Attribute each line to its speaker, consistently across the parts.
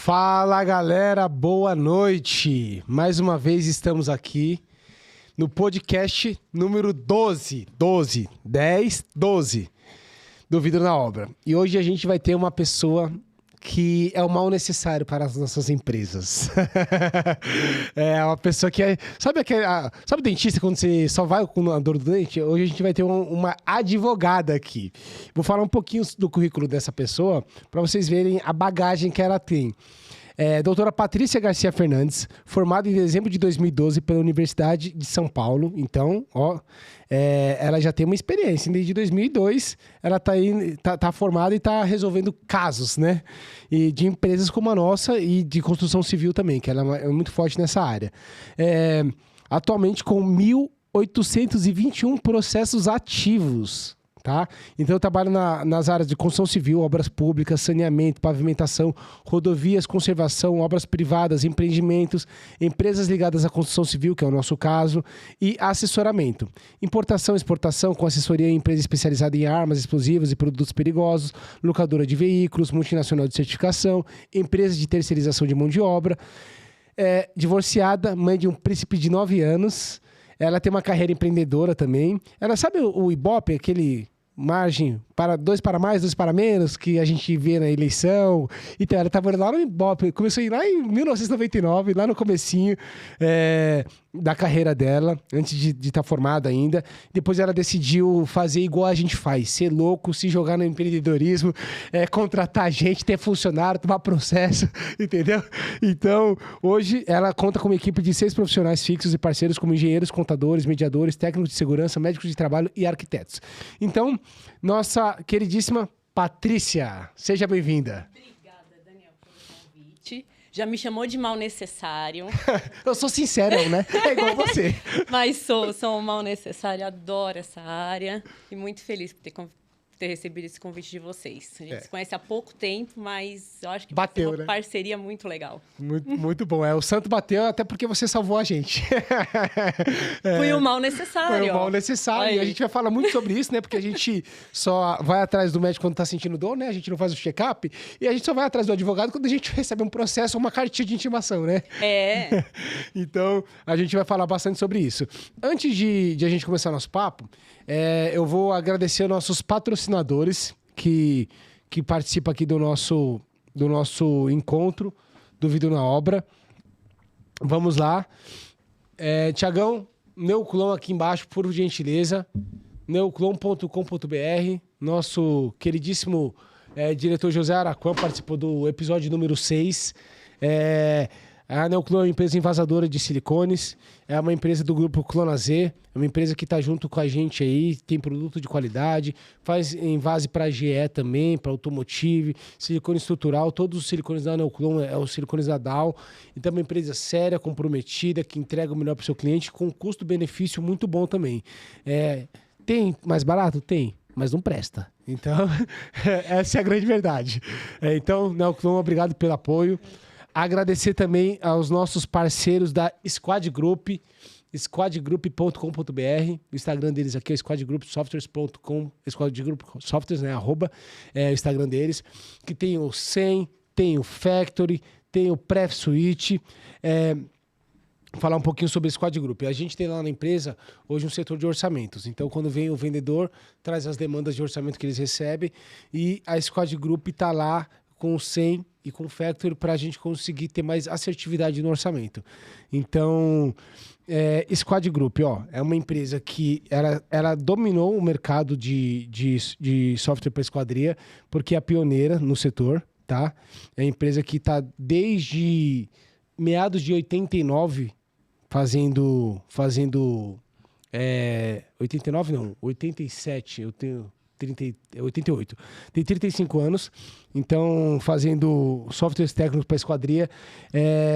Speaker 1: Fala galera, boa noite! Mais uma vez estamos aqui no podcast número 12 do Vidro na Obra. E hoje a gente vai ter uma pessoa que é o mal necessário para as nossas empresas. É uma pessoa que é... Sabe o dentista quando você só vai com a dor do dente? Hoje a gente vai ter uma advogada aqui. Vou falar um pouquinho do currículo dessa pessoa para vocês verem a bagagem que ela tem. Doutora Patrícia Garcia Fernandes, formada em dezembro de 2012 pela Universidade de São Paulo. Então, ela já tem uma experiência. Desde 2002, ela tá formada e está resolvendo casos, né? E de empresas como a nossa e de construção civil também, que ela é muito forte nessa área. Atualmente com 1.821 processos ativos. Tá? Então eu trabalho nas áreas de construção civil, obras públicas, saneamento, pavimentação, rodovias, conservação, obras privadas, empreendimentos, empresas ligadas à construção civil, que é o nosso caso, e assessoramento. Importação e exportação com assessoria em empresa especializada em armas, explosivos e produtos perigosos, locadora de veículos, multinacional de certificação, empresa de terceirização de mão de obra. Divorciada, mãe de um príncipe de 9 anos. Ela tem uma carreira empreendedora também. Ela sabe o Ibope, aquele margem para 2 para mais, 2 para menos, que a gente vê na eleição. Então, ela estava lá no Ibope. Começou a ir lá em 1999, lá no comecinho da carreira dela, antes de estar formada ainda. Depois ela decidiu fazer igual a gente faz, ser louco, se jogar no empreendedorismo, contratar gente, ter funcionário, tomar processo, entendeu? Então, hoje ela conta com uma equipe de 6 profissionais fixos e parceiros como engenheiros, contadores, mediadores, técnicos de segurança, médicos de trabalho e arquitetos. Então, nossa queridíssima Patrícia, seja bem-vinda.
Speaker 2: Obrigada, Daniel, pelo convite. Já me chamou de mal necessário.
Speaker 1: Eu sou sincero, né? É igual você.
Speaker 2: Mas sou um mal necessário, adoro essa área. E muito feliz por ter recebido esse convite de vocês. A gente se conhece há pouco tempo, mas eu acho que
Speaker 1: bateu,
Speaker 2: vai ser uma
Speaker 1: né?
Speaker 2: parceria muito legal.
Speaker 1: Muito bom. O santo bateu até porque você salvou a gente.
Speaker 2: Fui o mal necessário.
Speaker 1: Foi o mal necessário.
Speaker 2: Aí.
Speaker 1: E a gente vai falar muito sobre isso, né? Porque a gente só vai atrás do médico quando tá sentindo dor, né? A gente não faz o check-up. E a gente só vai atrás do advogado quando a gente recebe um processo ou uma cartinha de intimação, né? Então, a gente vai falar bastante sobre isso. Antes de a gente começar nosso papo, eu vou agradecer aos nossos patrocinadores que participam aqui do nosso encontro do Vidro na Obra. Vamos lá. Tiagão, Neuclon aqui embaixo, por gentileza. Neuclon.com.br. Nosso queridíssimo diretor José Araquã participou do episódio número 6. A Neuclon é uma empresa envasadora de silicones, é uma empresa do grupo Clonazê, é uma empresa que está junto com a gente aí, tem produto de qualidade, faz envase para GE também, para automotive, silicone estrutural, todos os silicones da Neuclon é os silicones da Dow. Então é uma empresa séria, comprometida, que entrega o melhor para o seu cliente, com custo-benefício muito bom também. Tem mais barato? Tem. Mas não presta. Então, essa é a grande verdade. Então, Neuclon, obrigado pelo apoio. Agradecer também aos nossos parceiros da Squad Group, squadgroup.com.br. O Instagram deles aqui é squadgroupsoftwares.com, Squad Group Softwares, né? @ o Instagram deles. Que tem o 100, tem o Factory, tem o Pref Suite. Falar um pouquinho sobre a Squad Group. A gente tem lá na empresa hoje um setor de orçamentos. Então, quando vem o vendedor, traz as demandas de orçamento que eles recebem e a Squad Group está lá com o 100 e com o Factory para a gente conseguir ter mais assertividade no orçamento. Então, Squad Group, é uma empresa que ela dominou o mercado de software para esquadria, porque é a pioneira no setor, tá? É a empresa que está desde meados de 89 fazendo 89 não, 87, eu tenho 88. Tem 35 anos, então fazendo softwares técnicos para esquadria.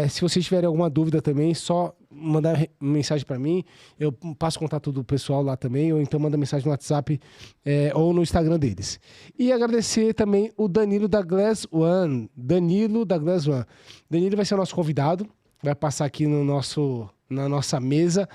Speaker 1: Se vocês tiverem alguma dúvida também, só mandar mensagem para mim. Eu passo o contato do pessoal lá também, ou então manda mensagem no WhatsApp ou no Instagram deles. E agradecer também o Danilo da Glass One. Danilo vai ser o nosso convidado. Vai passar aqui no nosso na nossa mesa.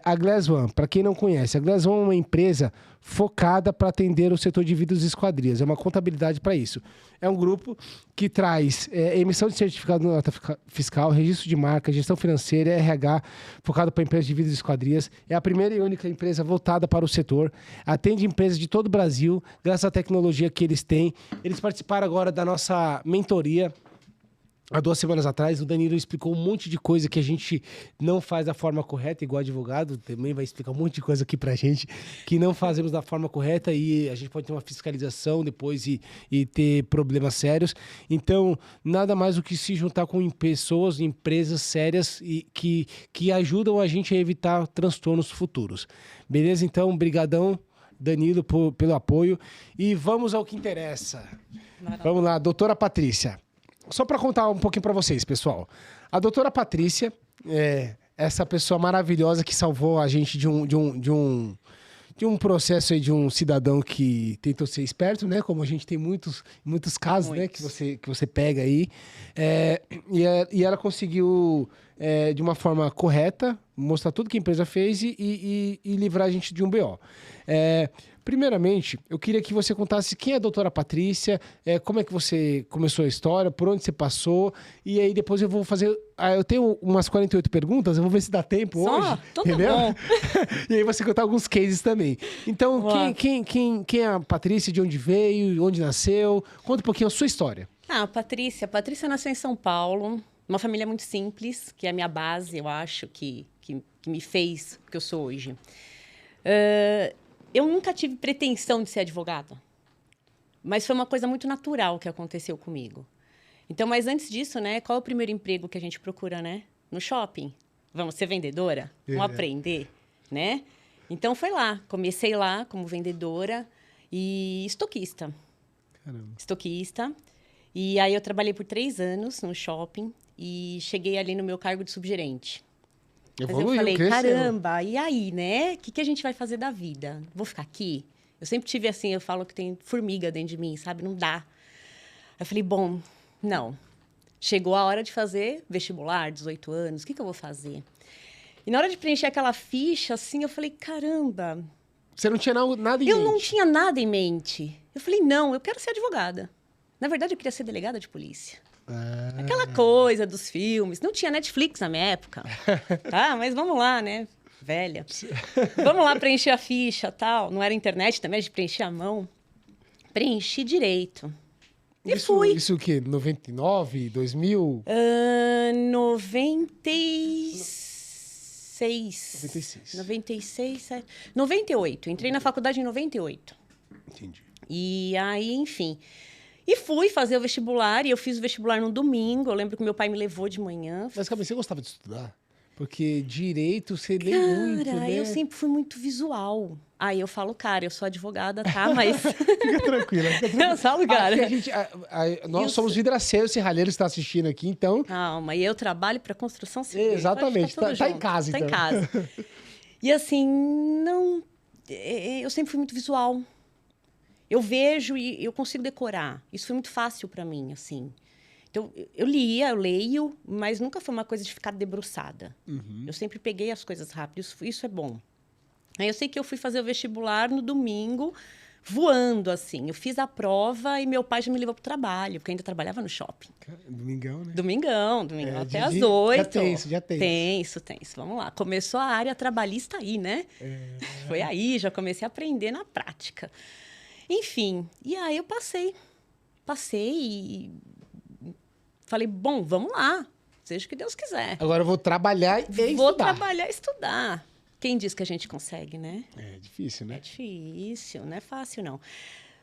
Speaker 1: A Glass One, para quem não conhece, a Glass One é uma empresa focada para atender o setor de vidros e esquadrias. É uma contabilidade para isso. É um grupo que traz emissão de certificado de nota fiscal, registro de marca, gestão financeira, RH, focado para empresas de vidros e esquadrias. É a primeira e única empresa voltada para o setor. Atende empresas de todo o Brasil, graças à tecnologia que eles têm. Eles participaram agora da nossa mentoria. Há 2 semanas atrás, o Danilo explicou um monte de coisa que a gente não faz da forma correta, igual advogado, também vai explicar um monte de coisa aqui pra gente, que não fazemos da forma correta e a gente pode ter uma fiscalização depois e ter problemas sérios. Então, nada mais do que se juntar com pessoas, empresas sérias e que ajudam a gente a evitar transtornos futuros. Beleza? Então, brigadão, Danilo, pelo apoio. E vamos ao que interessa. Vamos lá, doutora Patrícia. Só para contar um pouquinho para vocês, pessoal. A doutora Patrícia é essa pessoa maravilhosa que salvou a gente de um processo aí de um cidadão que tentou ser esperto, né? Como a gente tem muitos casos, né? Que você pega aí. E ela conseguiu, de uma forma correta, mostrar tudo que a empresa fez e livrar a gente de um BO. Primeiramente, eu queria que você contasse quem é a doutora Patrícia, como é que você começou a história, por onde você passou, e aí depois eu vou fazer... eu tenho umas 48 perguntas, eu vou ver se dá tempo hoje, entendeu? Bom. E aí você contar alguns cases também. Então, quem é a Patrícia, de onde veio, onde nasceu? Conta um pouquinho a sua história.
Speaker 2: A Patrícia nasceu em São Paulo, uma família muito simples, que é a minha base, eu acho, que me fez o que eu sou hoje. Eu nunca tive pretensão de ser advogada, mas foi uma coisa muito natural que aconteceu comigo. Então, mas antes disso, né, qual é o primeiro emprego que a gente procura, né? No shopping. Vamos ser vendedora? Vamos aprender, né? Então, foi lá. Comecei lá como vendedora e estoquista.
Speaker 1: Caramba.
Speaker 2: Estoquista. E aí, eu trabalhei por 3 anos no shopping e cheguei ali no meu cargo de subgerente. Mas eu falei, caramba, e aí, né? O que a gente vai fazer da vida? Vou ficar aqui? Eu sempre tive assim, eu falo que tem formiga dentro de mim, sabe? Não dá. Eu falei, bom, não. Chegou a hora de fazer vestibular, 18 anos, o que eu vou fazer? E na hora de preencher aquela ficha, assim, eu falei, caramba...
Speaker 1: Você não tinha nada em mente?
Speaker 2: Eu não tinha nada em mente. Eu falei, não, eu quero ser advogada. Na verdade, eu queria ser delegada de polícia. Aquela coisa dos filmes. Não tinha Netflix na minha época. Tá? Mas vamos lá, né? Velha. Vamos lá preencher a ficha e tal. Não era internet também, a gente preenchia a mão. Preenchi direito. E fui.
Speaker 1: Isso o quê? 99? 2000?
Speaker 2: 96. 98. Entrei na faculdade em 98.
Speaker 1: Entendi.
Speaker 2: E aí, enfim... E fui fazer o vestibular, e eu fiz o vestibular no domingo. Eu lembro que meu pai me levou de manhã.
Speaker 1: Mas, Camila, você gostava de estudar? Porque direito, você lê muito, né?
Speaker 2: Eu sempre fui muito visual. Aí eu falo, cara, eu sou advogada, tá? Mas...
Speaker 1: Fica tranquila.
Speaker 2: Eu falo, cara.
Speaker 1: Nós somos vidraceiros, serralheiros que está assistindo aqui, então...
Speaker 2: Calma, e eu trabalho para construção civil.
Speaker 1: Exatamente, tá em casa, então.
Speaker 2: Tá em casa. E assim, não... Eu sempre fui muito visual. Eu vejo e eu consigo decorar. Isso foi muito fácil para mim, assim. Então, eu leio, mas nunca foi uma coisa de ficar debruçada. Uhum. Eu sempre peguei as coisas rápido, isso é bom. Aí eu sei que eu fui fazer o vestibular no domingo, voando, assim. Eu fiz a prova e meu pai já me levou pro trabalho, porque eu ainda trabalhava no shopping.
Speaker 1: Domingão, né?
Speaker 2: Domingão, até às 8.
Speaker 1: Já tem isso.
Speaker 2: Tenso. Vamos lá. Começou a área trabalhista aí, né? Foi aí, já comecei a aprender na prática. Enfim, e aí eu passei e falei, bom, vamos lá, seja o que Deus quiser.
Speaker 1: Agora eu vou trabalhar e estudar.
Speaker 2: Vou trabalhar e estudar. Quem diz que a gente consegue, né?
Speaker 1: É difícil, né?
Speaker 2: É difícil, não é fácil, não.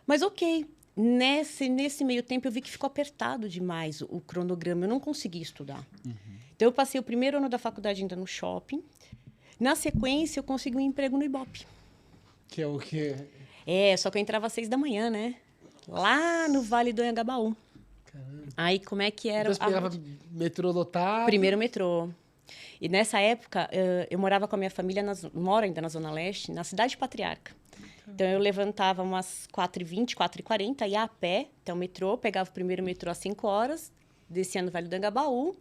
Speaker 2: Mas ok, nesse meio tempo eu vi que ficou apertado demais o cronograma, eu não consegui estudar. Uhum. Então eu passei o primeiro ano da faculdade ainda no shopping, na sequência eu consegui um emprego no Ibope.
Speaker 1: Que é o quê?
Speaker 2: Só que eu entrava às 6 da manhã, né? Lá no Vale do Anhangabaú.
Speaker 1: Caramba.
Speaker 2: Aí, como é que era?
Speaker 1: Você pegava metrô lotado?
Speaker 2: Primeiro metrô. E nessa época, eu morava com a minha família, moro ainda na Zona Leste, na cidade de Patriarca. Então, eu levantava umas 4h20, 4h40, ia a pé até o metrô, pegava o primeiro metrô às 5 horas, descia no Vale do Anhangabaú,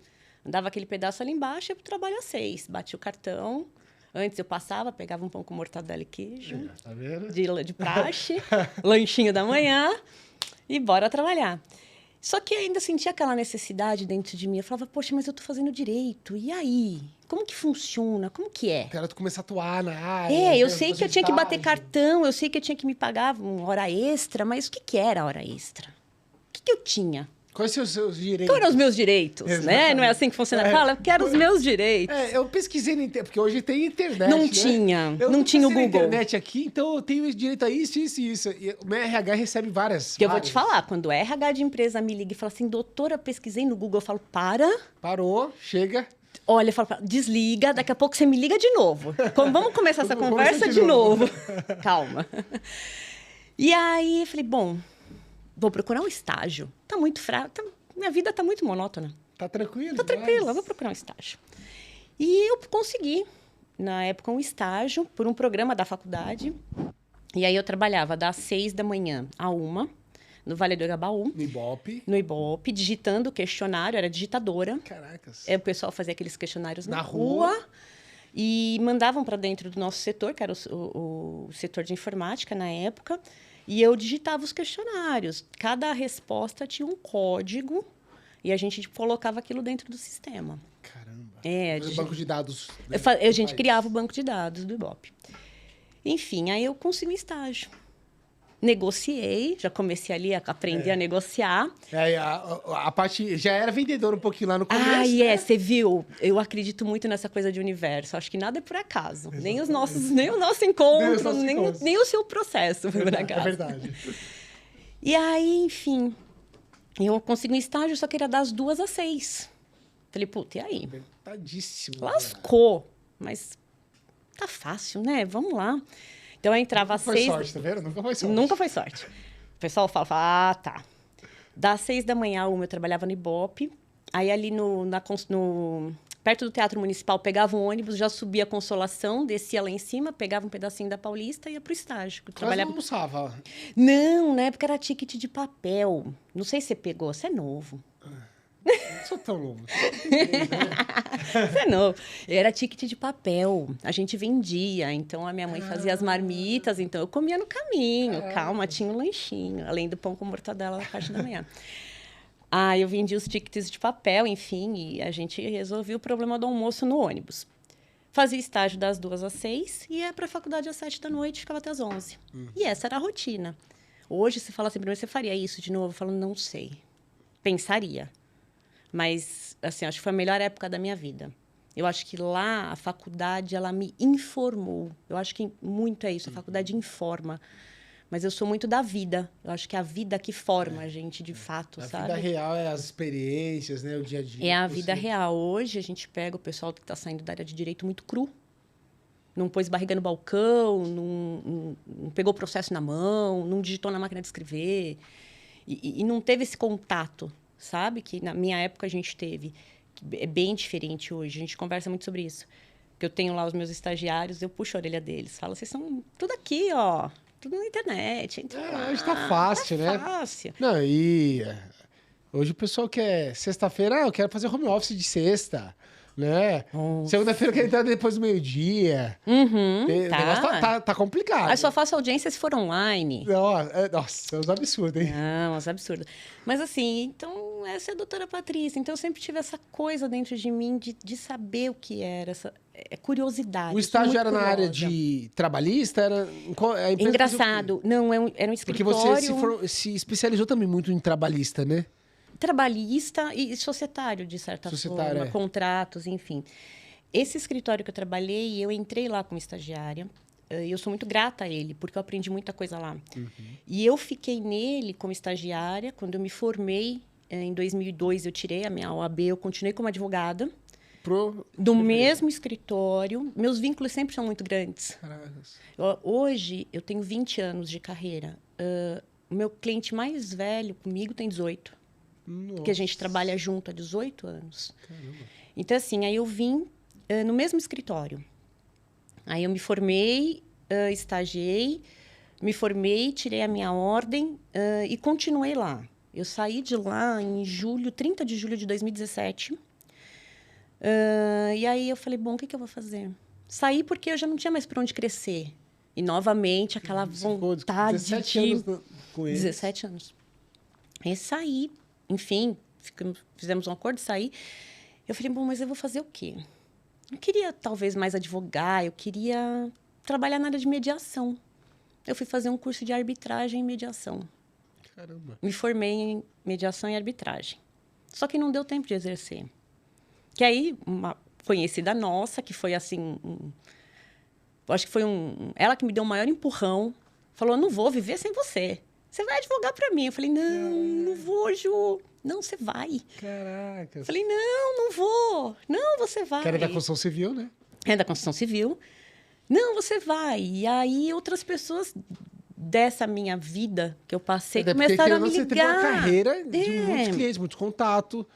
Speaker 2: Andava aquele pedaço ali embaixo, ia pro trabalho às 6. Batia o cartão. Antes eu passava, pegava um pão com mortadela e queijo.
Speaker 1: Tá vendo?
Speaker 2: De praxe. Lanchinho da manhã. E bora trabalhar. Só que ainda sentia aquela necessidade dentro de mim. Eu falava, poxa, mas eu tô fazendo direito. E aí? Como que funciona? Como que é?
Speaker 1: Quero começar a atuar na área.
Speaker 2: Eu sei que eu tinha que bater cartão, eu sei que eu tinha que me pagar uma hora extra, mas o que era hora extra? O que eu tinha?
Speaker 1: Quais são os seus direitos?
Speaker 2: Quais eram os meus direitos, né? Não é assim que funciona? Fala, eu quero os meus direitos.
Speaker 1: Eu pesquisei na internet, porque hoje tem internet,
Speaker 2: Não
Speaker 1: né?
Speaker 2: tinha,
Speaker 1: Eu
Speaker 2: não tinha o Google.
Speaker 1: na internet aqui, então eu tenho direito a isso, isso e isso. E o meu RH recebe várias.
Speaker 2: Que eu vou te falar, quando o RH de empresa me liga e fala assim, doutora, pesquisei no Google, eu falo, para.
Speaker 1: Parou, chega.
Speaker 2: Olha, eu falo, desliga, daqui a pouco você me liga de novo. Vamos começar essa conversa de novo. Calma. E aí, eu falei, bom, vou procurar um estágio. Tá muito fraco, minha vida tá muito monótona.
Speaker 1: Tá tranquilo?
Speaker 2: Tá tranquila, vou procurar um estágio. E eu consegui, na época, um estágio por um programa da faculdade. E aí eu trabalhava das 6 da manhã à 1, no Vale do Agabaú.
Speaker 1: No Ibope.
Speaker 2: No Ibope, digitando o questionário, era digitadora.
Speaker 1: Caracas.
Speaker 2: O pessoal fazia aqueles questionários na rua. E mandavam para dentro do nosso setor, que era o setor de informática na época. E eu digitava os questionários. Cada resposta tinha um código e a gente colocava aquilo dentro do sistema.
Speaker 1: Caramba. Banco de dados.
Speaker 2: A gente criava o banco de dados do Ibope. Enfim, aí eu consegui um estágio. Negociei, já comecei ali a aprender a negociar.
Speaker 1: A parte já era vendedora um pouquinho lá no começo. Né?
Speaker 2: Você viu? Eu acredito muito nessa coisa de universo. Acho que nada é por acaso. Nem o nosso encontro, nem o seu processo foi por acaso.
Speaker 1: É verdade.
Speaker 2: E aí, enfim, eu consegui um estágio, só que era das 2 às 6. Falei, puta, e aí?
Speaker 1: Apertadíssimo.
Speaker 2: Lascou. Mas tá fácil, né? Vamos lá. Então, eu entrava às 6...
Speaker 1: Nunca foi sorte, tá vendo? Nunca foi sorte.
Speaker 2: Nunca foi sorte. O pessoal fala, tá. Das 6 da manhã à 1, eu trabalhava no Ibope. Aí, ali perto do Teatro Municipal, pegava um ônibus, já subia a Consolação, descia lá em cima, pegava um pedacinho da Paulista e ia pro estágio.
Speaker 1: Quase não almoçava.
Speaker 2: Não, na época era ticket de papel. Não sei se você pegou, você é novo.
Speaker 1: Não sou tão novo.
Speaker 2: Você é novo. Era ticket de papel. A gente vendia. Então, a minha mãe fazia as marmitas. Então, eu comia no caminho. Calma, tinha um lanchinho. Além do pão com mortadela na parte da manhã. Eu vendia os tickets de papel, enfim. E a gente resolvia o problema do almoço no ônibus. Fazia estágio das 2 às 6. E ia para a faculdade às 7 da noite. Ficava até às 11. E essa era a rotina. Hoje, você fala assim, você faria isso de novo? Eu falo, não sei. Pensaria. Mas, assim, acho que foi a melhor época da minha vida. Eu acho que lá, a faculdade, ela me informou. Eu acho que muito é isso, a faculdade informa. Mas eu sou muito da vida. Eu acho que é a vida que forma a gente, de fato, sabe?
Speaker 1: A vida real é as experiências, né? O dia a dia.
Speaker 2: É a vida real. Hoje, a gente pega o pessoal que está saindo da área de direito muito cru. Não pôs barriga no balcão, não pegou o processo na mão, não digitou na máquina de escrever. E não teve esse contato, sabe? Que na minha época a gente teve. É bem diferente hoje. A gente conversa muito sobre isso. Porque eu tenho lá os meus estagiários, eu puxo a orelha deles. Falo, vocês são tudo aqui, ó. Tudo na internet.
Speaker 1: Hoje tá fácil, né?
Speaker 2: Fácil.
Speaker 1: Não, hoje o pessoal quer... Sexta-feira, eu quero fazer home office de sexta, né? Segunda-feira eu quero entrar depois do meio-dia.
Speaker 2: Uhum,
Speaker 1: O negócio tá complicado.
Speaker 2: Aí só faço audiência se for online.
Speaker 1: Nossa, é uns absurdos, hein?
Speaker 2: Não, uns absurdos. Mas assim, então, essa é a doutora Patrícia. Então, eu sempre tive essa coisa dentro de mim de saber o que era, essa curiosidade.
Speaker 1: O estágio era na área de trabalhista?
Speaker 2: Engraçado. Não, era um escritório...
Speaker 1: Porque você se especializou também muito em trabalhista, né?
Speaker 2: Trabalhista e societário, de certa forma. Contratos, enfim. Esse escritório que eu trabalhei, eu entrei lá como estagiária. E eu sou muito grata a ele, porque eu aprendi muita coisa lá. Uhum. E eu fiquei nele como estagiária. Quando eu me formei, em 2002, eu tirei a minha OAB, eu continuei como advogada. Do mesmo escritório. Meus vínculos sempre são muito grandes. Hoje, eu tenho 20 anos de carreira. O meu cliente mais velho comigo tem 18. Nossa. Porque a gente trabalha junto há 18 anos. Caramba. Então, assim, aí eu vim no mesmo escritório. Aí eu me formei, estagiei, me formei, tirei a minha ordem e continuei lá. Eu saí de lá em 30 de julho de 2017. E aí eu falei, bom, o que eu vou fazer? Saí porque eu já não tinha mais para onde crescer. E novamente aquela vontade
Speaker 1: 17 anos com eles.
Speaker 2: 17 anos. E saí, enfim, fizemos um acordo de sair. Eu falei, bom, mas eu vou fazer o quê? Eu queria talvez mais advogar, eu queria trabalhar na área de mediação. Eu fui fazer um curso de arbitragem e mediação.
Speaker 1: Caramba.
Speaker 2: Me formei em mediação e arbitragem. Só que não deu tempo de exercer. Que aí, uma conhecida nossa, que foi assim... acho que foi ela que me deu o maior empurrão. Falou, não vou viver sem você. Você vai advogar para mim. Eu falei, não vou, Ju. Não, você vai.
Speaker 1: Caraca.
Speaker 2: Eu falei, não vou. Não, você vai.
Speaker 1: Que era da construção civil, né?
Speaker 2: É da construção civil. Não, você vai. E aí, outras pessoas dessa minha vida que eu passei começaram a me ligar.
Speaker 1: Você teve uma carreira de muitos clientes, muitos contatos.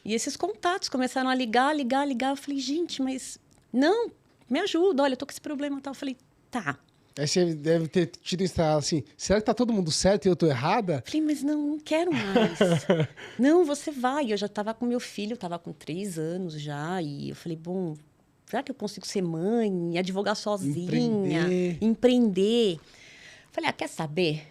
Speaker 2: E esses contatos começaram a ligar. Eu falei, gente, mas... Não, me ajuda. Olha, eu tô com esse problema e tal. Eu falei, tá.
Speaker 1: Aí você deve ter tido instalado assim, será que tá todo mundo certo e eu tô errada?
Speaker 2: Falei, mas não quero mais. Não, você vai. Eu já tava com meu filho, tava com 3 anos já. E eu falei, bom, será que eu consigo ser mãe, advogar sozinha, empreender? Falei, quer saber?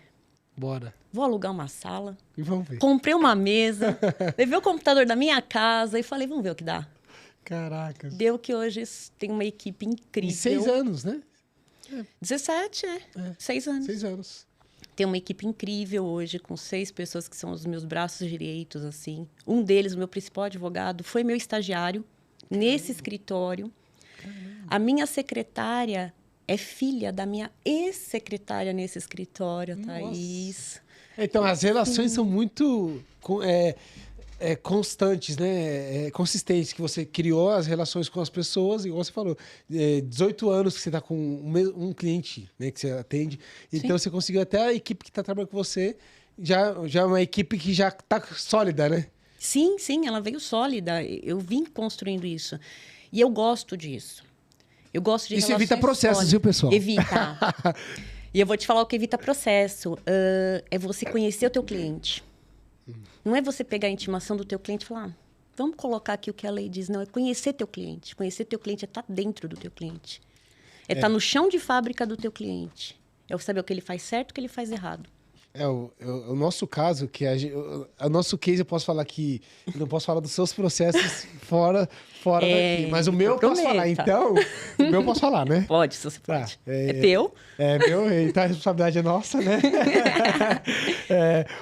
Speaker 1: Bora.
Speaker 2: Vou alugar uma sala.
Speaker 1: E vamos ver.
Speaker 2: Comprei uma mesa, levei o computador da minha casa e falei, vamos ver o que dá.
Speaker 1: Caraca.
Speaker 2: Deu que hoje tem uma equipe incrível.
Speaker 1: Em 6 anos, né?
Speaker 2: 17, 6 anos.
Speaker 1: 6 anos.
Speaker 2: Tem uma equipe incrível hoje, com 6 pessoas que são os meus braços direitos, assim. Um deles, o meu principal advogado, foi meu estagiário nesse escritório. A minha secretária é filha da minha ex-secretária nesse escritório, Thaís.
Speaker 1: Então, as relações são muito constantes, né? Consistentes, que você criou as relações com as pessoas, igual você falou. 18 anos que você está com um cliente, né, que você atende. Então, você conseguiu até a equipe que está trabalhando com você, já é uma equipe que já está sólida, né?
Speaker 2: Sim, ela veio sólida. Eu vim construindo isso. E eu gosto disso. Eu gosto de
Speaker 1: isso evita processos, viu, pessoal?
Speaker 2: Evita. E eu vou te falar o que evita processo. É você conhecer o teu cliente. Não é você pegar a intimação do teu cliente e falar, vamos colocar aqui o que a lei diz. Não, é conhecer teu cliente. Conhecer teu cliente é estar dentro do teu cliente. É estar no chão de fábrica do teu cliente. É saber o que ele faz certo e o que ele faz errado.
Speaker 1: O nosso caso, o nosso case, eu posso falar que eu não posso falar dos seus processos fora daqui. Mas o meu eu posso falar, então. O meu eu posso falar, né?
Speaker 2: Pode, se você pode.
Speaker 1: Tá,
Speaker 2: é teu?
Speaker 1: É meu, então a responsabilidade é nossa, né?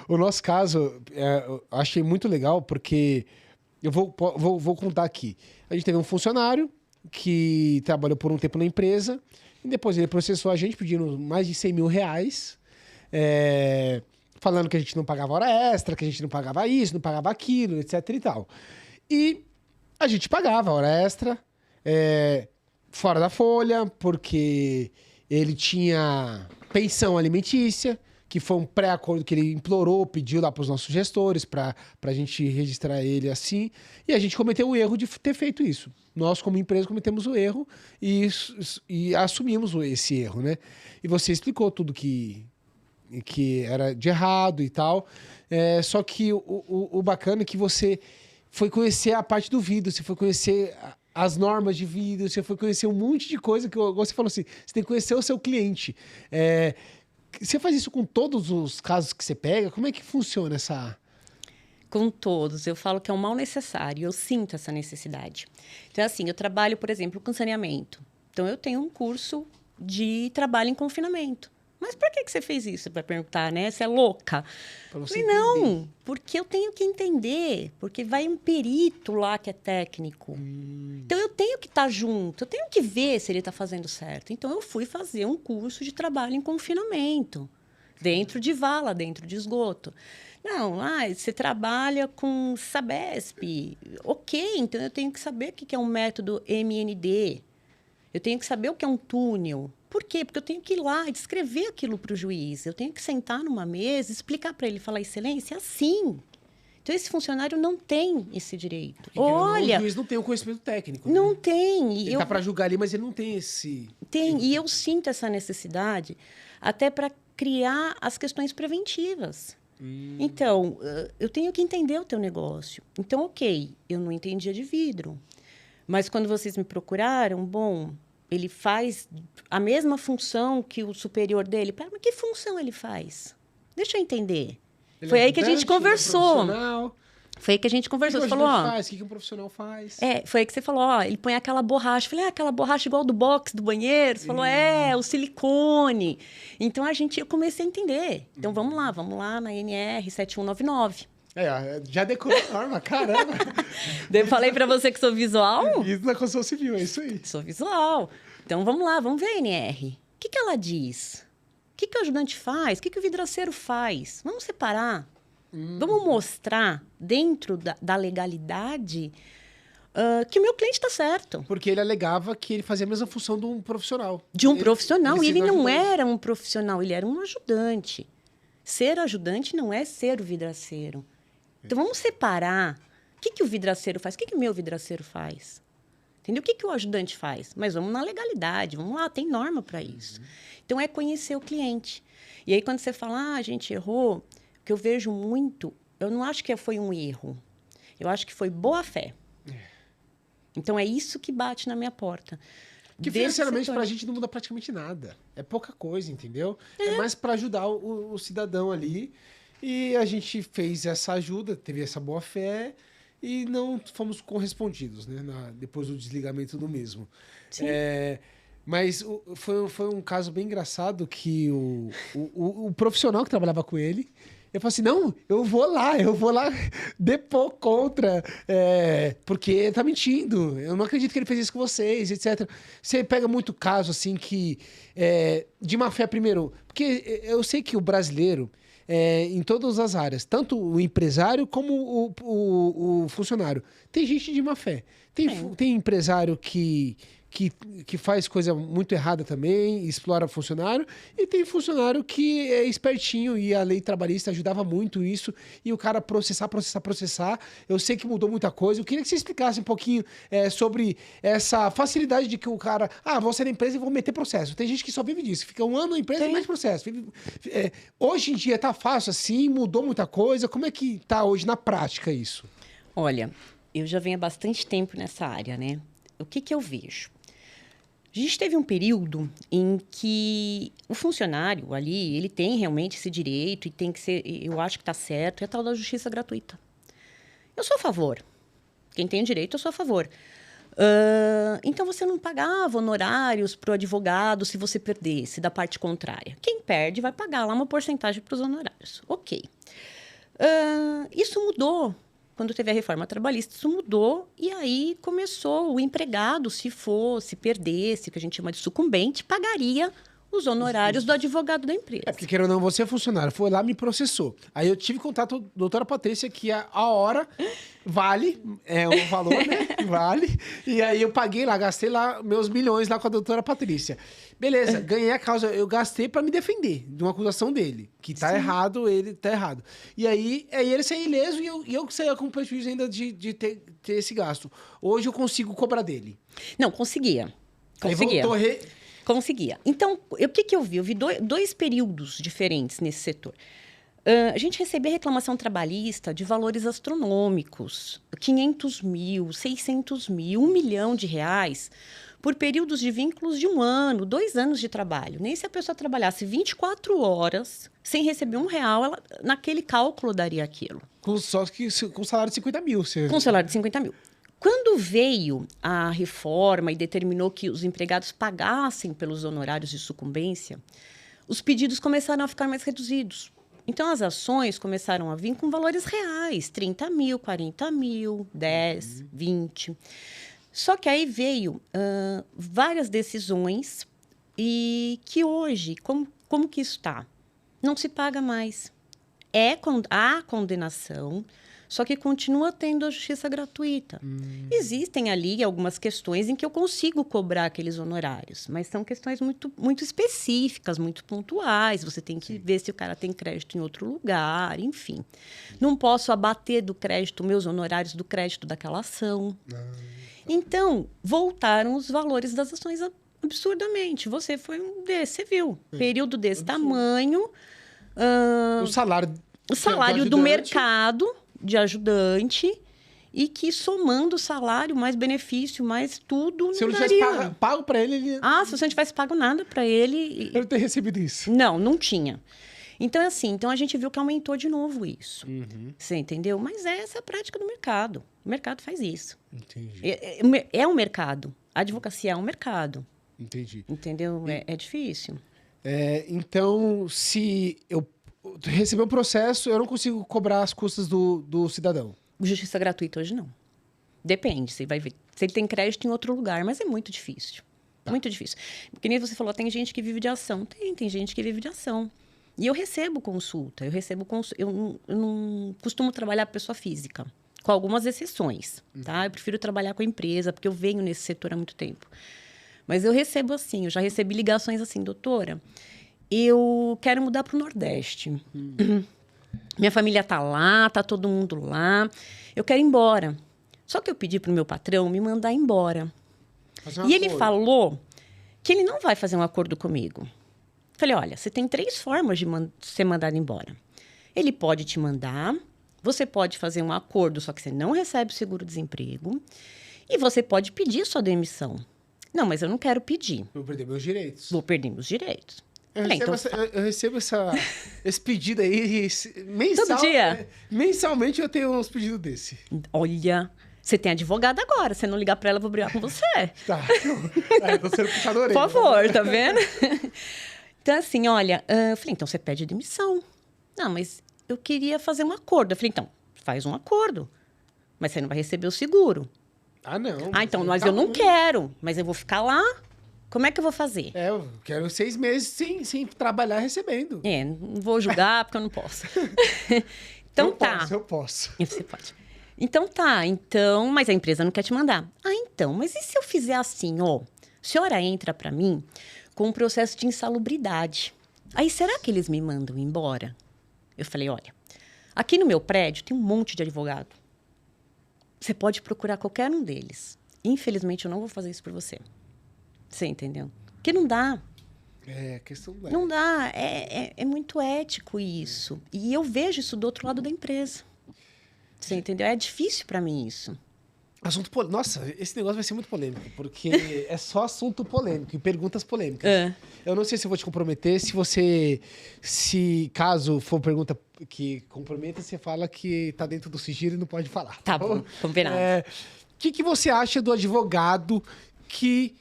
Speaker 1: O nosso caso, eu achei muito legal, porque eu vou contar aqui. A gente teve um funcionário que trabalhou por um tempo na empresa, e depois ele processou a gente pedindo mais de 100 mil reais. Falando que a gente não pagava hora extra, que a gente não pagava isso, não pagava aquilo, etc e tal. E a gente pagava hora extra, fora da folha, porque ele tinha pensão alimentícia, que foi um pré-acordo que ele implorou, pediu lá para os nossos gestores, para a gente registrar ele assim. E a gente cometeu o erro de ter feito isso. Nós, como empresa, cometemos o erro e assumimos esse erro, né? E você explicou tudo que era de errado e tal. Só que o bacana é que você foi conhecer a parte do vidro, você foi conhecer as normas de vidro, você foi conhecer um monte de coisa que você falou assim, você tem que conhecer o seu cliente. Você faz isso com todos os casos que você pega? Como é que funciona essa...
Speaker 2: Com todos. Eu falo que é um mal necessário. Eu sinto essa necessidade. Então, assim, eu trabalho, por exemplo, com saneamento. Então, eu tenho um curso de trabalho em confinamento. Mas por que você fez isso? Você vai perguntar, né? Você é louca? Não, porque eu tenho que entender. Porque vai um perito lá que é técnico. Então, eu tenho que estar junto. Eu tenho que ver se ele está fazendo certo. Então, eu fui fazer um curso de trabalho em confinamento. Dentro de vala, dentro de esgoto. Não, você trabalha com Sabesp. Ok, então eu tenho que saber o que é um método MND. Eu tenho que saber o que é um túnel. Por quê? Porque eu tenho que ir lá e descrever aquilo para o juiz. Eu tenho que sentar numa mesa, explicar para ele, falar, excelência, assim. Então, esse funcionário não tem esse direito.
Speaker 1: Porque o juiz não tem o conhecimento técnico.
Speaker 2: Não,
Speaker 1: né?
Speaker 2: Tem.
Speaker 1: Ele está para julgar ali, mas ele não tem esse...
Speaker 2: Tem, e eu sinto essa necessidade até para criar as questões preventivas. Então, eu tenho que entender o teu negócio. Então, ok, eu não entendia de vidro. Mas quando vocês me procuraram, bom, ele faz a mesma função que o superior dele. Pera, mas que função ele faz? Deixa eu entender. Foi aí que a gente conversou. Foi aí que a gente conversou. Você falou, ó...
Speaker 1: O que um profissional faz?
Speaker 2: Foi aí que você falou, ó, ele põe aquela borracha. Eu falei, aquela borracha igual do box do banheiro? Você falou, o silicone. Então, eu comecei a entender. Então, vamos lá na NR 7199.
Speaker 1: Já decorou a norma, caramba.
Speaker 2: Eu falei pra você que sou visual?
Speaker 1: Isso na construção civil, é isso aí.
Speaker 2: Sou visual. Então, vamos lá, vamos ver a NR. O que ela diz? O que o ajudante faz? O que o vidraceiro faz? Vamos separar. Vamos mostrar, dentro da legalidade, que o meu cliente está certo.
Speaker 1: Porque ele alegava que ele fazia a mesma função de um profissional.
Speaker 2: De um profissional. E ele não era um profissional, ele era um ajudante. Ser ajudante não é ser o vidraceiro. Então, vamos separar. O que o vidraceiro faz? O que o meu vidraceiro faz? Entendeu? O que o ajudante faz? Mas vamos na legalidade, vamos lá, tem norma para isso. Então, é conhecer o cliente. E aí, quando você fala, a gente errou, o que eu vejo muito, eu não acho que foi um erro. Eu acho que foi boa-fé. Então, é isso que bate na minha porta.
Speaker 1: Que financeiramente para a gente não muda praticamente nada. É pouca coisa, entendeu? É mais para ajudar o cidadão ali. E a gente fez essa ajuda, teve essa boa-fé e não fomos correspondidos, né? Depois do desligamento do mesmo.
Speaker 2: Sim.
Speaker 1: Mas foi um caso bem engraçado que o profissional que trabalhava com ele, eu falei assim, não, eu vou lá depor contra, porque tá mentindo, eu não acredito que ele fez isso com vocês, etc. Você pega muito caso, assim, que de má fé primeiro, porque eu sei que o brasileiro, em todas as áreas, tanto o empresário como o funcionário, tem gente de má fé. Tem empresário que faz coisa muito errada também, explora funcionário, e tem funcionário que é espertinho e a lei trabalhista ajudava muito isso, e o cara processar. Eu sei que mudou muita coisa. Eu queria que você explicasse um pouquinho sobre essa facilidade de que o cara, vou sair da empresa e vou meter processo. Tem gente que só vive disso, fica um ano na empresa e mete processo. Hoje em dia tá fácil assim, mudou muita coisa. Como é que tá hoje na prática isso?
Speaker 2: Olha, eu já venho há bastante tempo nessa área, né? O que eu vejo? A gente teve um período em que o funcionário ali, ele tem realmente esse direito e tem que ser, eu acho que está certo, é a tal da justiça gratuita. Eu sou a favor. Quem tem direito, eu sou a favor. Então, você não pagava honorários para o advogado se você perdesse da parte contrária. Quem perde vai pagar lá uma porcentagem para os honorários. Ok. Isso mudou. Quando teve a reforma trabalhista, isso mudou e aí começou o empregado, se perdesse, que a gente chama de sucumbente, pagaria os honorários do advogado da empresa.
Speaker 1: Porque querendo ou não, você é funcionário, foi lá, me processou. Aí eu tive contato com a doutora Patrícia, que a hora vale, o valor, né? Vale. E aí eu paguei lá, gastei lá meus milhões lá com a doutora Patrícia. Beleza, ganhei a causa, eu gastei pra me defender de uma acusação dele, que tá errado, ele tá errado. E aí ele saiu ileso e eu saí com prejuízo ainda de ter esse gasto. Hoje eu consigo cobrar dele.
Speaker 2: Não, conseguia. Conseguia. Então, o que eu vi? Eu vi dois períodos diferentes nesse setor. A gente recebia reclamação trabalhista de valores astronômicos, 500 mil, 600 mil, R$1 milhão, por períodos de vínculos de 1 ano, 2 anos de trabalho. Nem se a pessoa trabalhasse 24 horas sem receber R$1, naquele cálculo daria aquilo.
Speaker 1: Só que com salário de 50 mil.
Speaker 2: Com salário de 50 mil. Quando veio a reforma e determinou que os empregados pagassem pelos honorários de sucumbência, os pedidos começaram a ficar mais reduzidos. Então, as ações começaram a vir com valores reais, 30 mil, 40 mil, 10, 20. Só que aí veio várias decisões e que hoje, como que isso está? Não se paga mais. Há condenação, só que continua tendo a justiça gratuita. Existem ali algumas questões em que eu consigo cobrar aqueles honorários, mas são questões muito, muito específicas, muito pontuais. Você tem que ver se o cara tem crédito em outro lugar, enfim. Não posso abater do crédito, meus honorários do crédito daquela ação. Então, voltaram os valores das ações absurdamente. Você foi um desses, você viu. Período desse tamanho.
Speaker 1: O salário
Speaker 2: do mercado de ajudante e que somando o salário, mais benefício, mais tudo...
Speaker 1: Se eu não tivesse pago para ele...
Speaker 2: Se você não tivesse pago nada para ele...
Speaker 1: Eu não teria recebido isso.
Speaker 2: Não tinha. Então, é assim, a gente viu que aumentou de novo isso. Você entendeu? Mas essa é a prática do mercado. O mercado faz isso.
Speaker 1: Entendi.
Speaker 2: É um mercado. A advocacia é um mercado.
Speaker 1: Entendi.
Speaker 2: Entendeu? É difícil.
Speaker 1: Então, se eu receber um processo, eu não consigo cobrar as custas do cidadão.
Speaker 2: Justiça gratuita hoje não. Depende, você vai ver. Se ele tem crédito em outro lugar, mas é muito difícil. Muito difícil. Porque nem você falou, tem gente que vive de ação. Tem gente que vive de ação. E eu recebo consulta. Eu não costumo trabalhar com pessoa física, com algumas exceções, tá? Eu prefiro trabalhar com a empresa, porque eu venho nesse setor há muito tempo. Mas eu recebo assim, eu já recebi ligações assim, doutora, eu quero mudar para o Nordeste. Minha família tá lá, tá todo mundo lá. Eu quero ir embora. Só que eu pedi pro meu patrão me mandar embora. E ele falou que ele não vai fazer um acordo comigo. Falei, olha, você tem 3 formas de ser mandado embora. Ele pode te mandar, você pode fazer um acordo, só que você não recebe o seguro-desemprego, e você pode pedir sua demissão. Não, mas eu não quero pedir.
Speaker 1: Vou perder meus direitos.
Speaker 2: Vou perder meus direitos.
Speaker 1: Eu recebo esse pedido aí mensal.
Speaker 2: Todo dia?
Speaker 1: Mensalmente eu tenho uns pedidos desse.
Speaker 2: Olha, você tem advogada agora. Se não ligar pra ela, eu vou brigar com você.
Speaker 1: Tá. Tô sendo puxado a orelha.
Speaker 2: Por favor, tá vendo? Então, assim, olha, eu falei, então você pede demissão. Não, mas eu queria fazer um acordo. Eu falei, então, faz um acordo. Mas você não vai receber o seguro.
Speaker 1: Não.
Speaker 2: Então, mas eu não quero. Mas eu vou ficar lá. Como é que eu vou fazer?
Speaker 1: Eu quero 6 meses sem trabalhar recebendo.
Speaker 2: Não vou julgar porque eu não posso. Então
Speaker 1: Eu posso.
Speaker 2: Você pode. Então mas a empresa não quer te mandar. Mas e se eu fizer assim, a senhora entra para mim com um processo de insalubridade. Aí, será que eles me mandam embora? Eu falei, olha, aqui no meu prédio tem um monte de advogado. Você pode procurar qualquer um deles. Infelizmente, eu não vou fazer isso por você. Você entendeu? Porque não dá.
Speaker 1: Questão...
Speaker 2: Não dá. É muito ético isso. E eu vejo isso do outro lado da empresa. Você entendeu? É difícil para mim isso.
Speaker 1: Assunto polêmico. Nossa, esse negócio vai ser muito polêmico, porque é só assunto polêmico e perguntas polêmicas. Eu não sei se eu vou te comprometer, se caso for pergunta que comprometa, você fala que tá dentro do sigilo e não pode falar.
Speaker 2: Tá bom, combinado.
Speaker 1: O que você acha do advogado que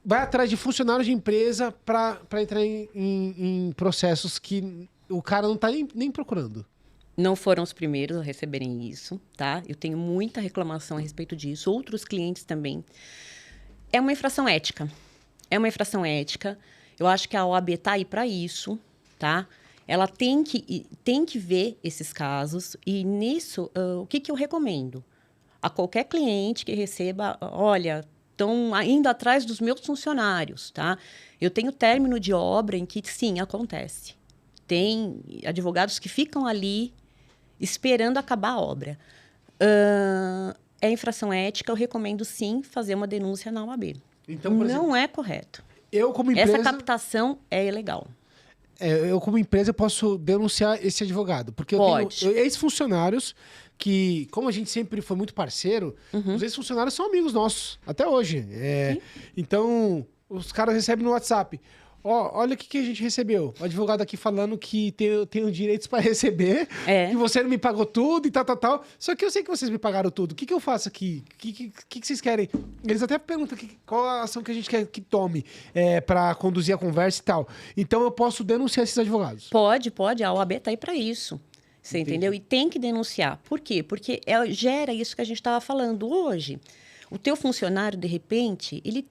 Speaker 1: vai atrás de funcionários de empresa para entrar em processos que o cara não tá nem procurando?
Speaker 2: Não foram os primeiros a receberem isso, tá? Eu tenho muita reclamação a respeito disso. Outros clientes também. É uma infração ética. Eu acho que a OAB tá aí para isso, tá? Ela tem que ver esses casos. E nisso, o que eu recomendo? A qualquer cliente que receba, olha, estão indo atrás dos meus funcionários, tá? Eu tenho término de obra em que, sim, acontece. Tem advogados que ficam ali esperando acabar a obra. É infração ética, eu recomendo, sim, fazer uma denúncia na OAB. Então, por exemplo, não é correto.
Speaker 1: Eu, como empresa...
Speaker 2: Essa captação é ilegal.
Speaker 1: Eu, como empresa, posso denunciar esse advogado. Porque eu tenho ex-funcionários que, como a gente sempre foi muito parceiro, os ex-funcionários são amigos nossos, até hoje. Então, os caras recebem no WhatsApp. Olha o que a gente recebeu. O advogado aqui falando que tenho direitos para receber, que você não me pagou tudo e tal. Só que eu sei que vocês me pagaram tudo. O que eu faço aqui? O que vocês querem? Eles até perguntam qual a ação que a gente quer que tome para conduzir a conversa e tal. Então, eu posso denunciar esses advogados?
Speaker 2: Pode. A OAB está aí para isso. Você entendeu? E tem que denunciar. Por quê? Porque gera isso que a gente estava falando hoje. O teu funcionário, de repente, ele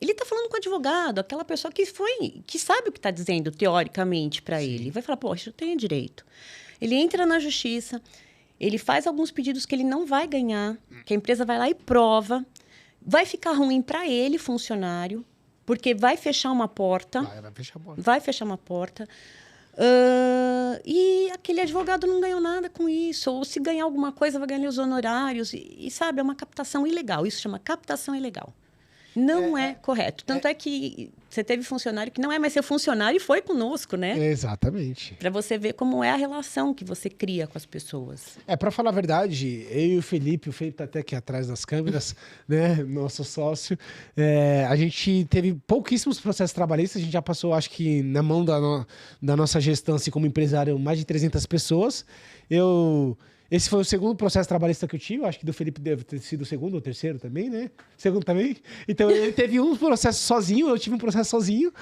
Speaker 2: está falando com o advogado, aquela pessoa que sabe o que está dizendo, teoricamente, para ele. Vai falar, poxa, eu tenho direito. Ele entra na justiça, ele faz alguns pedidos que ele não vai ganhar, que a empresa vai lá e prova. Vai ficar ruim para ele, funcionário, porque vai fechar uma porta. Vai fechar uma porta. E aquele advogado não ganhou nada com isso. Ou se ganhar alguma coisa, vai ganhar os honorários. E sabe, é uma captação ilegal. Isso chama captação ilegal. Não é correto. Tanto é que Você teve funcionário que não é mais seu funcionário e foi conosco, né?
Speaker 1: Exatamente.
Speaker 2: Para você ver como é a relação que você cria com as pessoas.
Speaker 1: Para falar a verdade, eu e o Felipe tá até aqui atrás das câmeras, né? Nosso sócio. A gente teve pouquíssimos processos trabalhistas, a gente já passou, acho que na mão da nossa gestão, assim, como empresário, mais de 300 pessoas. Esse foi o segundo processo trabalhista que eu tive. Acho que do Felipe deve ter sido o segundo ou terceiro também, né? Segundo também. Então, ele teve um processo sozinho, eu tive um processo sozinho.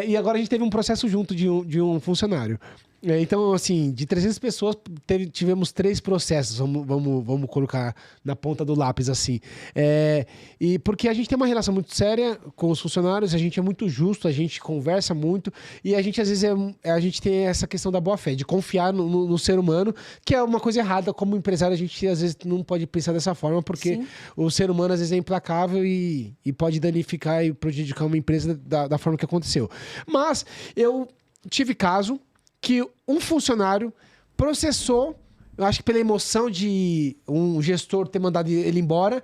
Speaker 1: E agora a gente teve um processo junto de um funcionário. Então, assim, de 300 pessoas, tivemos 3 processos. Vamos colocar na ponta do lápis, assim. E porque a gente tem uma relação muito séria com os funcionários, a gente é muito justo, a gente conversa muito. E a gente, às vezes, a gente tem essa questão da boa-fé, de confiar no ser humano, que é uma coisa errada. Como empresário, a gente, às vezes, não pode pensar dessa forma, porque Sim. o ser humano, às vezes, é implacável e pode danificar e prejudicar uma empresa da forma que aconteceu. Mas eu tive caso que um funcionário processou, eu acho que pela emoção de um gestor ter mandado ele embora,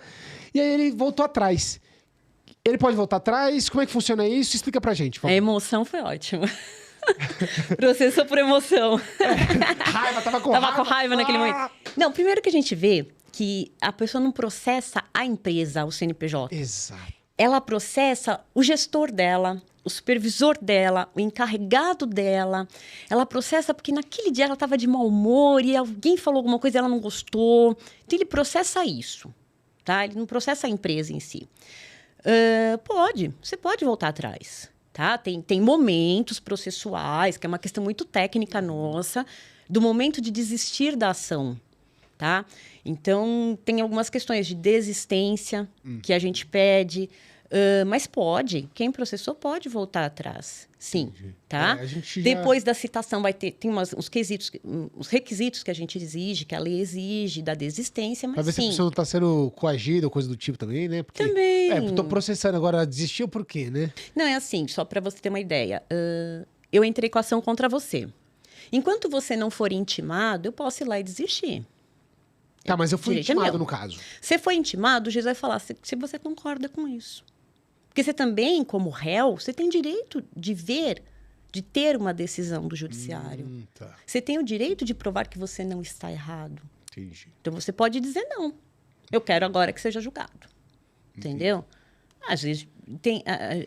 Speaker 1: e aí ele voltou atrás. Ele pode voltar atrás? Como é que funciona isso? Explica pra gente, por favor.
Speaker 2: A emoção foi ótima. Processou por emoção.
Speaker 1: Raiva, tava com
Speaker 2: raiva naquele momento. Não, primeiro que a gente vê que a pessoa não processa a empresa, o CNPJ.
Speaker 1: Exato.
Speaker 2: Ela processa o gestor dela, o supervisor dela, o encarregado dela. Ela processa porque naquele dia ela estava de mau humor e alguém falou alguma coisa e ela não gostou. Então, ele processa isso, tá? Ele não processa a empresa em si. Você pode voltar atrás, tá? Tem momentos processuais, que é uma questão muito técnica nossa, do momento de desistir da ação, tá? Então, tem algumas questões de desistência que a gente pede, mas quem processou pode voltar atrás, sim, tá? Depois da citação tem os requisitos que a gente exige, que a lei exige da desistência, mas
Speaker 1: pra ver se a pessoa não está sendo coagida ou coisa do tipo também, né? Porque,
Speaker 2: também.
Speaker 1: Estou processando agora, desistiu por quê, né?
Speaker 2: Não, é assim, só para você ter uma ideia. Eu entrei com a ação contra você. Enquanto você não for intimado, eu posso ir lá e desistir.
Speaker 1: Tá, mas eu fui intimado no caso.
Speaker 2: Você foi intimado, o juiz vai falar se você concorda com isso. Porque você também, como réu, você tem direito de ter uma decisão do judiciário.
Speaker 1: Tá.
Speaker 2: Você tem o direito de provar que você não está errado.
Speaker 1: Entendi.
Speaker 2: Então, você pode dizer não. Eu quero agora que seja julgado. Entendeu? Às vezes,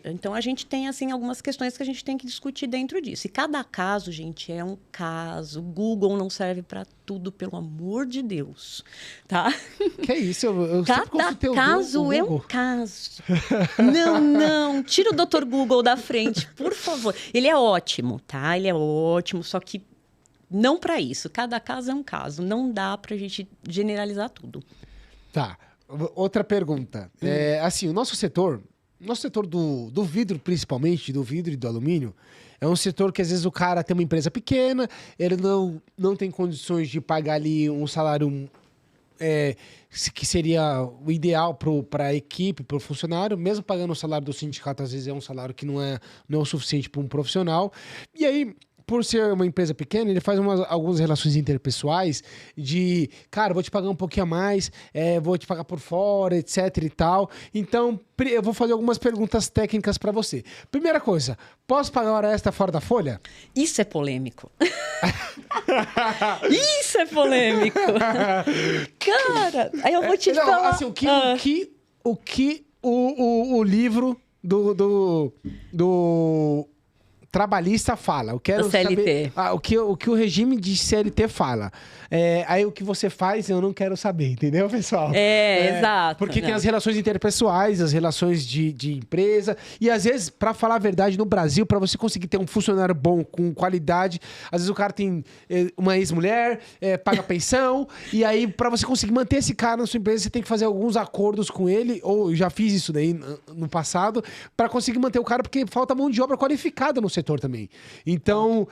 Speaker 2: então, a gente tem, assim, algumas questões que a gente tem que discutir dentro disso. E cada caso, gente, é um caso. O Google não serve para tudo, pelo amor de Deus. Tá?
Speaker 1: Que é isso? Eu
Speaker 2: cada caso é um caso. Não. Tira o Dr. Google da frente, por favor. Ele é ótimo, tá? Ele é ótimo, só que não para isso. Cada caso é um caso. Não dá pra gente generalizar tudo.
Speaker 1: Tá. Outra pergunta. Assim, o nosso setor do vidro, principalmente, do vidro e do alumínio, é um setor que às vezes o cara tem uma empresa pequena, ele não tem condições de pagar ali um salário que seria o ideal para a equipe, para o funcionário, mesmo pagando o salário do sindicato, às vezes é um salário que não é o suficiente para um profissional. E aí, por ser uma empresa pequena, ele faz algumas relações interpessoais de, cara, vou te pagar um pouquinho a mais, vou te pagar por fora, etc e tal. Então, eu vou fazer algumas perguntas técnicas para você. Primeira coisa, posso pagar hora extra fora da folha?
Speaker 2: Isso é polêmico. Isso é polêmico. Cara, aí eu vou te falar...
Speaker 1: Assim, o que o livro do trabalhista fala. Eu quero
Speaker 2: CLT.
Speaker 1: saber o que o regime de CLT fala. Aí o que você faz, eu não quero saber, entendeu, pessoal?
Speaker 2: Exato.
Speaker 1: Porque tem as relações interpessoais, as relações de empresa. E às vezes, para falar a verdade, no Brasil, para você conseguir ter um funcionário bom, com qualidade, às vezes o cara tem uma ex-mulher, paga pensão, e aí para você conseguir manter esse cara na sua empresa, você tem que fazer alguns acordos com ele, ou eu já fiz isso daí no passado, para conseguir manter o cara, porque falta mão de obra qualificada no setor também. Então,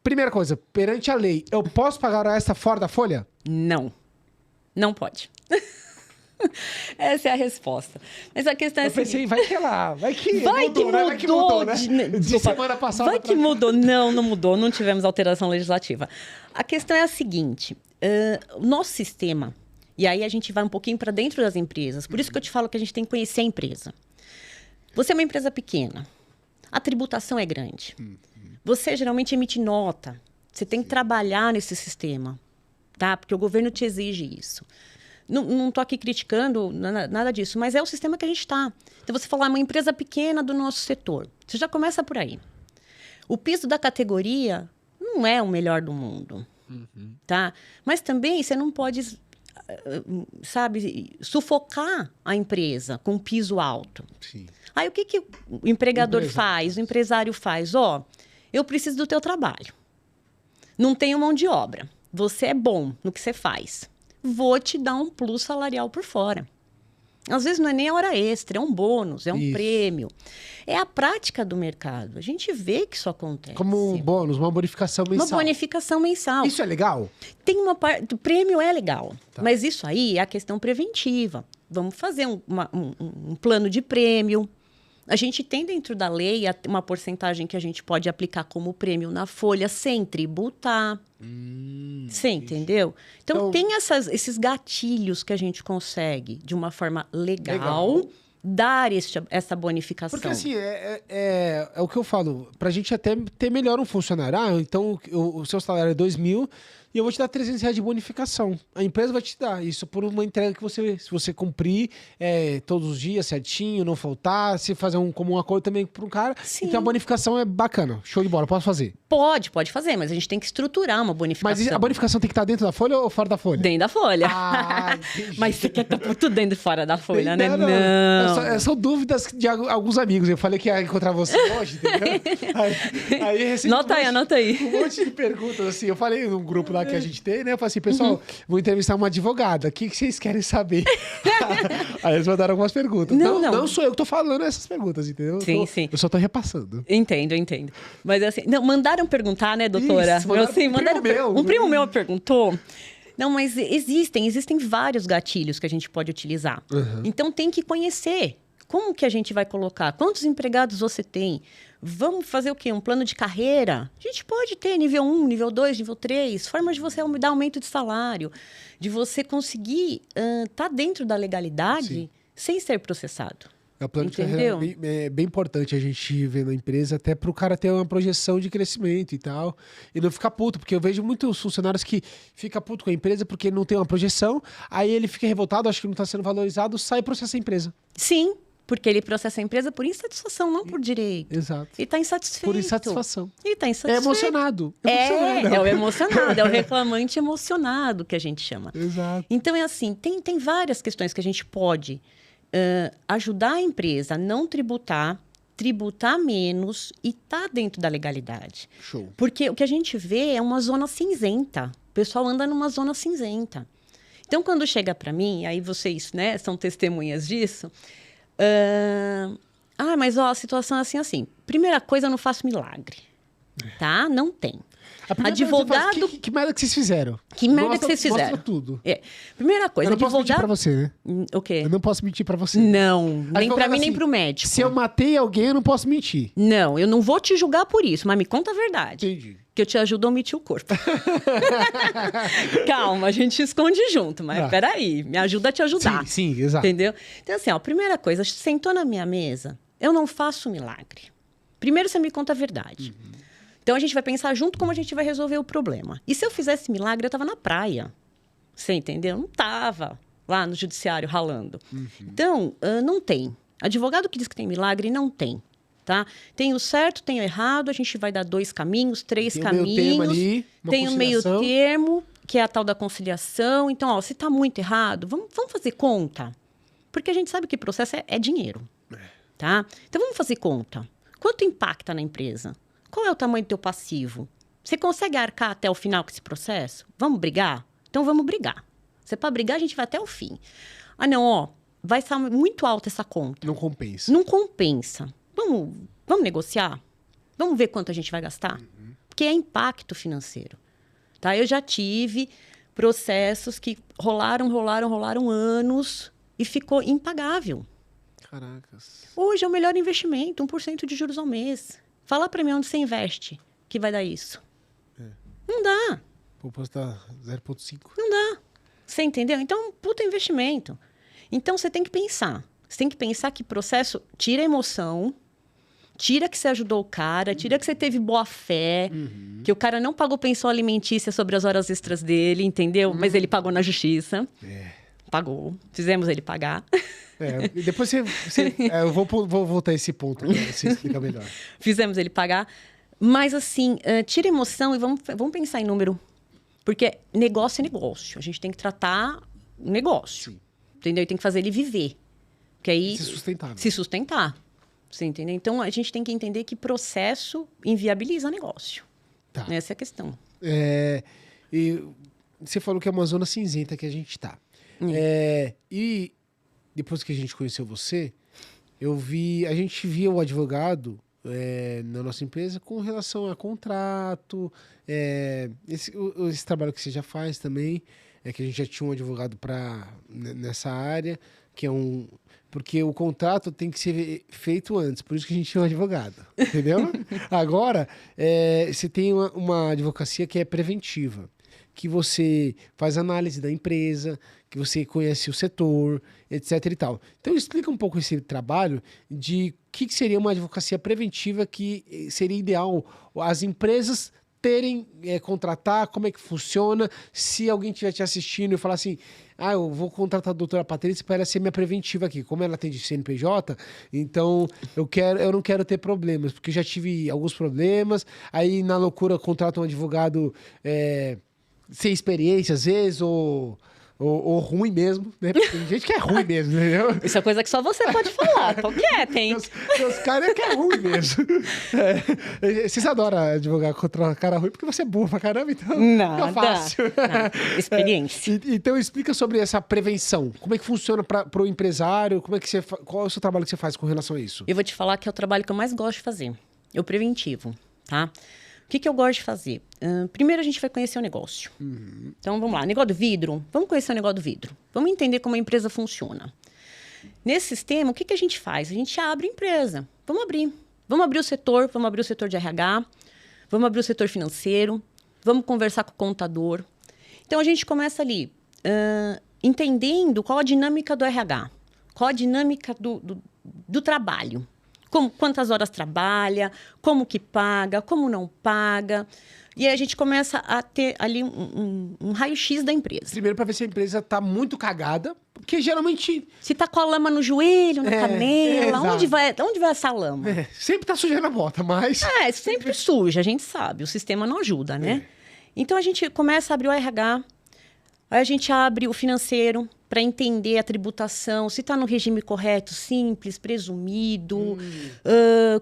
Speaker 1: primeira coisa, perante a lei, eu posso pagar hora extra fora da folha?
Speaker 2: Não. Não pode. Essa é a resposta. Mas a questão é
Speaker 1: eu pensei, vai que
Speaker 2: mudou,
Speaker 1: né? De semana passada.
Speaker 2: Vai que mudou. Não mudou. Não tivemos alteração legislativa. A questão é a seguinte. O nosso sistema, e aí a gente vai um pouquinho para dentro das empresas, por isso que eu te falo que a gente tem que conhecer a empresa. Você é uma empresa pequena. A tributação é grande. Você geralmente emite nota. Você tem que trabalhar nesse sistema, tá? Porque o governo te exige isso. Não estou aqui criticando nada disso, mas é o sistema que a gente está. Então, você falar uma empresa pequena do nosso setor, você já começa por aí. O piso da categoria não é o melhor do mundo, tá? Mas também você não pode, sabe, sufocar a empresa com um piso alto.
Speaker 1: Sim.
Speaker 2: Aí, o que o empregador faz, o empresário faz? Eu preciso do teu trabalho. Não tenho mão de obra. Você é bom no que você faz. Vou te dar um plus salarial por fora. Às vezes não é nem a hora extra, é um bônus, é um prêmio. É a prática do mercado. A gente vê que isso acontece.
Speaker 1: Como um bônus, uma bonificação mensal.
Speaker 2: Uma bonificação mensal.
Speaker 1: Isso é legal?
Speaker 2: Tem uma parte... O prêmio é legal. Tá. Mas isso aí é a questão preventiva. Vamos fazer um plano de prêmio. A gente tem dentro da lei uma porcentagem que a gente pode aplicar como prêmio na folha sem tributar. Você entendeu? Então, tem esses gatilhos que a gente consegue, de uma forma legal. Dar essa bonificação.
Speaker 1: Porque assim, é o que eu falo, pra gente até ter melhor um funcionário. Então o seu salário é 2.000 e eu vou te dar R$300 de bonificação. A empresa vai te dar isso por uma entrega que se você cumprir todos os dias certinho, não faltar, se fazer como um acordo também para um cara. Sim. Então a bonificação é bacana, show de bola, posso fazer?
Speaker 2: Pode fazer, mas a gente tem que estruturar uma bonificação.
Speaker 1: Mas a bonificação tem que estar dentro da folha ou fora da folha?
Speaker 2: Dentro da folha. Mas você quer estar tudo dentro e fora da folha, né? Não.
Speaker 1: São dúvidas de alguns amigos. Eu falei que ia encontrar você hoje, entendeu? Aí recebi
Speaker 2: anota aí.
Speaker 1: Um monte de perguntas, assim. Eu falei num grupo lá que a gente tem, né? Eu falei assim, pessoal, vou entrevistar uma advogada. O que vocês querem saber? Aí eles mandaram algumas perguntas. Não sou eu que tô falando essas perguntas, entendeu?
Speaker 2: Sim.
Speaker 1: Eu só tô repassando.
Speaker 2: Entendo. Mas assim, mandaram perguntar, né, doutora?
Speaker 1: Isso, mandaram
Speaker 2: um primo meu perguntou. Não, mas existem vários gatilhos que a gente pode utilizar. Então, tem que conhecer. Como que a gente vai colocar? Quantos empregados você tem? Vamos fazer o quê? Um plano de carreira? A gente pode ter nível 1, nível 2, nível 3, formas de você dar aumento de salário, de você conseguir estar dentro da legalidade sem ser processado.
Speaker 1: O plano de carreira é bem importante a gente ver na empresa, até para o cara ter uma projeção de crescimento e tal. E não ficar puto, porque eu vejo muitos funcionários que ficam puto com a empresa porque não tem uma projeção, aí ele fica revoltado, acha que não está sendo valorizado, sai e processa a empresa.
Speaker 2: Sim, porque ele processa a empresa por insatisfação, não por direito.
Speaker 1: Exato.
Speaker 2: Ele está insatisfeito.
Speaker 1: Por insatisfação.
Speaker 2: Ele está insatisfeito.
Speaker 1: É emocionado.
Speaker 2: É o emocionado, é o reclamante emocionado que a gente chama.
Speaker 1: Exato.
Speaker 2: Então, é assim, tem várias questões que a gente pode ajudar a empresa a não tributar menos e tá dentro da legalidade.
Speaker 1: Show.
Speaker 2: Porque o que a gente vê é uma zona cinzenta. O pessoal anda numa zona cinzenta. Então, quando chega para mim, aí vocês, né, são testemunhas disso... mas a situação é assim. Primeira coisa, eu não faço milagre. Tá? Não tem.
Speaker 1: Advogado... Que merda que vocês fizeram?
Speaker 2: Que merda que vocês fizeram?
Speaker 1: Mostra tudo.
Speaker 2: Primeira coisa,
Speaker 1: eu não posso mentir pra você, né?
Speaker 2: O quê?
Speaker 1: Eu não posso mentir pra você.
Speaker 2: Não, nem pra mim, nem pro médico.
Speaker 1: Se eu matei alguém, eu não posso mentir.
Speaker 2: Não, eu não vou te julgar por isso, mas me conta a verdade.
Speaker 1: Entendi.
Speaker 2: Que eu te ajudo a omitir o corpo. Calma, a gente esconde junto, mas peraí, me ajuda a te ajudar.
Speaker 1: Sim, exato.
Speaker 2: Entendeu? Então, assim, primeira coisa, sentou na minha mesa, eu não faço milagre. Primeiro você me conta a verdade. Então, a gente vai pensar junto como a gente vai resolver o problema. E se eu fizesse milagre, eu estava na praia. Você entendeu? Não estava lá no judiciário ralando. Então, não tem. Advogado que diz que tem milagre, não tem. Tá? Tem o certo, tem o errado, a gente vai dar 2 caminhos, 3 caminhos. Tem o meio termo, que é a tal da conciliação. Então, se está muito errado, vamos fazer conta. Porque a gente sabe que processo é dinheiro. Tá? Então, vamos fazer conta. Quanto impacta na empresa? Qual é o tamanho do teu passivo? Você consegue arcar até o final com esse processo? Vamos brigar? Então, vamos brigar. Se é para brigar, a gente vai até o fim. Vai estar muito alta essa conta.
Speaker 1: Não compensa.
Speaker 2: Não compensa. Vamos negociar? Vamos ver quanto a gente vai gastar? Porque é impacto financeiro. Tá? Eu já tive processos que rolaram anos e ficou impagável.
Speaker 1: Caracas.
Speaker 2: Hoje é o melhor investimento, 1% de juros ao mês. Fala para mim onde você investe que vai dar isso. Não dá.
Speaker 1: Poupança tá 0,5.
Speaker 2: Não dá. Você entendeu? Então, é um puta investimento. Então, você tem que pensar. Você tem que pensar que processo tira emoção, Tira que você ajudou o cara, tira que você teve boa fé, que o cara não pagou pensão alimentícia sobre as horas extras dele, entendeu? Mas ele pagou na justiça. Pagou. Fizemos ele pagar.
Speaker 1: E depois eu vou voltar a esse ponto para você explicar melhor.
Speaker 2: Fizemos ele pagar. Mas, assim, tira emoção e vamos pensar em número. Porque negócio é negócio. A gente tem que tratar o negócio. Sim. Entendeu? E tem que fazer ele viver. Porque aí... Se sustentar. Você entendeu? Então, a gente tem que entender que processo inviabiliza negócio. Tá. Essa é a questão.
Speaker 1: E você falou que é uma zona cinzenta que a gente está. E depois que a gente conheceu você, a gente via o advogado na nossa empresa com relação a contrato, esse trabalho que você já faz também, que a gente já tinha um advogado nessa área, que é porque o contrato tem que ser feito antes, por isso que a gente tinha um advogado, entendeu? Agora, você tem uma advocacia que é preventiva, que você faz análise da empresa, que você conhece o setor, etc e tal. Então, explica um pouco esse trabalho de o que seria uma advocacia preventiva que seria ideal as empresas contratar, como é que funciona, se alguém estiver te assistindo e falar assim, eu vou contratar a doutora Patrícia para ela ser minha preventiva aqui, como ela tem de CNPJ, então eu não quero ter problemas, porque eu já tive alguns problemas, aí na loucura contrato um advogado sem experiência às vezes, ou ruim mesmo, né? Tem gente que é ruim mesmo, entendeu?
Speaker 2: Isso é coisa que só você pode falar. Tô quieta, hein?
Speaker 1: Os caras que é ruim mesmo. Vocês adoram advogar contra cara ruim porque você é burro pra caramba, então
Speaker 2: Nada.
Speaker 1: É fácil.
Speaker 2: Experiência.
Speaker 1: Então explica sobre essa prevenção. Como é que funciona para o empresário? Qual é o seu trabalho que você faz com relação a isso?
Speaker 2: Eu vou te falar que é o trabalho que eu mais gosto de fazer. É o preventivo, tá? O que eu gosto de fazer? Primeiro, a gente vai conhecer o negócio. Então, vamos lá. Negócio do vidro. Vamos conhecer o negócio do vidro. Vamos entender como a empresa funciona. Nesse sistema, o que a gente faz? A gente abre a empresa. Vamos abrir. Vamos abrir o setor. Vamos abrir o setor de RH. Vamos abrir o setor financeiro. Vamos conversar com o contador. Então, a gente começa ali, entendendo qual a dinâmica do RH. Qual a dinâmica do trabalho. Quantas horas trabalha, como que paga, como não paga. E aí a gente começa a ter ali um raio-x da empresa.
Speaker 1: Primeiro, para ver se a empresa está muito cagada, porque geralmente...
Speaker 2: Se está com a lama no joelho, na canela, onde vai essa lama?
Speaker 1: Sempre está sujando a bota, mas...
Speaker 2: Sempre suja, a gente sabe. O sistema não ajuda, né? Então, a gente começa a abrir o RH, aí a gente abre o financeiro, para entender a tributação, se está no regime correto, simples, presumido,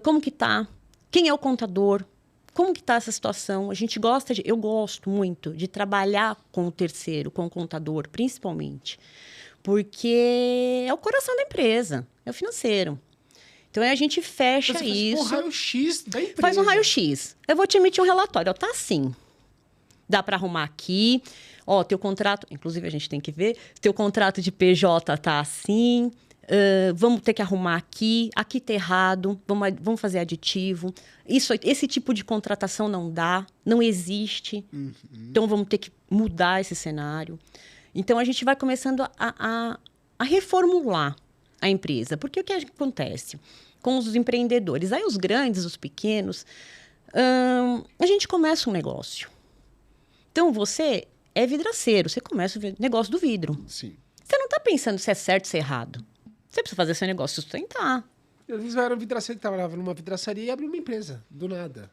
Speaker 2: como que está, quem é o contador, como que está essa situação. Eu gosto muito de trabalhar com o terceiro, com o contador, principalmente, porque é o coração da empresa, é o financeiro. Então, aí a gente fecha isso.
Speaker 1: Faz um raio-x da empresa.
Speaker 2: Faz um raio-x. Eu vou te emitir um relatório, tá assim. Dá para arrumar aqui. Teu contrato... Inclusive, a gente tem que ver. Teu contrato de PJ tá assim. Vamos ter que arrumar aqui. Aqui tá errado. Vamos fazer aditivo. Esse tipo de contratação não dá. Não existe. Então, vamos ter que mudar esse cenário. Então, a gente vai começando a reformular a empresa. Porque o que acontece com os empreendedores? Aí, os grandes, os pequenos... a gente começa um negócio. Então, você... é vidraceiro, você começa o negócio do vidro.
Speaker 1: Sim.
Speaker 2: Você não está pensando se é certo ou se é errado. Você precisa fazer seu negócio sustentar.
Speaker 1: Eu era um vidraceiro que trabalhava numa vidraçaria e abriu uma empresa, do nada.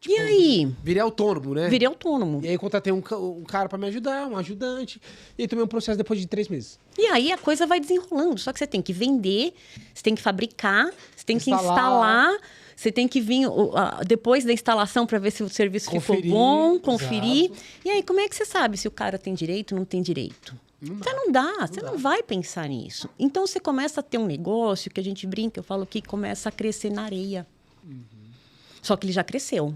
Speaker 2: E aí?
Speaker 1: Virei autônomo, né?
Speaker 2: Virei autônomo.
Speaker 1: E aí contratei um cara para me ajudar, um ajudante. E aí tomei um processo depois de 3 meses.
Speaker 2: E aí a coisa vai desenrolando. Só que você tem que vender, você tem que fabricar, você tem que instalar... Você tem que vir depois da instalação para ver se o serviço ficou bom, conferir. Exato. E aí, como é que você sabe se o cara tem direito ou não tem direito? Você não vai pensar nisso. Então, você começa a ter um negócio que a gente brinca, eu falo que começa a crescer na areia. Só que ele já cresceu.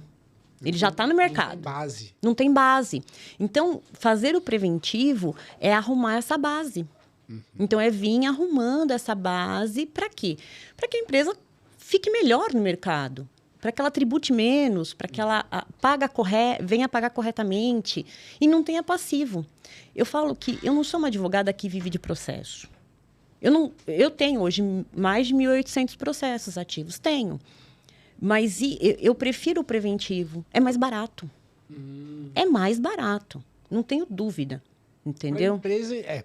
Speaker 2: Ele já está no mercado.
Speaker 1: Não tem base.
Speaker 2: Não tem base. Então, fazer o preventivo é arrumar essa base. Então, é vir arrumando essa base para quê? Para que a empresa... fique melhor no mercado, para que ela tribute menos, para que ela venha pagar corretamente e não tenha passivo. Eu falo que eu não sou uma advogada que vive de processo. Eu tenho hoje mais de 1.800 processos ativos, tenho. Mas eu prefiro o preventivo. É mais barato. É mais barato. Não tenho dúvida. Entendeu?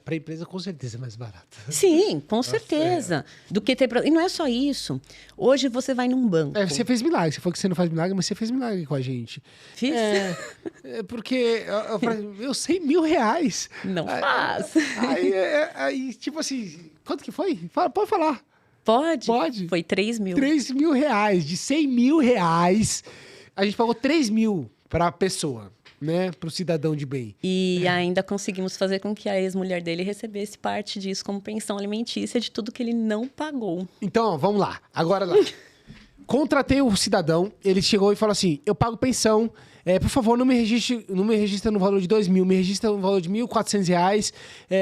Speaker 1: Para empresa com certeza é mais barato.
Speaker 2: Sim, com certeza. Do que ter... E não é só isso. Hoje você vai num banco.
Speaker 1: Você fez milagre. Você falou que você não faz milagre, mas você fez milagre com a gente.
Speaker 2: Fiz?
Speaker 1: Porque eu sei R$1.000.
Speaker 2: Não faz.
Speaker 1: Aí, tipo assim, quanto que foi? Pode falar.
Speaker 2: Pode?
Speaker 1: Pode.
Speaker 2: Foi 3 mil.
Speaker 1: R$3.000. De R$100.000, a gente pagou 3 mil para a pessoa. Né, para o cidadão de bem.
Speaker 2: E ainda conseguimos fazer com que a ex-mulher dele recebesse parte disso como pensão alimentícia de tudo que ele não pagou.
Speaker 1: Então, ó, vamos lá. Agora lá. Contratei o cidadão, ele chegou e falou assim, eu pago pensão, por favor, não me registra no valor de 2 mil, me registra no valor de R$1.400,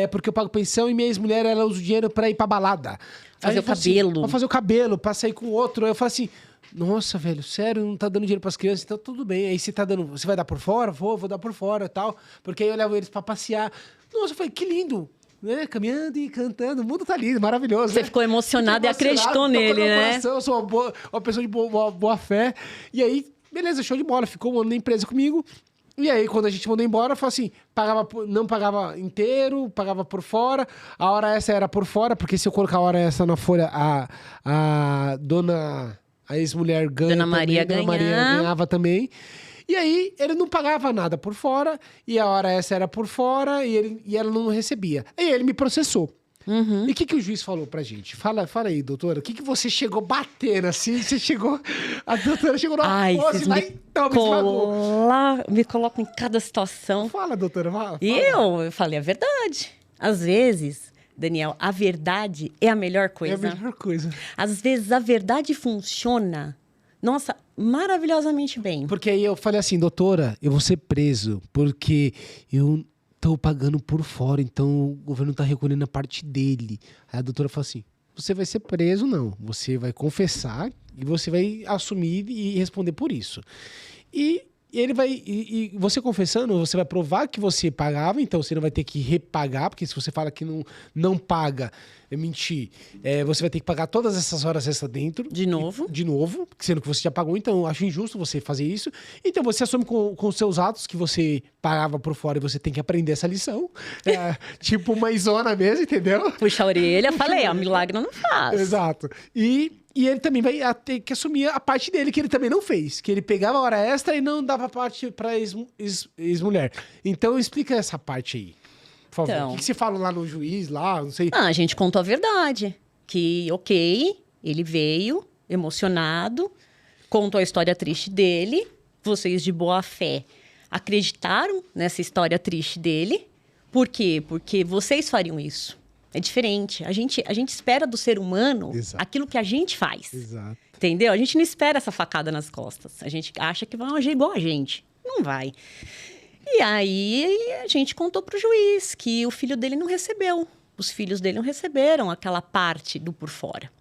Speaker 1: porque eu pago pensão e minha ex-mulher, ela usa o dinheiro para ir para balada.
Speaker 2: Fazer o cabelo.
Speaker 1: Assim, pra fazer o cabelo, para sair com outro. Aí eu falo assim... Nossa, velho, sério, não tá dando dinheiro pras crianças, então tudo bem. Aí você tá dando. Você vai dar por fora? Vou dar por fora e tal. Porque aí eu levo eles pra passear. Nossa, eu falei, que lindo! Né? Caminhando e cantando. O mundo tá lindo, maravilhoso.
Speaker 2: Você
Speaker 1: né?
Speaker 2: ficou emocionado e acreditou nele, né?
Speaker 1: Eu sou uma pessoa de boa fé. E aí, beleza, show de bola. Ficou um ano na empresa comigo. E aí, quando a gente mandou embora, falou assim: não pagava inteiro, pagava por fora. A hora essa era por fora, porque se eu colocar a hora essa na folha, a dona. A ex-mulher ganha.
Speaker 2: Dona Maria
Speaker 1: ganhava também. E aí, ele não pagava nada por fora, e a hora essa era por fora, e ela não recebia. Aí ele me processou.
Speaker 2: Uhum.
Speaker 1: E o que o juiz falou pra gente? Fala aí, doutora. O que você chegou batendo assim? Você chegou. A doutora chegou na pose lá e
Speaker 2: me colocam em cada situação.
Speaker 1: Fala, doutora. Fala.
Speaker 2: E eu falei a verdade. Às vezes. Daniel, a verdade é a melhor coisa.
Speaker 1: É a melhor coisa.
Speaker 2: Às vezes a verdade funciona, nossa, maravilhosamente bem.
Speaker 1: Porque aí eu falei assim, doutora, eu vou ser preso, porque eu tô pagando por fora, então o governo tá recolhendo a parte dele. Aí a doutora falou assim, você vai ser preso não, você vai confessar e você vai assumir e responder por isso. E ele vai. E você confessando, você vai provar que você pagava, então você não vai ter que repagar, porque se você fala que não paga, é mentir. Você vai ter que pagar todas essas horas extra dentro.
Speaker 2: De novo.
Speaker 1: Sendo que você já pagou, então eu acho injusto você fazer isso. Então você assume com os seus atos que você pagava por fora e você tem que aprender essa lição. Tipo mãezona mesmo, entendeu?
Speaker 2: Puxa a orelha, falei, milagre não faz.
Speaker 1: Exato. E ele também vai ter que assumir a parte dele, que ele também não fez. Que ele pegava a hora extra e não dava parte pra ex-mulher. Então, explica essa parte aí, por favor.
Speaker 2: Então,
Speaker 1: o que você fala lá no juiz, lá, não sei...
Speaker 2: a gente contou a verdade. Que, ok, ele veio emocionado, contou a história triste dele. Vocês, de boa fé, acreditaram nessa história triste dele. Por quê? Porque vocês fariam isso. É diferente. A gente espera do ser humano aquilo que a gente faz.
Speaker 1: Exato.
Speaker 2: Entendeu? A gente não espera essa facada nas costas. A gente acha que vai agir igual a gente. Não vai. E aí a gente contou pro juiz que o filho dele não recebeu. Os filhos dele não receberam aquela parte do por fora.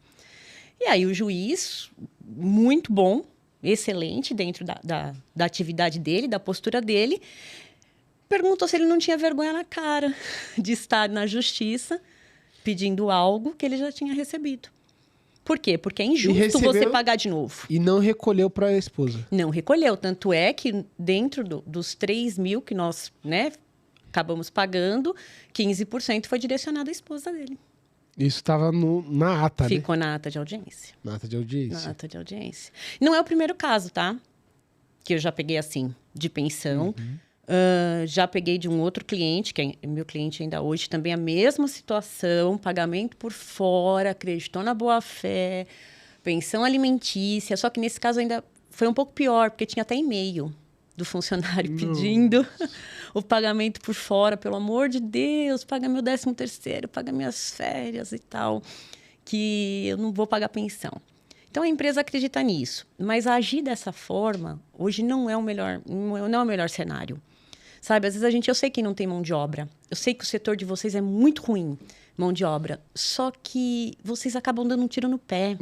Speaker 2: E aí o juiz, muito bom, excelente dentro da atividade dele, da postura dele, perguntou se ele não tinha vergonha na cara de estar na justiça pedindo algo que ele já tinha recebido. Por quê? Porque é injusto você pagar de novo.
Speaker 1: E não recolheu para a esposa.
Speaker 2: Não recolheu. Tanto é que dentro dos 3 mil que nós, acabamos pagando, 15% foi direcionado à esposa dele.
Speaker 1: Isso estava na ata,
Speaker 2: Ficou na ata de audiência.
Speaker 1: Na ata de audiência.
Speaker 2: Na ata de audiência. Não é o primeiro caso, tá? Que eu já peguei assim, de pensão. Já peguei de um outro cliente, que é meu cliente ainda hoje, também a mesma situação, pagamento por fora, acreditou na boa-fé, pensão alimentícia, só que nesse caso ainda foi um pouco pior, porque tinha até e-mail do funcionário pedindo o pagamento por fora, pelo amor de Deus, paga meu 13º, paga minhas férias e tal, que eu não vou pagar pensão. Então, a empresa acredita nisso, mas agir dessa forma, hoje não é o melhor cenário. Sabe, às vezes eu sei que não tem mão de obra. Eu sei que o setor de vocês é muito ruim, mão de obra. Só que vocês acabam dando um tiro no pé.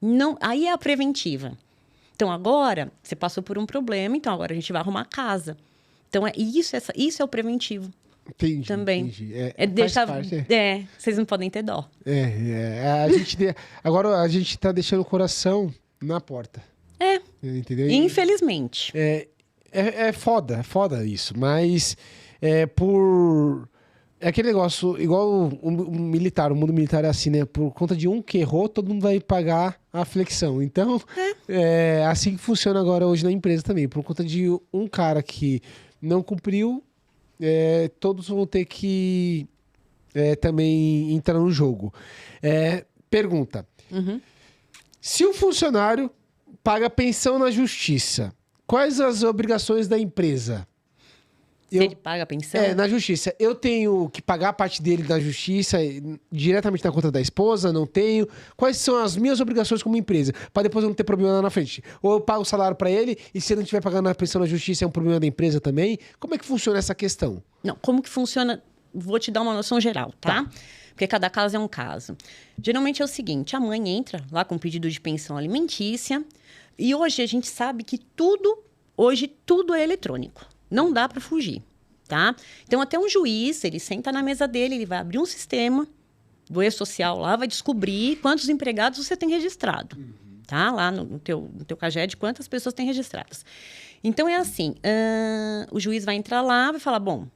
Speaker 2: Não, aí é a preventiva. Então, agora, você passou por um problema, então agora a gente vai arrumar a casa. Então, isso é o preventivo.
Speaker 1: Entendi.
Speaker 2: Também.
Speaker 1: Entendi.
Speaker 2: Vocês não podem ter dó.
Speaker 1: Agora a gente tá deixando o coração na porta. Entendeu?
Speaker 2: Infelizmente.
Speaker 1: É foda isso. Mas é aquele negócio, igual o mundo militar é assim, né? Por conta de um que errou, todo mundo vai pagar a flexão. Então, é assim que funciona agora hoje na empresa também. Por conta de um cara que não cumpriu, todos vão ter que também entrar no jogo. Pergunta. Se o funcionário paga pensão na justiça, quais as obrigações da empresa?
Speaker 2: Ele paga a pensão?
Speaker 1: Na justiça. Eu tenho que pagar a parte dele na justiça, diretamente na conta da esposa? Não tenho? Quais são as minhas obrigações como empresa? Para depois eu não ter problema lá na frente. Ou eu pago o salário para ele, e se ele não estiver pagando a pensão na justiça, é um problema da empresa também? Como é que funciona essa questão?
Speaker 2: Não, como que funciona? Vou te dar uma noção geral, tá? Porque cada caso é um caso. Geralmente é o seguinte, a mãe entra lá com pedido de pensão alimentícia, e hoje a gente sabe que tudo é eletrônico. Não dá para fugir, tá? Então, até um juiz, ele senta na mesa dele, ele vai abrir um sistema do E-Social lá, vai descobrir quantos empregados você tem registrado, tá? Lá no teu CAGED, quantas pessoas tem registradas. Então, é assim, o juiz vai entrar lá, vai falar, bom,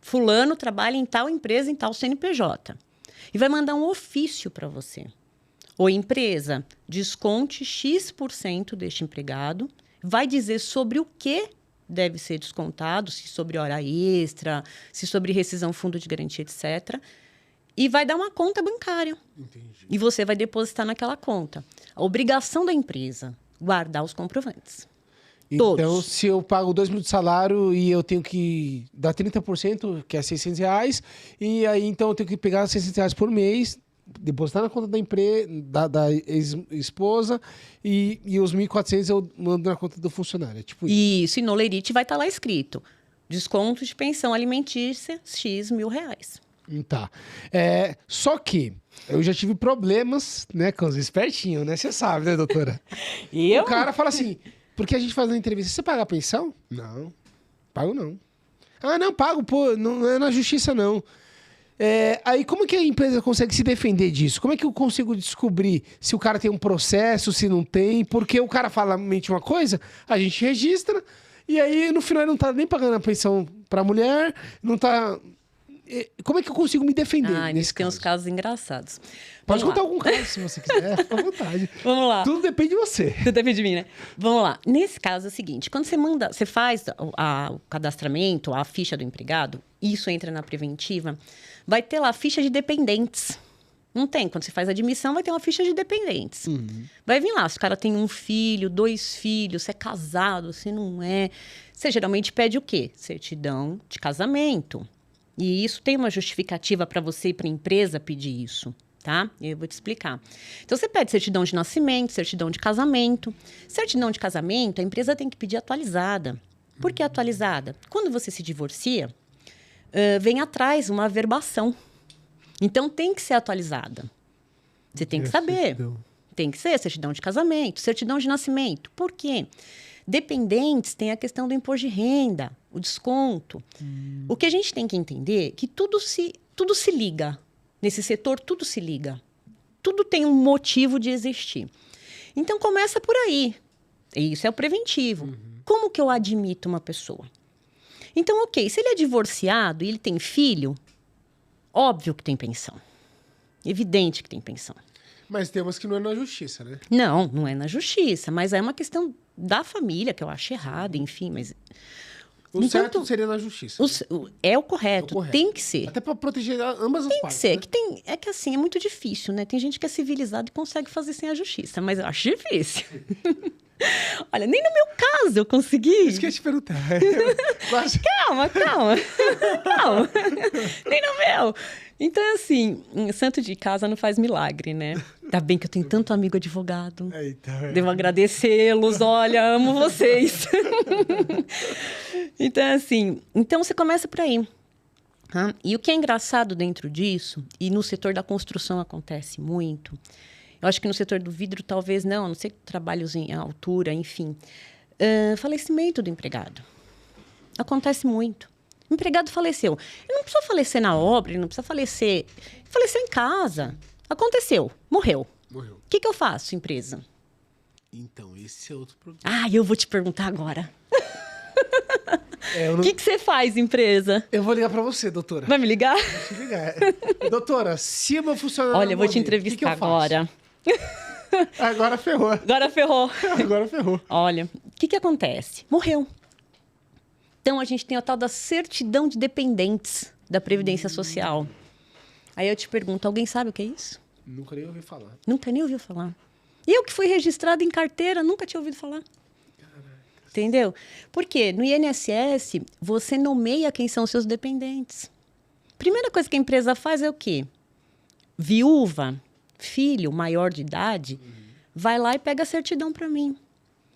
Speaker 2: fulano trabalha em tal empresa, em tal CNPJ. E vai mandar um ofício para você. Ou empresa, desconte X% deste empregado, vai dizer sobre o que deve ser descontado, se sobre hora extra, se sobre rescisão, fundo de garantia, etc. E vai dar uma conta bancária.
Speaker 1: Entendi.
Speaker 2: E você vai depositar naquela conta. A obrigação da empresa, guardar os comprovantes.
Speaker 1: Então,
Speaker 2: Todos.
Speaker 1: se eu pago 2 mil de salário e eu tenho que dar 30%, que é R$600, e aí então eu tenho que pegar R$600 por mês, depositar na conta da empresa, da ex-esposa, e os 1.400 eu mando na conta do funcionário. Tipo
Speaker 2: isso, e no Lerite vai estar lá escrito: desconto de pensão alimentícia, X R$1.000.
Speaker 1: Tá. Só que eu já tive problemas, né, com os espertinhos, né? Você sabe, né, doutora?
Speaker 2: Eu?
Speaker 1: O cara fala assim, porque a gente faz uma entrevista, você paga a pensão? Não, pago não. Ah, não, pago, pô, não é na justiça, não. Aí como que a empresa consegue se defender disso? Como é que eu consigo descobrir se o cara tem um processo, se não tem? Porque o cara fala mente uma coisa, a gente registra, e aí no final ele não tá nem pagando a pensão pra mulher, não tá... Como é que eu consigo me defender nesse
Speaker 2: tem
Speaker 1: caso?
Speaker 2: uns casos engraçados.
Speaker 1: Pode contar algum caso, se você quiser, fica à vontade.
Speaker 2: Vamos lá.
Speaker 1: Tudo depende de você.
Speaker 2: Tudo depende de mim, né? Vamos lá. Nesse caso é o seguinte, quando você faz o cadastramento, a ficha do empregado, isso entra na preventiva, vai ter lá a ficha de dependentes. Não tem. Quando você faz a admissão, vai ter uma ficha de dependentes. Vai vir lá, se o cara tem 1 filho, 2 filhos, se é casado, se não é. Você geralmente pede o quê? Certidão de casamento. E isso tem uma justificativa para você e para a empresa pedir isso, tá? Eu vou te explicar. Então, você pede certidão de nascimento, certidão de casamento. Certidão de casamento, a empresa tem que pedir atualizada. Por que atualizada? Quando você se divorcia, vem atrás uma averbação. Então, tem que ser atualizada. Você tem que saber. Tem que ser certidão de casamento, certidão de nascimento. Por quê? Dependentes têm a questão do imposto de renda, o desconto. O que a gente tem que entender é que tudo se liga. Nesse setor, tudo se liga. Tudo tem um motivo de existir. Então, começa por aí. Isso é o preventivo. Como que eu admito uma pessoa? Então, ok, se ele é divorciado e ele tem filho, óbvio que tem pensão. Evidente que tem pensão.
Speaker 1: Mas temos que não é na justiça, né?
Speaker 2: Não é na justiça, mas é uma questão da família, que eu acho errado, enfim, mas...
Speaker 1: O certo seria na justiça.
Speaker 2: É o correto, tem que ser.
Speaker 1: Até para proteger ambas as partes.
Speaker 2: Tem que ser, né? É que assim, é muito difícil, né? Tem gente que é civilizado e consegue fazer sem a justiça, mas eu acho difícil. Olha, nem no meu caso eu consegui.
Speaker 1: Isso que eu ia te perguntar.
Speaker 2: Calma. Nem no meu. Então, assim, santo de casa não faz milagre, né? Ainda bem que eu tenho tanto amigo advogado. Devo agradecê-los. Olha, amo vocês. Então, assim, você começa por aí. Tá? E o que é engraçado dentro disso, e no setor da construção acontece muito, eu acho que no setor do vidro talvez não, a não ser trabalhos em altura, enfim. Falecimento do empregado. Acontece muito. O empregado faleceu. Ele não precisa falecer na obra, ele não precisa falecer. Faleceu em casa. Aconteceu. Morreu. O que eu faço, empresa?
Speaker 1: Então, esse é outro problema.
Speaker 2: Ah, eu vou te perguntar agora. O que você faz, empresa?
Speaker 1: Eu vou ligar pra você, doutora.
Speaker 2: Vai me ligar?
Speaker 1: Vou te ligar. Doutora, se o meu funcionário
Speaker 2: Olha, eu vou te entrevistar agora.
Speaker 1: Agora ferrou.
Speaker 2: Agora ferrou.
Speaker 1: Agora ferrou.
Speaker 2: Olha, o que acontece? Morreu. Então, a gente tem a tal da certidão de dependentes da Previdência Social. Aí eu te pergunto, alguém sabe o que é isso?
Speaker 1: Nunca nem ouvi falar.
Speaker 2: Nunca nem ouviu falar. Eu que fui registrada em carteira, nunca tinha ouvido falar. Caraca. Entendeu? Porque no INSS, você nomeia quem são os seus dependentes. Primeira coisa que a empresa faz é o quê? Viúva, filho maior de idade, vai lá e pega a certidão para mim.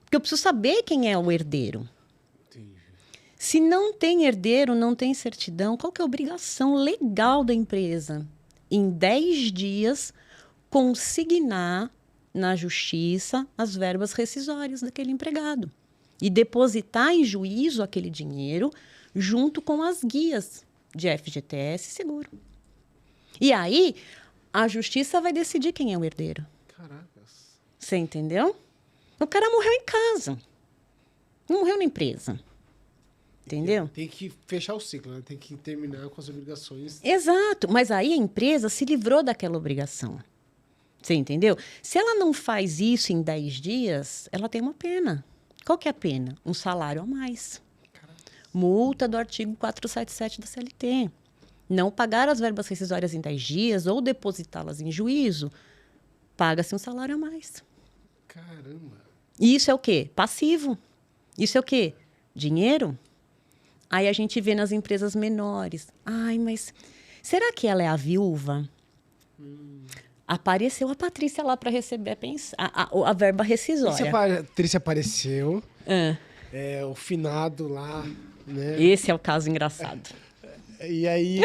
Speaker 2: Porque eu preciso saber quem é o herdeiro. Entendi. Se não tem herdeiro, não tem certidão, qual que é a obrigação legal da empresa? Em 10 dias, consignar na justiça as verbas rescisórias daquele empregado e depositar em juízo aquele dinheiro junto com as guias de FGTS e seguro. E aí, a justiça vai decidir quem é o herdeiro.
Speaker 1: Caracas.
Speaker 2: Você entendeu? O cara morreu em casa. Não morreu na empresa. Entendeu?
Speaker 1: Tem que fechar o ciclo, né? Tem que terminar com as obrigações.
Speaker 2: Exato. Mas aí a empresa se livrou daquela obrigação. Você entendeu? Se ela não faz isso em 10 dias, ela tem uma pena. Qual que é a pena? Um salário a mais. Caramba. Multa do artigo 477 da CLT. Não pagar as verbas rescisórias em 10 dias ou depositá-las em juízo, paga-se um salário a mais.
Speaker 1: Caramba.
Speaker 2: E isso é o quê? Passivo. Isso é o quê? Dinheiro. Aí a gente vê nas empresas menores. Ai, mas será que ela é a viúva? Apareceu a Patrícia lá para receber a verba rescisória.
Speaker 1: A Patrícia apareceu. O finado lá, né?
Speaker 2: Esse é o caso engraçado.
Speaker 1: E aí,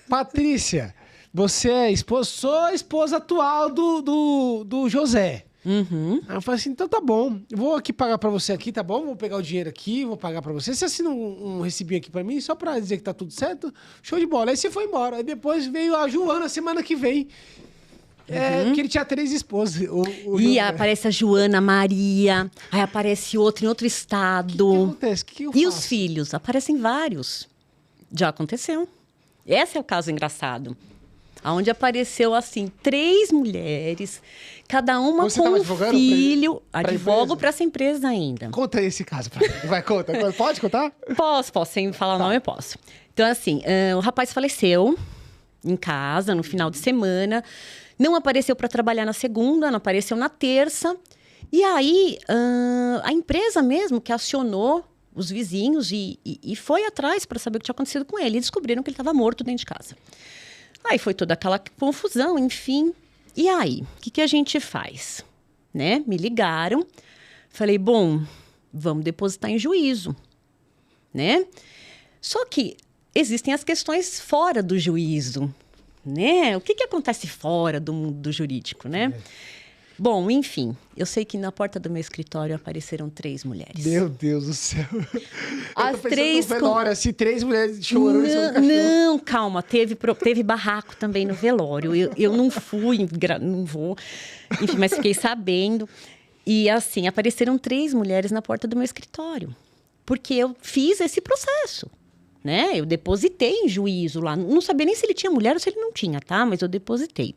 Speaker 1: Patrícia, você é sou a esposa atual do José.
Speaker 2: Uhum.
Speaker 1: Aí eu falei assim, então tá bom, vou aqui pagar pra você aqui, tá bom? Vou pegar o dinheiro aqui, vou pagar pra você. Você assina um recibinho aqui pra mim, só pra dizer que tá tudo certo? Show de bola. Aí você foi embora. Aí depois veio a Joana semana que vem. Que ele tinha 3 esposas.
Speaker 2: Aparece a Joana, a Maria, aí aparece outro em outro estado.
Speaker 1: O que acontece? Que eu
Speaker 2: e
Speaker 1: faço?
Speaker 2: Os filhos? Aparecem vários. Já aconteceu. Esse é o caso engraçado. Onde apareceu, assim, 3 mulheres, cada uma
Speaker 1: Você
Speaker 2: com um filho. Advogo para essa empresa ainda.
Speaker 1: Conta esse caso pra mim. Vai, conta. Pode contar?
Speaker 2: Posso. Sem falar o nome, eu posso. Então, assim, o rapaz faleceu em casa, no final de semana. Não apareceu para trabalhar na segunda, não apareceu na terça. E aí, a empresa mesmo que acionou os vizinhos e foi atrás para saber o que tinha acontecido com ele. E descobriram que ele estava morto dentro de casa. Aí foi toda aquela confusão, enfim. E aí, o que a gente faz? Né? Me ligaram. Falei, bom, vamos depositar em juízo. Né? Só que existem as questões fora do juízo. Né? O que acontece fora do mundo jurídico, né? Bom, enfim, eu sei que na porta do meu escritório apareceram 3 mulheres.
Speaker 1: Meu Deus do céu.
Speaker 2: As 3
Speaker 1: no velório, assim, 3 mulheres chorando.
Speaker 2: Não, calma, teve barraco também no velório. Eu não fui, não vou. Enfim, mas fiquei sabendo. E assim, apareceram 3 mulheres na porta do meu escritório. Porque eu fiz esse processo. Né? Eu depositei em juízo lá. Não sabia nem se ele tinha mulher ou se ele não tinha, tá? Mas eu depositei.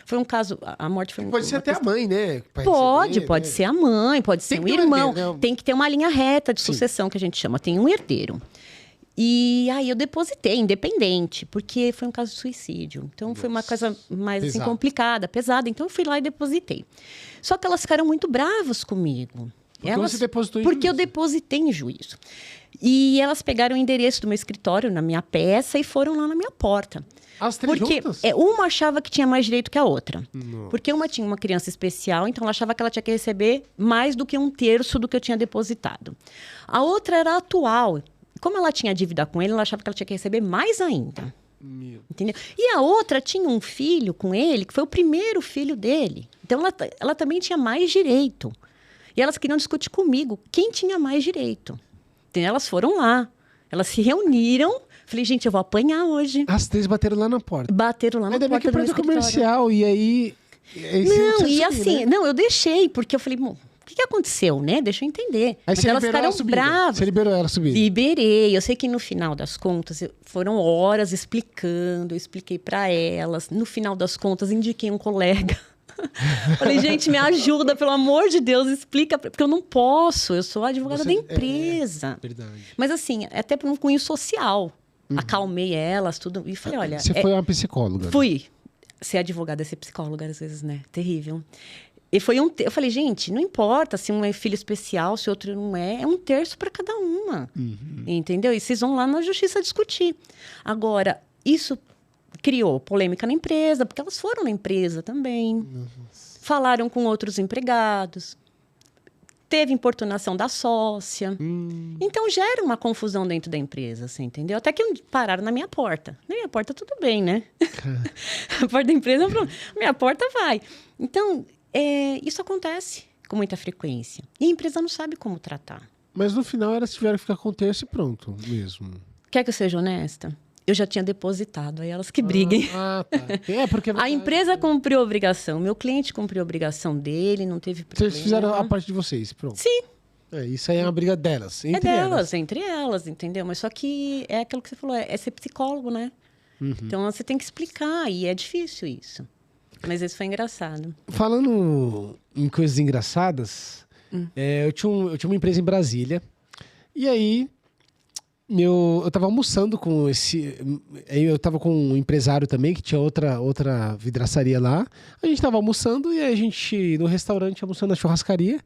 Speaker 2: Foi um caso... A morte foi...
Speaker 1: Pode ser até a mãe, né?
Speaker 2: Pode ser a mãe, pode ser um irmão. Tem que ter uma linha reta de sucessão, que a gente chama. Tem um herdeiro. E aí eu depositei, independente, porque foi um caso de suicídio. Então foi uma coisa mais assim, complicada, pesada. Então eu fui lá e depositei. Só que elas ficaram muito bravas comigo.
Speaker 1: Você depositou em
Speaker 2: Porque eu depositei em juízo. E elas pegaram o endereço do meu escritório, na minha peça, e foram lá na minha porta.
Speaker 1: As 3
Speaker 2: porque
Speaker 1: juntas?
Speaker 2: Uma achava que tinha mais direito que a outra.
Speaker 1: Nossa.
Speaker 2: Porque uma tinha uma criança especial, então ela achava que ela tinha que receber mais do que 1/3 do que eu tinha depositado. A outra era atual. Como ela tinha dívida com ele, ela achava que ela tinha que receber mais ainda. Entendeu? E a outra tinha um filho com ele, que foi o primeiro filho dele. Então ela também tinha mais direito. E elas queriam discutir comigo quem tinha mais direito. Então, elas foram lá. Elas se reuniram. Falei, gente, eu vou apanhar hoje.
Speaker 1: As 3 bateram lá na porta.
Speaker 2: Bateram lá na porta do meu escritório.
Speaker 1: Comercial, e aí...
Speaker 2: Não, e assim, eu deixei, porque eu falei, bom, o que aconteceu, né? Deixa eu entender.
Speaker 1: Aí
Speaker 2: mas
Speaker 1: você
Speaker 2: elas
Speaker 1: liberou
Speaker 2: ficaram bravas.
Speaker 1: Você liberou ela subir.
Speaker 2: Liberei. Eu sei que no final das contas, foram horas explicando, eu expliquei para elas. No final das contas, indiquei um colega. Falei, gente, me ajuda, pelo amor de Deus, explica. Porque eu não posso, eu sou advogada da empresa.
Speaker 1: Verdade.
Speaker 2: Mas assim, até por um cunho social. Acalmei elas, tudo. E falei, olha...
Speaker 1: Você foi uma psicóloga.
Speaker 2: Fui. Ser advogada é ser psicóloga, às vezes, né? Terrível. E foi eu falei, gente, não importa se um é filho especial, se outro não é. É um terço para cada uma. Entendeu? E vocês vão lá na justiça discutir. Agora, isso criou polêmica na empresa, porque elas foram na empresa também. Falaram com outros empregados. Teve importunação da sócia. Então, gera uma confusão dentro da empresa, você entendeu? Até que pararam na minha porta. Na minha porta, tudo bem, né? A porta da empresa, minha porta vai. Então, isso acontece com muita frequência. E a empresa não sabe como tratar.
Speaker 1: Mas, no final, elas tiveram que ficar com o terço e pronto mesmo.
Speaker 2: Quer que eu seja honesta? Eu já tinha depositado, aí elas que briguem.
Speaker 1: Tá. Porque
Speaker 2: a empresa cumpriu a obrigação, meu cliente cumpriu a obrigação dele, não teve problema.
Speaker 1: Vocês fizeram a parte de vocês, pronto.
Speaker 2: Sim.
Speaker 1: Isso aí é uma briga delas,
Speaker 2: entre elas, entendeu? Mas só que é aquilo que você falou, é ser psicólogo, né? Então você tem que explicar, e é difícil isso. Mas isso foi engraçado.
Speaker 1: Falando em coisas engraçadas, eu tinha uma empresa em Brasília, e aí... eu tava almoçando com eu tava com um empresário também, que tinha outra vidraçaria lá. A gente tava almoçando e a gente, no restaurante, almoçando na churrascaria.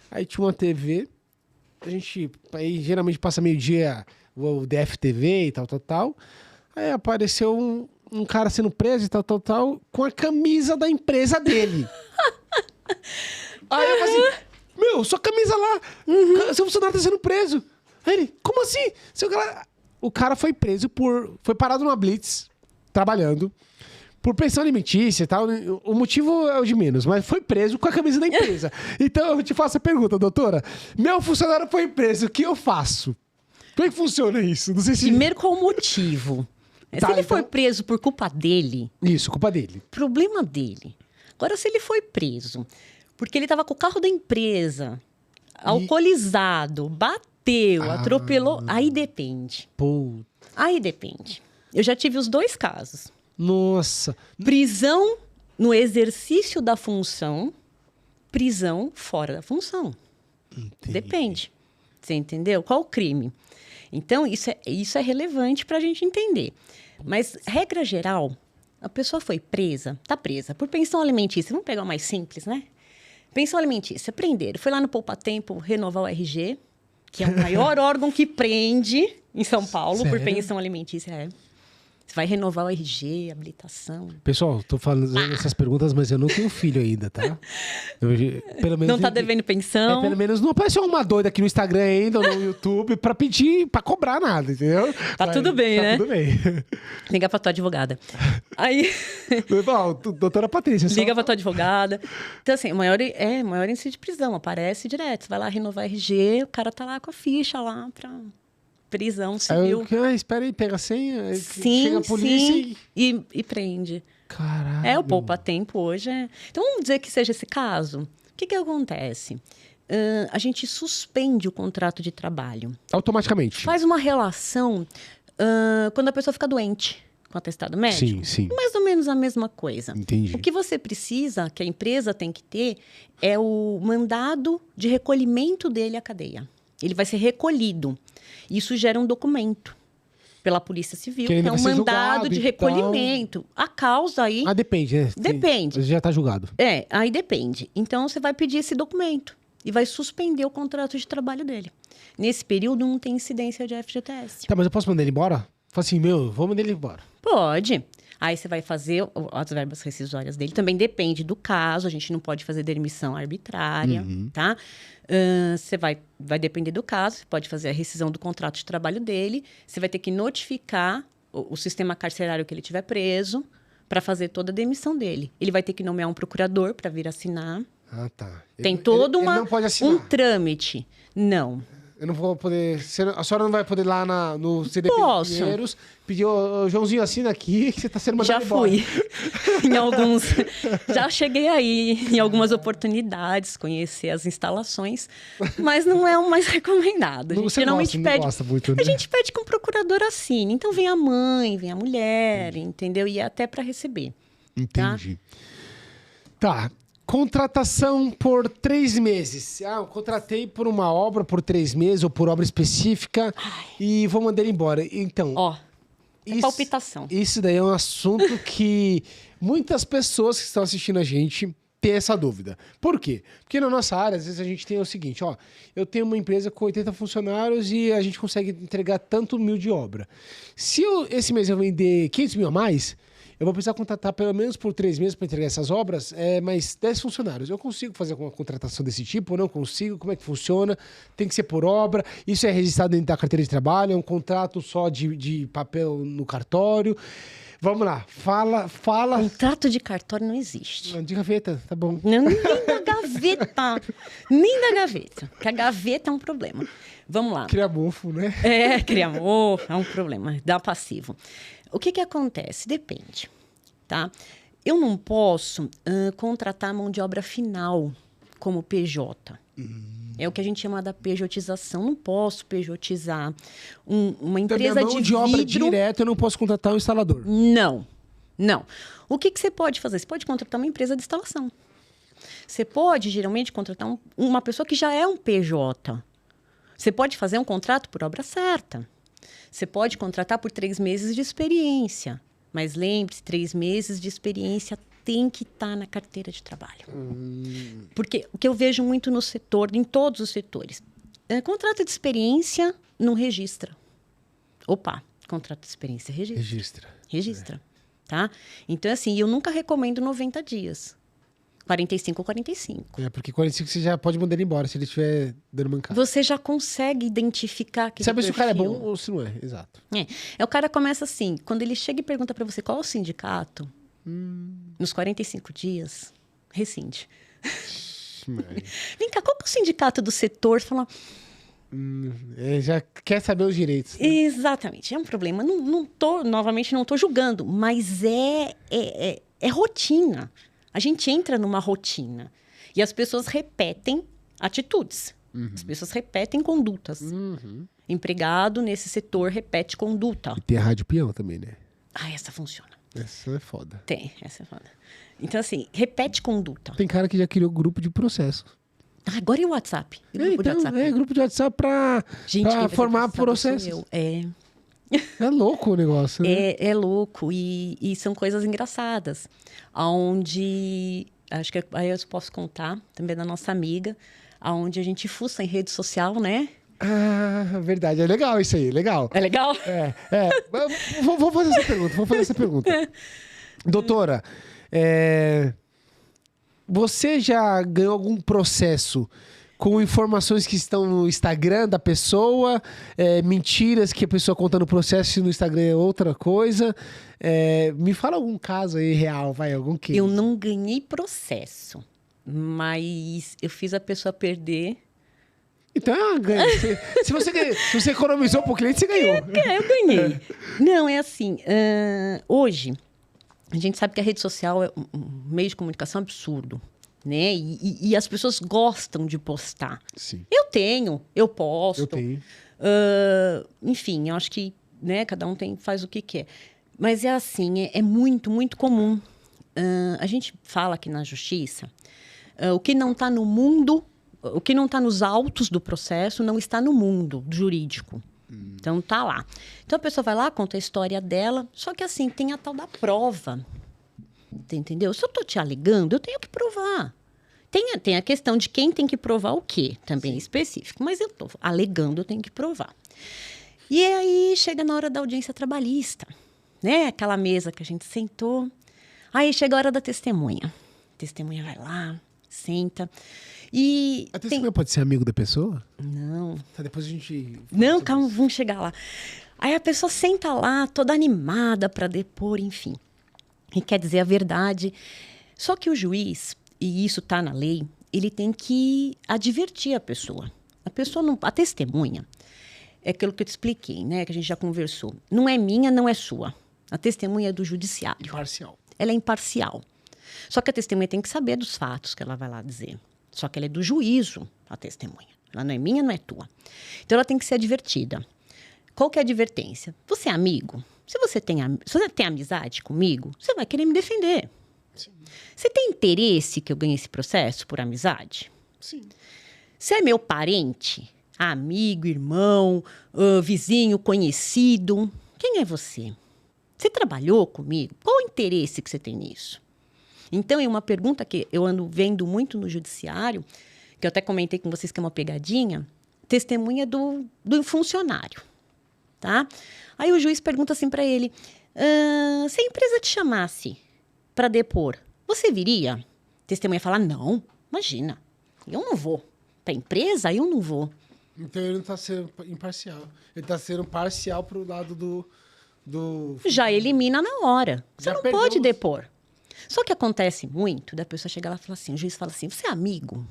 Speaker 1: Aí tinha uma TV. Aí geralmente passa meio-dia o DFTV e tal. Aí apareceu um cara sendo preso e tal, com a camisa da empresa dele. Aí eu falei assim, sua camisa lá, seu funcionário tá sendo preso. Aí ele, como assim? O cara foi preso foi parado numa blitz, trabalhando, por pensão alimentícia e tal. O motivo é o de menos, mas foi preso com a camisa da empresa. Então eu te faço a pergunta, doutora. Meu funcionário foi preso, o que eu faço? Como é que funciona isso? Não sei se...
Speaker 2: Primeiro, qual o motivo? Se ele foi preso por culpa dele...
Speaker 1: Isso, culpa dele.
Speaker 2: Problema dele. Agora, se ele foi preso porque ele estava com o carro da empresa, alcoolizado, bateu, atropelou, aí depende.
Speaker 1: Pô.
Speaker 2: Aí depende. Eu já tive os dois casos.
Speaker 1: Nossa.
Speaker 2: Prisão no exercício da função, prisão fora da função.
Speaker 1: Entendi.
Speaker 2: Depende. Você entendeu? Qual o crime? Então, isso é relevante para a gente entender. Mas, regra geral, a pessoa foi presa, está presa por pensão alimentícia. Vamos pegar o mais simples, né? Pensão alimentícia, prenderam. Foi lá no Poupa Tempo renovar o RG, que é o maior órgão que prende em São Paulo. Sério? Por pensão alimentícia. Você vai renovar o RG, habilitação.
Speaker 1: Pessoal, tô falando essas perguntas, mas eu não tenho filho ainda, tá? Pelo menos,
Speaker 2: não tá devendo pensão.
Speaker 1: Pelo menos não apareceu uma doida aqui no Instagram ainda, ou no YouTube, pra pedir, pra cobrar nada, entendeu?
Speaker 2: Tá tudo bem, né?
Speaker 1: Tá tudo bem.
Speaker 2: Liga pra tua advogada. Aí...
Speaker 1: doutora Patrícia.
Speaker 2: Liga pra tua advogada. Então, assim, maior índice de prisão, aparece direto. Você vai lá renovar RG, o cara tá lá com a ficha lá pra... prisão civil.
Speaker 1: Espera aí, pega a senha,
Speaker 2: sim,
Speaker 1: chega a polícia
Speaker 2: sim, e prende.
Speaker 1: Caralho.
Speaker 2: O poupa-tempo hoje é... Então, vamos dizer que seja esse caso. O que acontece? A gente suspende o contrato de trabalho.
Speaker 1: Automaticamente.
Speaker 2: Faz uma relação quando a pessoa fica doente com atestado médico.
Speaker 1: Sim, sim.
Speaker 2: Mais ou menos a mesma coisa.
Speaker 1: Entendi.
Speaker 2: O que você precisa, que a empresa tem que ter, é o mandado de recolhimento dele à cadeia. Ele vai ser recolhido. Isso gera um documento pela Polícia Civil, que é um mandado de recolhimento. A causa aí...
Speaker 1: depende, né?
Speaker 2: Depende.
Speaker 1: Já está julgado.
Speaker 2: Aí depende. Então, você vai pedir esse documento e vai suspender o contrato de trabalho dele. Nesse período, não tem incidência de FGTS.
Speaker 1: Tá, mas eu posso mandar ele embora? Fala assim, vou mandar ele embora.
Speaker 2: Pode. Aí você vai fazer as verbas rescisórias dele. Também depende do caso. A gente não pode fazer demissão arbitrária, tá? Você vai depender do caso. Você pode fazer a rescisão do contrato de trabalho dele. Você vai ter que notificar o sistema carcerário que ele tiver preso para fazer toda a demissão dele. Ele vai ter que nomear um procurador para vir assinar.
Speaker 1: Tá.
Speaker 2: Tem todo
Speaker 1: ele não pode assinar.
Speaker 2: um trâmite. Não.
Speaker 1: Eu não vou poder... A senhora não vai poder ir lá no CDP
Speaker 2: Posso.
Speaker 1: Pinheiros pedir, Joãozinho, assina aqui que você está sendo mandado embora.
Speaker 2: Já fui em alguns... Já cheguei aí em algumas oportunidades, conhecer as instalações, mas não é o mais recomendado. A gente geralmente pede...
Speaker 1: gosta muito, né?
Speaker 2: A gente pede que um procurador assine. Então vem a mãe, vem a mulher, entendeu? E até para receber.
Speaker 1: Entendi. Tá. Contratação por 3 meses. Eu contratei por uma obra por 3 meses ou por obra específica e vou mandar ele embora. Então,
Speaker 2: palpitação.
Speaker 1: Isso daí é um assunto que muitas pessoas que estão assistindo a gente têm essa dúvida. Por quê? Porque na nossa área, às vezes a gente tem o seguinte, eu tenho uma empresa com 80 funcionários e a gente consegue entregar tanto mil de obra. Se esse mês eu vender 500 mil a mais, eu vou precisar contratar pelo menos por 3 meses para entregar essas obras, mais 10 funcionários. Eu consigo fazer uma contratação desse tipo ou não consigo? Como é que funciona? Tem que ser por obra? Isso é registrado dentro da carteira de trabalho? É um contrato só de papel no cartório? Vamos lá, fala.
Speaker 2: Contrato de cartório não existe.
Speaker 1: De gaveta, tá bom.
Speaker 2: Não, nem da gaveta. Nem da gaveta. Porque a gaveta é um problema. Vamos lá.
Speaker 1: Cria mofo, né?
Speaker 2: Cria mofo, é um problema. Dá passivo. O que acontece? Depende, tá? Eu não posso contratar mão de obra final como PJ. É o que a gente chama da pejotização. Não posso pejotizar uma empresa
Speaker 1: mão de obra direta, eu não posso contratar um instalador.
Speaker 2: Não. O que você pode fazer? Você pode contratar uma empresa de instalação. Você pode, geralmente, contratar uma pessoa que já é um PJ. Você pode fazer um contrato por obra certa. Você pode contratar por 3 meses de experiência. Mas lembre-se, 3 meses de experiência tem que estar na carteira de trabalho. Porque o que eu vejo muito no setor, em todos os setores, contrato de experiência não registra. Opa, contrato de experiência registra. Tá? Então, assim, eu nunca recomendo 90 dias. 45 ou 45.
Speaker 1: Porque 45 você já pode mandar ele embora se ele estiver dando mancada.
Speaker 2: Você já consegue identificar aquele
Speaker 1: Sabe se o cara é
Speaker 2: perfil.
Speaker 1: bom ou se não é, exato.
Speaker 2: O cara começa assim, quando ele chega e pergunta pra você qual é o sindicato, nos 45 dias, rescinde. Vem cá, qual que é o sindicato do setor? Você fala...
Speaker 1: já quer saber os direitos. Né?
Speaker 2: Exatamente, é um problema. Novamente, não tô julgando, mas é rotina. A gente entra numa rotina e as pessoas repetem atitudes. As pessoas repetem condutas. Empregado nesse setor repete conduta.
Speaker 1: E tem a rádio peão também, né?
Speaker 2: Essa funciona.
Speaker 1: Essa é foda.
Speaker 2: Essa é foda. Então, assim, repete conduta.
Speaker 1: Tem cara que já criou grupo de processo.
Speaker 2: Agora é o WhatsApp.
Speaker 1: Grupo de WhatsApp pra formar processo. É louco o negócio, né?
Speaker 2: É louco e são coisas engraçadas. Onde, acho que aí eu posso contar também da nossa amiga, onde a gente fuça em rede social, né?
Speaker 1: Verdade. É legal isso aí, legal.
Speaker 2: É legal?
Speaker 1: Vou fazer essa pergunta. Doutora, você já ganhou algum processo com informações que estão no Instagram da pessoa, mentiras que a pessoa conta no processo e no Instagram é outra coisa? Me fala algum caso aí real, algum case.
Speaker 2: Eu não ganhei processo, mas eu fiz a pessoa perder.
Speaker 1: Então é uma ganha. Se você economizou pro cliente, você ganhou.
Speaker 2: Eu ganhei. Não, é assim, hoje, a gente sabe que a rede social é um meio de comunicação absurdo. Né? E as pessoas gostam de postar.
Speaker 1: Sim.
Speaker 2: Eu posto.
Speaker 1: Eu tenho.
Speaker 2: Enfim, eu acho que cada um faz o que quer. Mas é assim, é muito, muito comum. A gente fala aqui na justiça, o que não está no mundo, o que não está nos autos do processo, não está no mundo jurídico. Então, tá lá. Então, a pessoa vai lá, conta a história dela, só que assim, tem a tal da prova. Entendeu? Se eu estou te alegando, eu tenho que provar. Tem a questão de quem tem que provar o quê, também específico. Mas eu estou alegando, eu tenho que provar. E aí chega na hora da audiência trabalhista, né? Aquela mesa que a gente sentou. Aí chega a hora da testemunha. A testemunha vai lá, senta. E
Speaker 1: a testemunha pode ser amigo da pessoa?
Speaker 2: Não.
Speaker 1: Tá, depois a gente...
Speaker 2: Não, calma, vamos chegar lá. Aí a pessoa senta lá, toda animada para depor, enfim. E quer dizer a verdade. Só que o juiz, e isso está na lei, ele tem que advertir a pessoa. A pessoa não... A testemunha é aquilo que eu te expliquei, né? Que a gente já conversou. Não é minha, não é sua. A testemunha é do judiciário.
Speaker 1: Imparcial.
Speaker 2: Ela é imparcial. Só que a testemunha tem que saber dos fatos que ela vai lá dizer. Só que ela é do juízo, a testemunha. Ela não é minha, não é tua. Então, ela tem que ser advertida. Qual que é a advertência? Você é amigo? Se você tem amizade comigo, você vai querer me defender. Sim. Você tem interesse que eu ganhe esse processo por amizade?
Speaker 1: Sim.
Speaker 2: Você é meu parente, amigo, irmão, vizinho, conhecido? Quem é você? Você trabalhou comigo? Qual o interesse que você tem nisso? Então, é uma pergunta que eu ando vendo muito no judiciário, que eu até comentei com vocês que é uma pegadinha, testemunha do funcionário, tá? Aí o juiz pergunta assim para ele, se a empresa te chamasse para depor, você viria? A testemunha fala, não, imagina, eu não vou. Para a empresa, eu não vou.
Speaker 1: Então, ele não está sendo imparcial. Ele está sendo parcial para o lado do...
Speaker 2: Já elimina na hora. Você não pode depor. Só que acontece muito da pessoa chegar lá e falar assim, o juiz fala assim, você é amigo?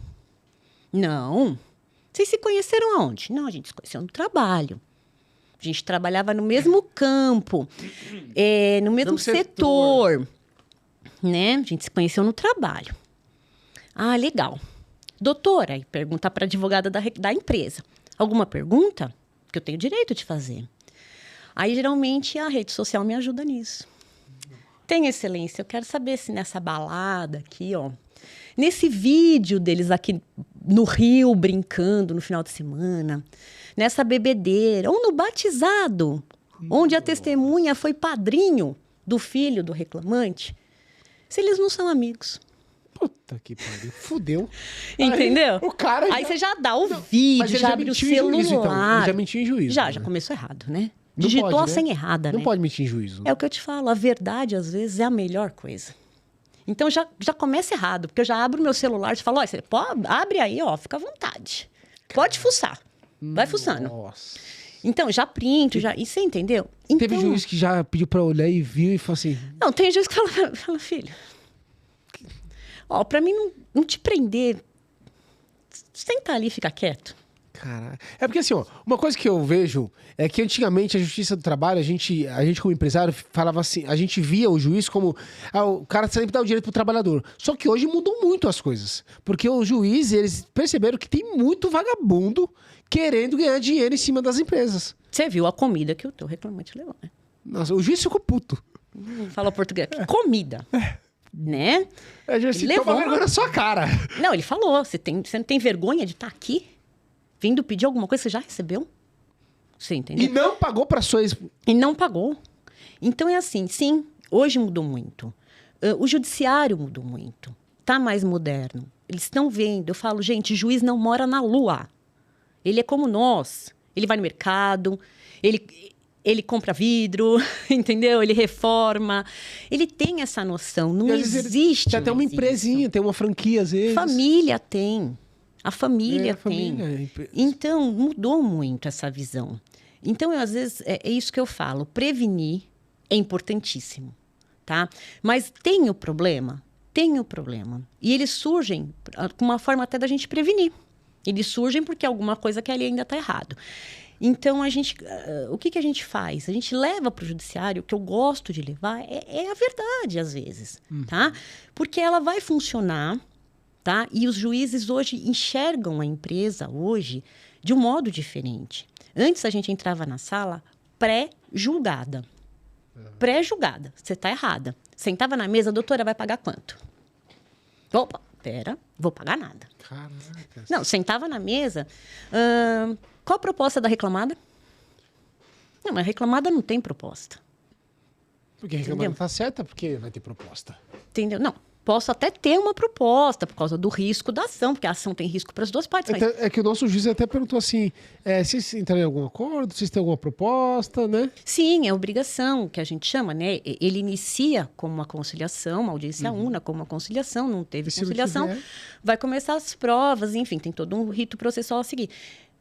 Speaker 2: Não. Vocês se conheceram aonde? Não, a gente se conheceu no trabalho. A gente trabalhava no mesmo campo, no mesmo setor. Né? A gente se conheceu no trabalho. Ah, legal. Doutora, aí pergunta para a advogada da empresa. Alguma pergunta? Que eu tenho direito de fazer. Aí, geralmente, a rede social me ajuda nisso. Tem, excelência, eu quero saber se nessa balada aqui, ó, nesse vídeo deles aqui no Rio brincando no final de semana, nessa bebedeira, ou no batizado, onde a testemunha foi padrinho do filho do reclamante, se eles não são amigos.
Speaker 1: Puta que pariu, fudeu.
Speaker 2: Entendeu?
Speaker 1: Aí, o cara
Speaker 2: aí você já dá o vídeo, já abre o celular.
Speaker 1: Juízo, então. Ele já mentiu em juízo.
Speaker 2: Já começou errado, né? Digitou a senha errada,
Speaker 1: Não
Speaker 2: né?
Speaker 1: pode mentir em juízo.
Speaker 2: É o que eu te falo, a verdade, às vezes, é a melhor coisa. Então, já começa errado, porque eu já abro o meu celular e falo, olha, você pode, abre aí, ó, fica à vontade. Pode fuçar. Vai fuçando.
Speaker 1: Nossa.
Speaker 2: Então, já printo, já... E você entendeu? Então,
Speaker 1: teve juiz que já pediu pra olhar e viu e falou assim...
Speaker 2: Não, tem juiz que fala filho, ó, pra mim não te prender, senta ali e fica quieto.
Speaker 1: Caralho. É porque assim, ó, uma coisa que eu vejo é que antigamente a Justiça do Trabalho, a gente como empresário falava assim, a gente via o juiz como o cara sempre dá o direito pro trabalhador. Só que hoje mudou muito as coisas. Porque os juízes, eles perceberam que tem muito vagabundo querendo ganhar dinheiro em cima das empresas.
Speaker 2: Você viu a comida que o teu reclamante levou, né?
Speaker 1: Nossa, o juiz ficou puto.
Speaker 2: Falou português. Comida. Né?
Speaker 1: É, já se toma vergonha na sua cara.
Speaker 2: Não, ele falou, você não tem vergonha de estar aqui? Vindo pedir alguma coisa, você já recebeu? Você entendeu?
Speaker 1: E não pagou para suas...
Speaker 2: E não pagou. Então é assim, sim, hoje mudou muito. O judiciário mudou muito. Tá mais moderno. Eles estão vendo. Eu falo, gente, juiz não mora na lua. Ele é como nós. Ele vai no mercado, ele compra vidro, entendeu? Ele reforma. Ele tem essa noção. Não existe.
Speaker 1: Tem até uma empresinha, tem uma franquia às vezes.
Speaker 2: Família tem. A família tem. Então, mudou muito essa visão. Então, às vezes, é isso que eu falo. Prevenir é importantíssimo, tá? Mas tem o problema? Tem o problema. E eles surgem com uma forma até da gente prevenir. Eles surgem porque alguma coisa que ali ainda está errado. Então, o que a gente faz? A gente leva para o judiciário, o que eu gosto de levar é a verdade, às vezes, tá? Porque ela vai funcionar... Tá? E os juízes hoje enxergam a empresa hoje de um modo diferente. Antes a gente entrava na sala pré-julgada. Pré-julgada. Você está errada. Sentava na mesa, doutora, vai pagar quanto? Opa, pera, vou pagar nada.
Speaker 1: Caraca.
Speaker 2: Não, sentava na mesa. Qual a proposta da reclamada? Não, mas a reclamada não tem proposta.
Speaker 1: Porque a reclamada está certa, porque vai ter proposta.
Speaker 2: Entendeu? Não. Posso até ter uma proposta por causa do risco da ação, porque a ação tem risco para as duas partes. Mas...
Speaker 1: É que o nosso juiz até perguntou assim, vocês entraram em algum acordo, vocês têm alguma proposta, né?
Speaker 2: Sim, é obrigação, que a gente chama, né? Ele inicia como uma conciliação, uma audiência una como uma conciliação, não teve conciliação, vai começar as provas, enfim, tem todo um rito processual a seguir.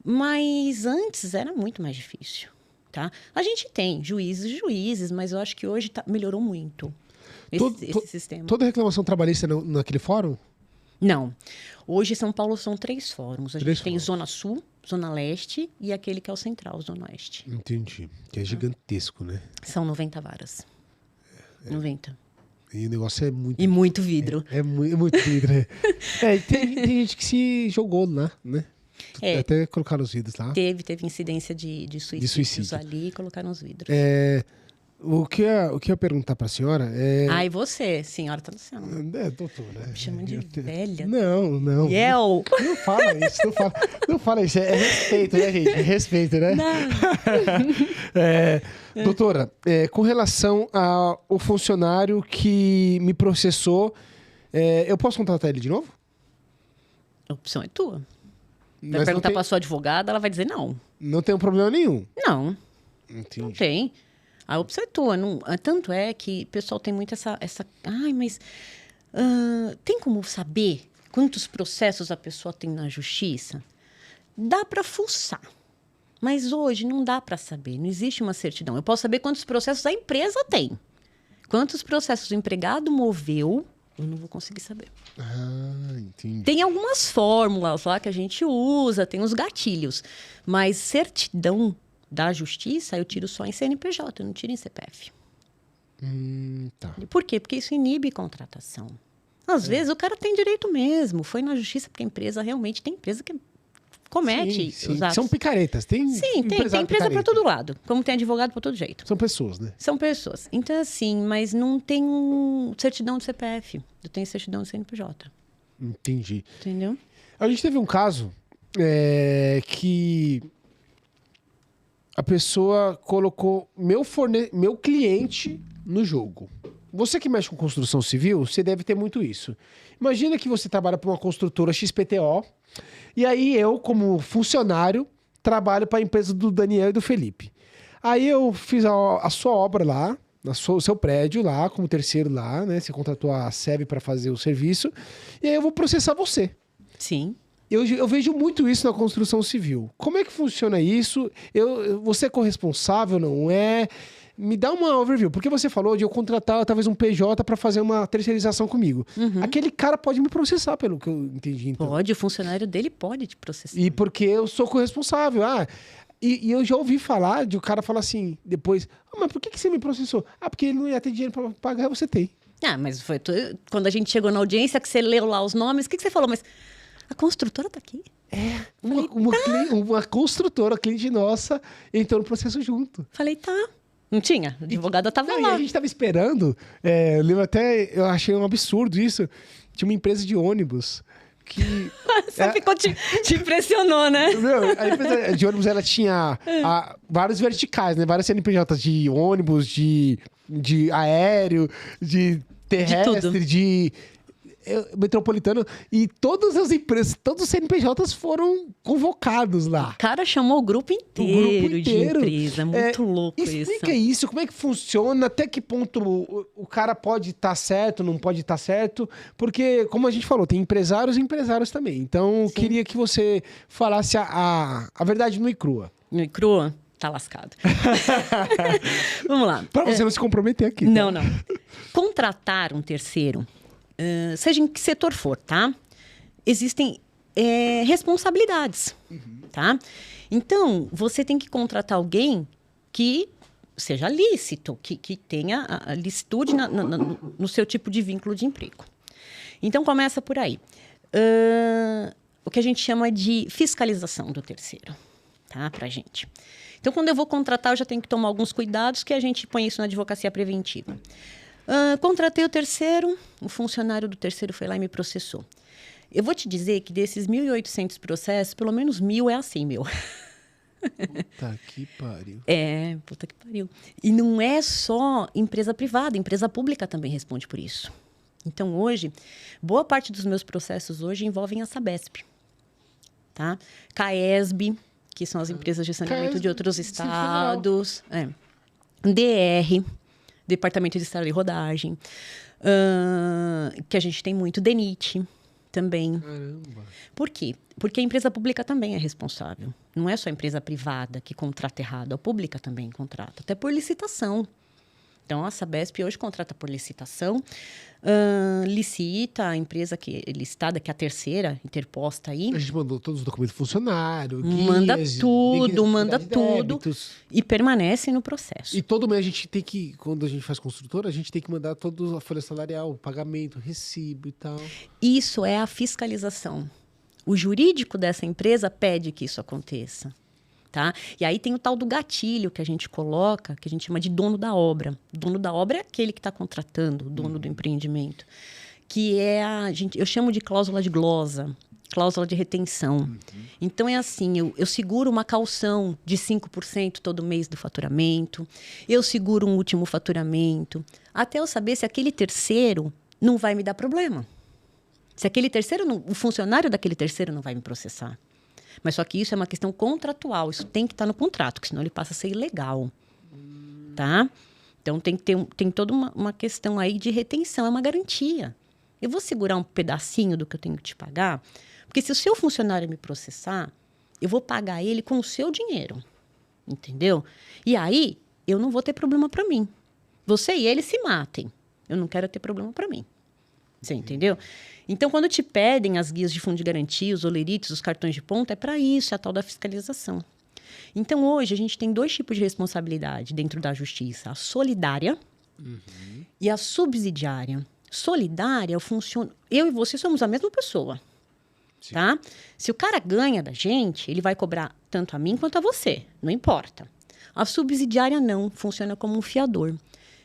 Speaker 2: Mas antes era muito mais difícil, tá? A gente tem juízes, mas eu acho que hoje melhorou muito. Esse sistema.
Speaker 1: Toda reclamação trabalhista naquele fórum?
Speaker 2: Não. Hoje, em São Paulo, são 3 fóruns. A gente tem Zona Sul, Zona Leste, e aquele que é o Central, Zona Oeste.
Speaker 1: Entendi. Que é gigantesco, né?
Speaker 2: São 90 varas. 90.
Speaker 1: E o negócio é muito...
Speaker 2: E muito vidro.
Speaker 1: É muito vidro, né? Tem gente que se jogou lá, né? Até colocaram os vidros lá.
Speaker 2: Teve incidência de suicídios ali e colocaram os vidros.
Speaker 1: O que eu ia perguntar para a senhora é...
Speaker 2: E você, senhora, tá no céu.
Speaker 1: Doutora.
Speaker 2: Me chamando de velha.
Speaker 1: Não.
Speaker 2: Não
Speaker 1: fala isso. É respeito, né, gente? É respeito, né?
Speaker 2: Não.
Speaker 1: Doutora, com relação ao funcionário que me processou, eu posso contratar ele de novo?
Speaker 2: A opção é tua. Vai perguntar para sua advogada, ela vai dizer não.
Speaker 1: Não tem um problema nenhum?
Speaker 2: Não.
Speaker 1: Entendi.
Speaker 2: Não tem. A opção é tua. Não, tanto é que o pessoal tem muito essa... mas tem como saber quantos processos a pessoa tem na justiça? Dá para fuçar. Mas hoje não dá para saber. Não existe uma certidão. Eu posso saber quantos processos a empresa tem. Quantos processos o empregado moveu, eu não vou conseguir saber.
Speaker 1: Entendi.
Speaker 2: Tem algumas fórmulas lá que a gente usa, tem os gatilhos. Mas certidão da justiça, eu tiro só em CNPJ, eu não tiro em CPF.
Speaker 1: Tá.
Speaker 2: Por quê? Porque isso inibe contratação. Às vezes o cara tem direito mesmo, foi na justiça, porque a empresa realmente tem empresa que comete os atos.
Speaker 1: São picaretas. Tem
Speaker 2: empresa para todo lado, como tem advogado para todo jeito.
Speaker 1: São pessoas, né?
Speaker 2: São pessoas. Então, assim, mas não tem certidão de CPF, eu tenho certidão de CNPJ.
Speaker 1: Entendi.
Speaker 2: Entendeu?
Speaker 1: A gente teve um caso que a pessoa colocou meu cliente no jogo. Você que mexe com construção civil, você deve ter muito isso. Imagina que você trabalha para uma construtora XPTO, e aí eu, como funcionário, trabalho para a empresa do Daniel e do Felipe. Aí eu fiz a sua obra lá, o seu prédio lá, como terceiro lá, né? Você contratou a SEB para fazer o serviço, e aí eu vou processar você.
Speaker 2: Sim.
Speaker 1: Eu vejo muito isso na construção civil. Como é que funciona isso? Você é corresponsável, não é? Me dá uma overview. Porque você falou de eu contratar talvez um PJ para fazer uma terceirização comigo. Uhum. Aquele cara pode me processar, pelo que eu entendi. Então.
Speaker 2: Pode, o funcionário dele pode te processar.
Speaker 1: E porque eu sou corresponsável. E eu já ouvi falar de o cara falar assim, depois... mas por que você me processou? Porque ele não ia ter dinheiro para pagar e você tem.
Speaker 2: Mas foi quando a gente chegou na audiência, que você leu lá os nomes, o que você falou? Mas... a construtora tá aqui.
Speaker 1: Uma construtora, cliente nossa, entrou no processo junto.
Speaker 2: Falei, tá. Não tinha? A advogada tava lá.
Speaker 1: E a gente tava esperando. Eu lembro eu achei um absurdo isso. Tinha uma empresa de ônibus que...
Speaker 2: Você ficou te impressionou, né?
Speaker 1: A empresa de ônibus, ela tinha vários verticais, né? Várias CNPJs de ônibus, de aéreo, de terrestre, de metropolitano, e todas as empresas, todos os CNPJs foram convocados lá.
Speaker 2: O cara chamou o grupo inteiro de empresa, muito louco isso.
Speaker 1: Explica isso, como é que funciona, até que ponto o cara pode estar certo, não pode estar certo, porque, como a gente falou, tem empresários e empresários também. Então, eu queria que você falasse a verdade nua e crua.
Speaker 2: Nua e crua? Tá lascado. Vamos lá.
Speaker 1: Pra você não se comprometer aqui. Tá?
Speaker 2: Não. Contratar um terceiro, seja em que setor for, tá? Existem responsabilidades, tá? Então, você tem que contratar alguém que seja lícito, que tenha a licitude no seu tipo de vínculo de emprego. Então, começa por aí. O que a gente chama de fiscalização do terceiro, tá? Pra gente. Então, quando eu vou contratar, eu já tenho que tomar alguns cuidados, que a gente põe isso na advocacia preventiva. Contratei o terceiro, o funcionário do terceiro foi lá e me processou. Eu vou te dizer que desses 1.800 processos, pelo menos 1.000 é assim, meu.
Speaker 1: Puta que pariu.
Speaker 2: Puta que pariu. E não é só empresa privada, empresa pública também responde por isso. Então, hoje, boa parte dos meus processos hoje envolvem a Sabesp, tá? CAESB, que são as empresas de saneamento de outros estados. DR, Departamento de Estrada e Rodagem, que a gente tem muito, DENIT também.
Speaker 1: Caramba.
Speaker 2: Por quê? Porque a empresa pública também é responsável. Não é só a empresa privada que contrata errado, a pública também contrata, até por licitação. Então, a Sabesp hoje contrata por licitação, licita a empresa que é listada, que é a terceira interposta aí.
Speaker 1: A gente mandou todos os documentos do funcionário,
Speaker 2: manda
Speaker 1: guias,
Speaker 2: tudo e permanece no processo.
Speaker 1: E todo mês a gente tem que, quando a gente faz construtora, a gente tem que mandar toda a folha salarial, pagamento, recibo e tal.
Speaker 2: Isso é a fiscalização. O jurídico dessa empresa pede que isso aconteça. Tá? E aí tem o tal do gatilho que a gente coloca, que a gente chama de dono da obra. O dono da obra é aquele que está contratando, o dono do empreendimento. Que é eu chamo de cláusula de glosa, cláusula de retenção. Então é assim, eu seguro uma caução de 5% todo mês do faturamento, eu seguro um último faturamento, até eu saber se aquele terceiro não vai me dar problema. Se aquele terceiro, o funcionário daquele terceiro não vai me processar. Mas só que isso é uma questão contratual. Isso tem que estar no contrato, porque senão ele passa a ser ilegal. Tá? Então, tem toda uma questão aí de retenção. É uma garantia. Eu vou segurar um pedacinho do que eu tenho que te pagar, porque se o seu funcionário me processar, eu vou pagar ele com o seu dinheiro. Entendeu? E aí, eu não vou ter problema para mim. Você e ele se matem. Eu não quero ter problema para mim. Você entendeu? Então, quando te pedem as guias de fundo de garantia, os olerites, os cartões de ponta, é para isso, é a tal da fiscalização. Então, hoje, a gente tem 2 tipos de responsabilidade dentro da justiça. A solidária e a subsidiária. Solidária, eu e você somos a mesma pessoa. Tá? Se o cara ganha da gente, ele vai cobrar tanto a mim quanto a você. Não importa. A subsidiária não, funciona como um fiador.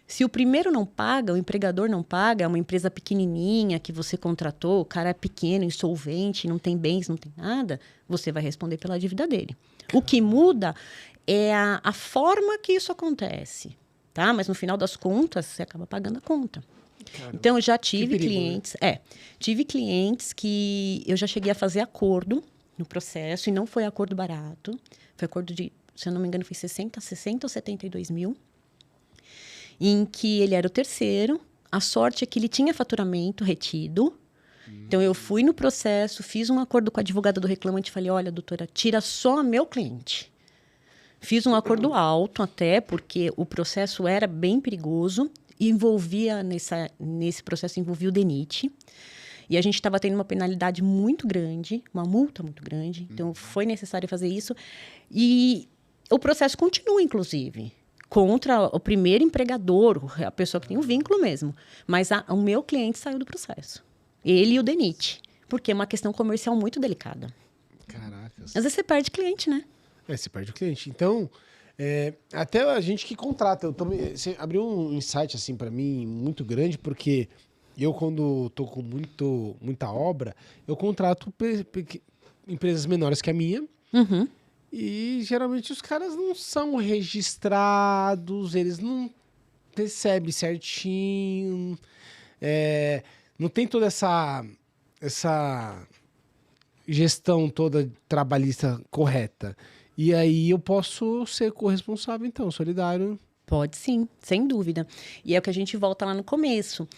Speaker 2: Se o primeiro não paga, o empregador não paga, é uma empresa pequenininha que você contratou, o cara é pequeno, insolvente, não tem bens, não tem nada, você vai responder pela dívida dele. O que muda é a forma que isso acontece, tá? Mas no final das contas, você acaba pagando a conta. Caramba. Então, eu já tive clientes... tive clientes que eu já cheguei a fazer acordo no processo, e não foi acordo barato. Foi acordo de, se eu não me engano, foi 60 ou 72 mil. Em que ele era o terceiro. A sorte é que ele tinha faturamento retido. Então, eu fui no processo, fiz um acordo com a advogada do reclamante e falei, olha, doutora, tira só meu cliente. Fiz um acordo alto até, porque o processo era bem perigoso. Envolvia, nesse processo, envolvia o DENIT. E a gente estava tendo uma penalidade muito grande, uma multa muito grande. Então, foi necessário fazer isso. E o processo continua, inclusive, contra o primeiro empregador, a pessoa que tem o vínculo mesmo. Mas o meu cliente saiu do processo. Ele e o DENIT. Porque é uma questão comercial muito delicada.
Speaker 1: Caracas.
Speaker 2: Às vezes você perde cliente, né?
Speaker 1: Você perde o cliente. Então, até a gente que contrata. Você abriu um insight, assim, para mim, muito grande, porque eu, quando tô com muita obra, eu contrato empresas menores que a minha. E geralmente os caras não são registrados, eles não recebem certinho, não tem toda essa gestão toda trabalhista correta. E aí eu posso ser corresponsável, então, solidário.
Speaker 2: Pode sim, sem dúvida. E é o que a gente volta lá no começo.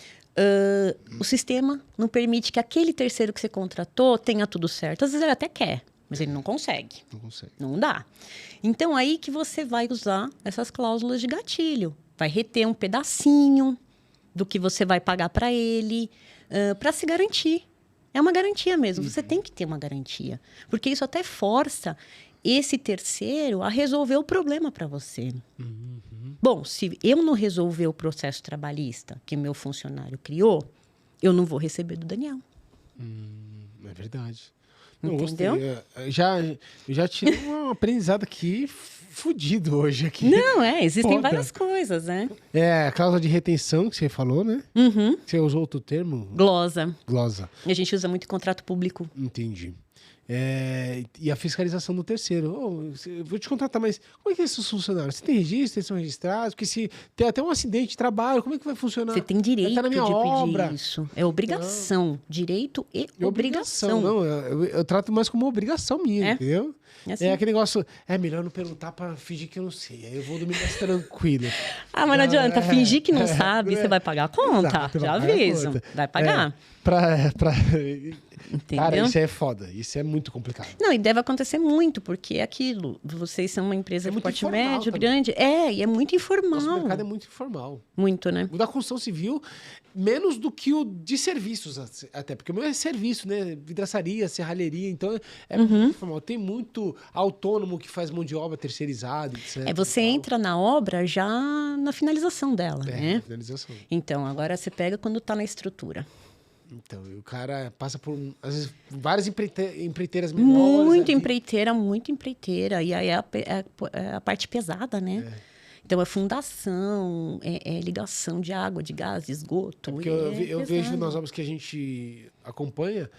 Speaker 2: O sistema não permite que aquele terceiro que você contratou tenha tudo certo. Às vezes ele até quer. Mas ele não consegue.
Speaker 1: Não consegue.
Speaker 2: Não dá. Então, aí que você vai usar essas cláusulas de gatilho. Vai reter um pedacinho do que você vai pagar para ele, para se garantir. É uma garantia mesmo. Você tem que ter uma garantia. Porque isso até força esse terceiro a resolver o problema para você. Bom, se eu não resolver o processo trabalhista que meu funcionário criou, eu não vou receber do Daniel.
Speaker 1: É verdade.
Speaker 2: Não, entendeu?
Speaker 1: Eu já tirei um aprendizado aqui fudido hoje. Aqui.
Speaker 2: Não, existem várias coisas, né?
Speaker 1: A cláusula de retenção que você falou, né? Você usou outro termo?
Speaker 2: Glosa.
Speaker 1: Glosa.
Speaker 2: A gente usa muito em contrato público.
Speaker 1: Entendi. E a fiscalização do terceiro. Eu vou te contratar, mas como é que é esses funcionários? Você tem registro, eles são registrados? Porque se tem até um acidente de trabalho, como é que vai funcionar?
Speaker 2: Você tem direito
Speaker 1: na minha
Speaker 2: de
Speaker 1: obra.
Speaker 2: pedir isso. É obrigação. Direito e obrigação.
Speaker 1: Não, eu trato mais como uma obrigação minha, entendeu?
Speaker 2: Assim.
Speaker 1: É aquele negócio, é melhor não perguntar pra fingir que eu não sei. Aí eu vou dormir mais tranquilo.
Speaker 2: Mas não adianta, fingir que não sabe, você vai pagar a conta.
Speaker 1: Exato,
Speaker 2: já aviso. Vai pagar.
Speaker 1: Entendeu? Cara, isso é foda. Isso é muito complicado.
Speaker 2: Não, e deve acontecer muito, porque é aquilo. Vocês são uma empresa de porte médio, grande. E é muito informal.
Speaker 1: Nosso mercado é muito informal.
Speaker 2: Muito, né?
Speaker 1: O da construção civil, menos do que o de serviços, até. Porque o meu é serviço, né? Vidraçaria, serralheria. Então, é muito informal. Tem muito autônomo que faz mão de obra terceirizada, etc.
Speaker 2: Você entra na obra já na finalização dela, né?
Speaker 1: Finalização.
Speaker 2: Então, agora você pega quando está na estrutura.
Speaker 1: Então, o cara passa por, às vezes, várias empreiteiras menores.
Speaker 2: Muito empreiteira. E aí é a parte pesada, né? Então, é fundação, é ligação de água, de gás, de esgoto.
Speaker 1: Porque eu vejo nas obras que a gente acompanha,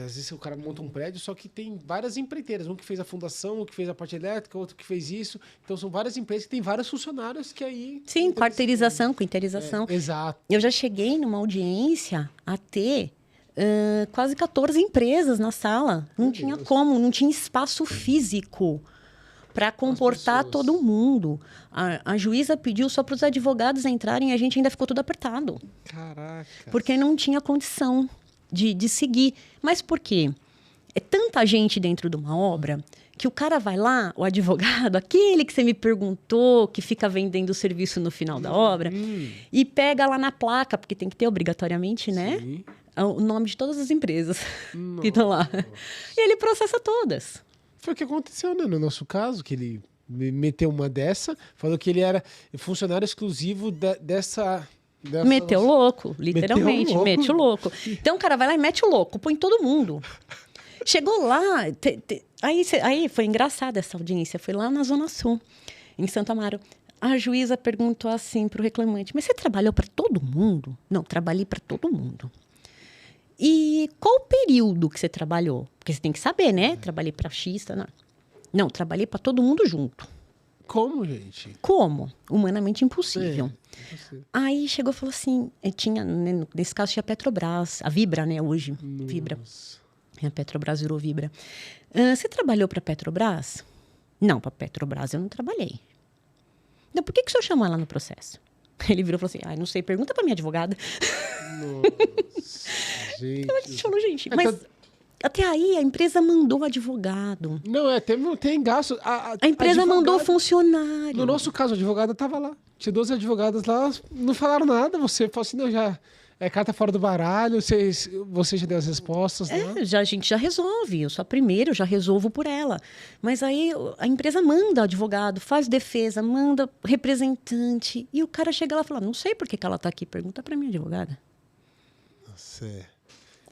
Speaker 1: às vezes o cara monta um prédio, só que tem várias empreiteiras. Um que fez a fundação, um que fez a parte elétrica, outro que fez isso. Então, são várias empresas que têm vários funcionários que aí...
Speaker 2: Sim, quarteirização, quinteirização.
Speaker 1: Exato.
Speaker 2: Eu já cheguei numa audiência a ter quase 14 empresas na sala. Não tinha como, não tinha espaço físico para comportar todo mundo. A juíza pediu só para os advogados entrarem e a gente ainda ficou tudo apertado.
Speaker 1: Caraca.
Speaker 2: Porque não tinha condição de seguir. Mas por quê? É tanta gente dentro de uma obra que o cara vai lá, o advogado, aquele que você me perguntou, que fica vendendo o serviço no final da obra, e pega lá na placa, porque tem que ter obrigatoriamente, né?
Speaker 1: Sim.
Speaker 2: O nome de todas as empresas que estão lá. E ele processa todas.
Speaker 1: Foi o que aconteceu, né? No nosso caso, que ele meteu uma dessa, falou que ele era funcionário exclusivo dessa
Speaker 2: Meteu louco, literalmente. Mete o louco. Então o cara vai lá e mete o louco, põe todo mundo. Chegou lá, aí foi engraçada essa audiência, foi lá na Zona Sul, em Santo Amaro. A juíza perguntou assim pro reclamante, mas você trabalhou para todo mundo? Não, trabalhei para todo mundo. E qual o período que você trabalhou? Porque você tem que saber, né? Trabalhei para X, tá? Não, trabalhei para todo mundo junto.
Speaker 1: Como, gente?
Speaker 2: Como? Humanamente impossível. Aí chegou e falou assim, tinha, né, nesse caso tinha a Petrobras, a Vibra, né, hoje,
Speaker 1: Nossa.
Speaker 2: Vibra. A Petrobras virou Vibra. Você trabalhou para a Petrobras? Não, para a Petrobras eu não trabalhei. Então, por que o senhor chamou ela no processo? Ele virou e falou assim, não sei, pergunta para minha advogada.
Speaker 1: Nossa, gente.
Speaker 2: Então a gente falou, gente, mas até aí a empresa mandou advogado.
Speaker 1: Não, tem gasto.
Speaker 2: A empresa mandou funcionário.
Speaker 1: No nosso caso, a advogada estava lá. Tinha 12 advogadas lá, não falaram nada. Você falou assim, não, já é carta fora do baralho, você já deu as respostas. Né?
Speaker 2: A gente já resolve. Eu sou a primeira, eu já resolvo por ela. Mas aí a empresa manda advogado, faz defesa, manda representante. E o cara chega lá e fala, não sei por que ela está aqui, pergunta para minha advogada.
Speaker 1: Nossa,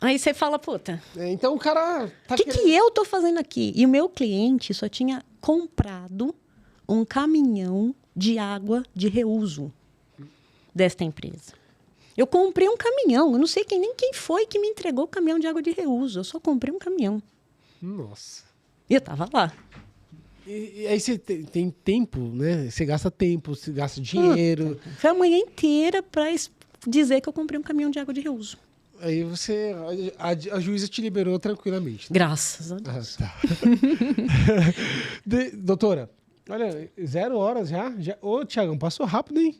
Speaker 2: Aí você fala, puta...
Speaker 1: então o cara...
Speaker 2: O que eu tô fazendo aqui? E o meu cliente só tinha comprado um caminhão de água de reuso desta empresa. Eu comprei um caminhão. Eu não sei nem quem foi que me entregou o caminhão de água de reuso. Eu só comprei um caminhão.
Speaker 1: Nossa.
Speaker 2: E eu tava lá.
Speaker 1: E aí você tem tempo, né? Você gasta tempo, você gasta dinheiro.
Speaker 2: Foi a manhã inteira para dizer que eu comprei um caminhão de água de reuso.
Speaker 1: Aí a juíza te liberou tranquilamente. Né?
Speaker 2: Graças a Deus.
Speaker 1: Tá. Doutora, olha, 0 horas já. Ô, Thiagão, passou rápido, hein?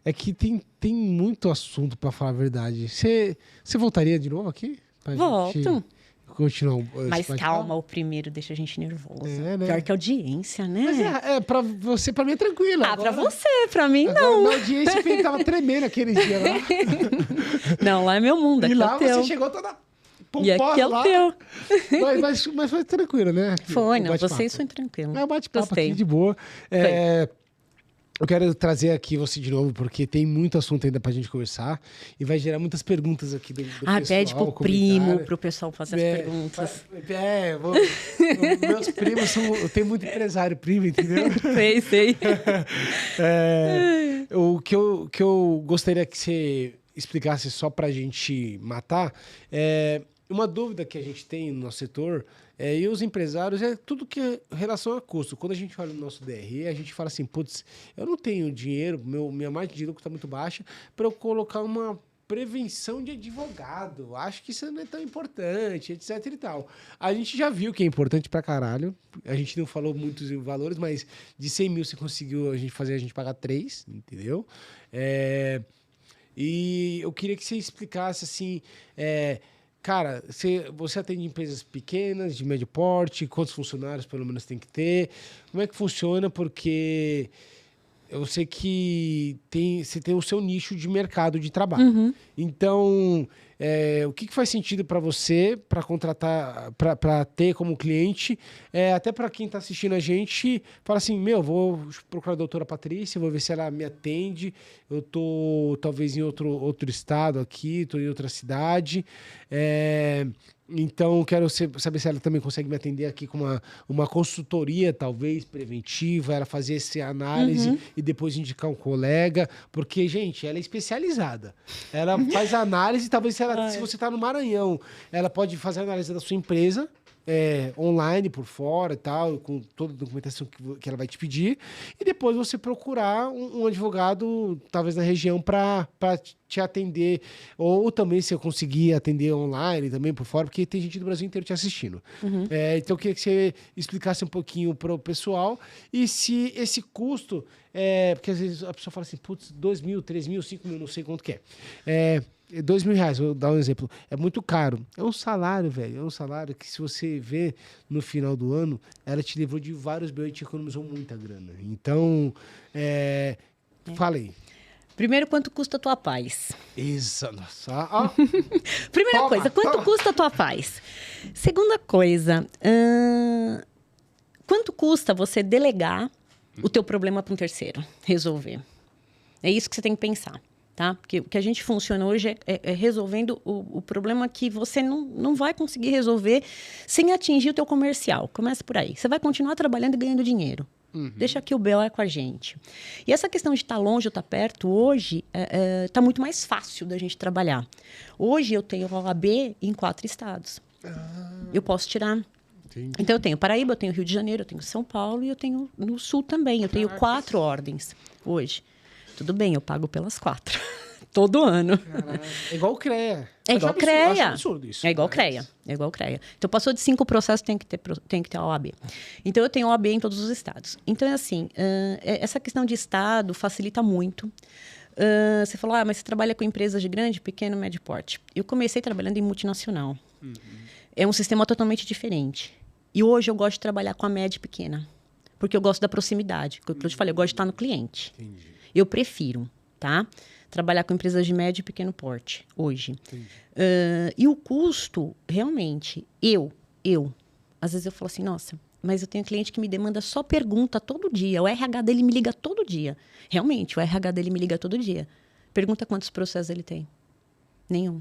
Speaker 1: É que tem muito assunto, para falar a verdade. Você voltaria de novo aqui?
Speaker 2: Volto.
Speaker 1: Continuar.
Speaker 2: Mas calma, o primeiro deixa a gente nervosa.
Speaker 1: Né?
Speaker 2: Pior que a audiência, né?
Speaker 1: Mas pra você, pra mim é tranquilo.
Speaker 2: Pra você, pra mim não.
Speaker 1: Na audiência eu tava tremendo aquele dia lá.
Speaker 2: Não, lá é meu mundo, aqui
Speaker 1: e lá
Speaker 2: é o teu.
Speaker 1: Você chegou toda pomposa
Speaker 2: e aqui é o
Speaker 1: lá.
Speaker 2: teu.
Speaker 1: Mas foi tranquilo, né?
Speaker 2: Foi, não, vocês foram tranquilos.
Speaker 1: É um bate-papo aqui de boa. Eu quero trazer aqui você de novo, porque tem muito assunto ainda pra gente conversar. E vai gerar muitas perguntas aqui do pessoal.
Speaker 2: Pede pro primo, pro pessoal fazer as perguntas.
Speaker 1: Meus primos tem muito empresário primo, entendeu?
Speaker 2: Sei.
Speaker 1: O que eu gostaria que você explicasse só pra gente matar é uma dúvida que a gente tem no nosso setor. E os empresários, tudo que é relação a custo. Quando a gente olha no nosso DRE, a gente fala assim, putz, eu não tenho dinheiro, minha margem de lucro está muito baixa, para eu colocar uma prevenção de advogado. Acho que isso não é tão importante, etc e tal. A gente já viu que é importante pra caralho. A gente não falou muitos valores, mas de 100 mil você conseguiu a gente pagar 3, entendeu? E eu queria que você explicasse assim... Cara, você atende empresas pequenas, de médio porte, quantos funcionários pelo menos tem que ter? Como é que funciona? Porque eu sei que você tem o seu nicho de mercado de trabalho. Então, o que faz sentido para você, para contratar, para ter como cliente, até para quem está assistindo a gente, fala assim, vou procurar a doutora Patrícia, vou ver se ela me atende, eu estou talvez em outro estado aqui, estou em outra cidade, então quero saber se ela também consegue me atender aqui com uma consultoria, talvez, preventiva, ela fazer essa análise e depois indicar um colega, porque, gente, ela é especializada. Ela faz a análise, talvez se você está no Maranhão, ela pode fazer a análise da sua empresa, online, por fora e tal, com toda a documentação que ela vai te pedir, e depois você procurar um advogado, talvez na região, para te atender, ou também se eu conseguir atender online também por fora, porque tem gente do Brasil inteiro te assistindo. Então eu queria que você explicasse um pouquinho para o pessoal, e se esse custo, porque às vezes a pessoa fala assim, putz, 2 mil, 3 mil, 5 mil, não sei quanto que é. 2 mil reais, vou dar um exemplo. É muito caro. É um salário, velho. É um salário que, se você vê no final do ano, ela te livrou de vários B.O. e te economizou muita grana. Então, fala aí.
Speaker 2: Primeiro, quanto custa a tua paz?
Speaker 1: Isso, nossa.
Speaker 2: Primeira coisa, quanto custa a tua paz? Segunda coisa, quanto custa você delegar o teu problema para um terceiro resolver? É isso que você tem que pensar. Tá? Porque o que a gente funciona hoje é resolvendo o problema que você não vai conseguir resolver sem atingir o teu comercial. Começa por aí. Você vai continuar trabalhando e ganhando dinheiro. Deixa que o BO é com a gente. E essa questão de estar longe ou estar perto, hoje, está muito mais fácil da gente trabalhar. Hoje eu tenho OAB em 4 estados. Eu posso tirar. Entendi. Então eu tenho Paraíba, eu tenho Rio de Janeiro, eu tenho São Paulo e eu tenho no Sul também. Eu tenho 4 ordens hoje. Tudo bem, eu pago pelas 4. Todo ano. Caraca.
Speaker 1: É igual o CREA.
Speaker 2: É igual o CREA.
Speaker 1: Acho absurdo isso.
Speaker 2: É igual o CREA. É igual o CREA. Então, passou de 5 processos, tem que ter a OAB. Então, eu tenho OAB em todos os estados. Então, é assim, essa questão de estado facilita muito. Você falou, mas você trabalha com empresas de grande, pequeno, médio porte. Eu comecei trabalhando em multinacional. É um sistema totalmente diferente. E hoje eu gosto de trabalhar com a média e pequena. Porque eu gosto da proximidade. Como eu te falei, eu gosto de estar no cliente. Entendi. Eu prefiro, tá? Trabalhar com empresas de médio e pequeno porte, hoje. E o custo, realmente, às vezes eu falo assim, nossa, mas eu tenho cliente que me demanda só pergunta todo dia. O RH dele me liga todo dia. Realmente, o RH dele me liga todo dia. Pergunta quantos processos ele tem. Nenhum.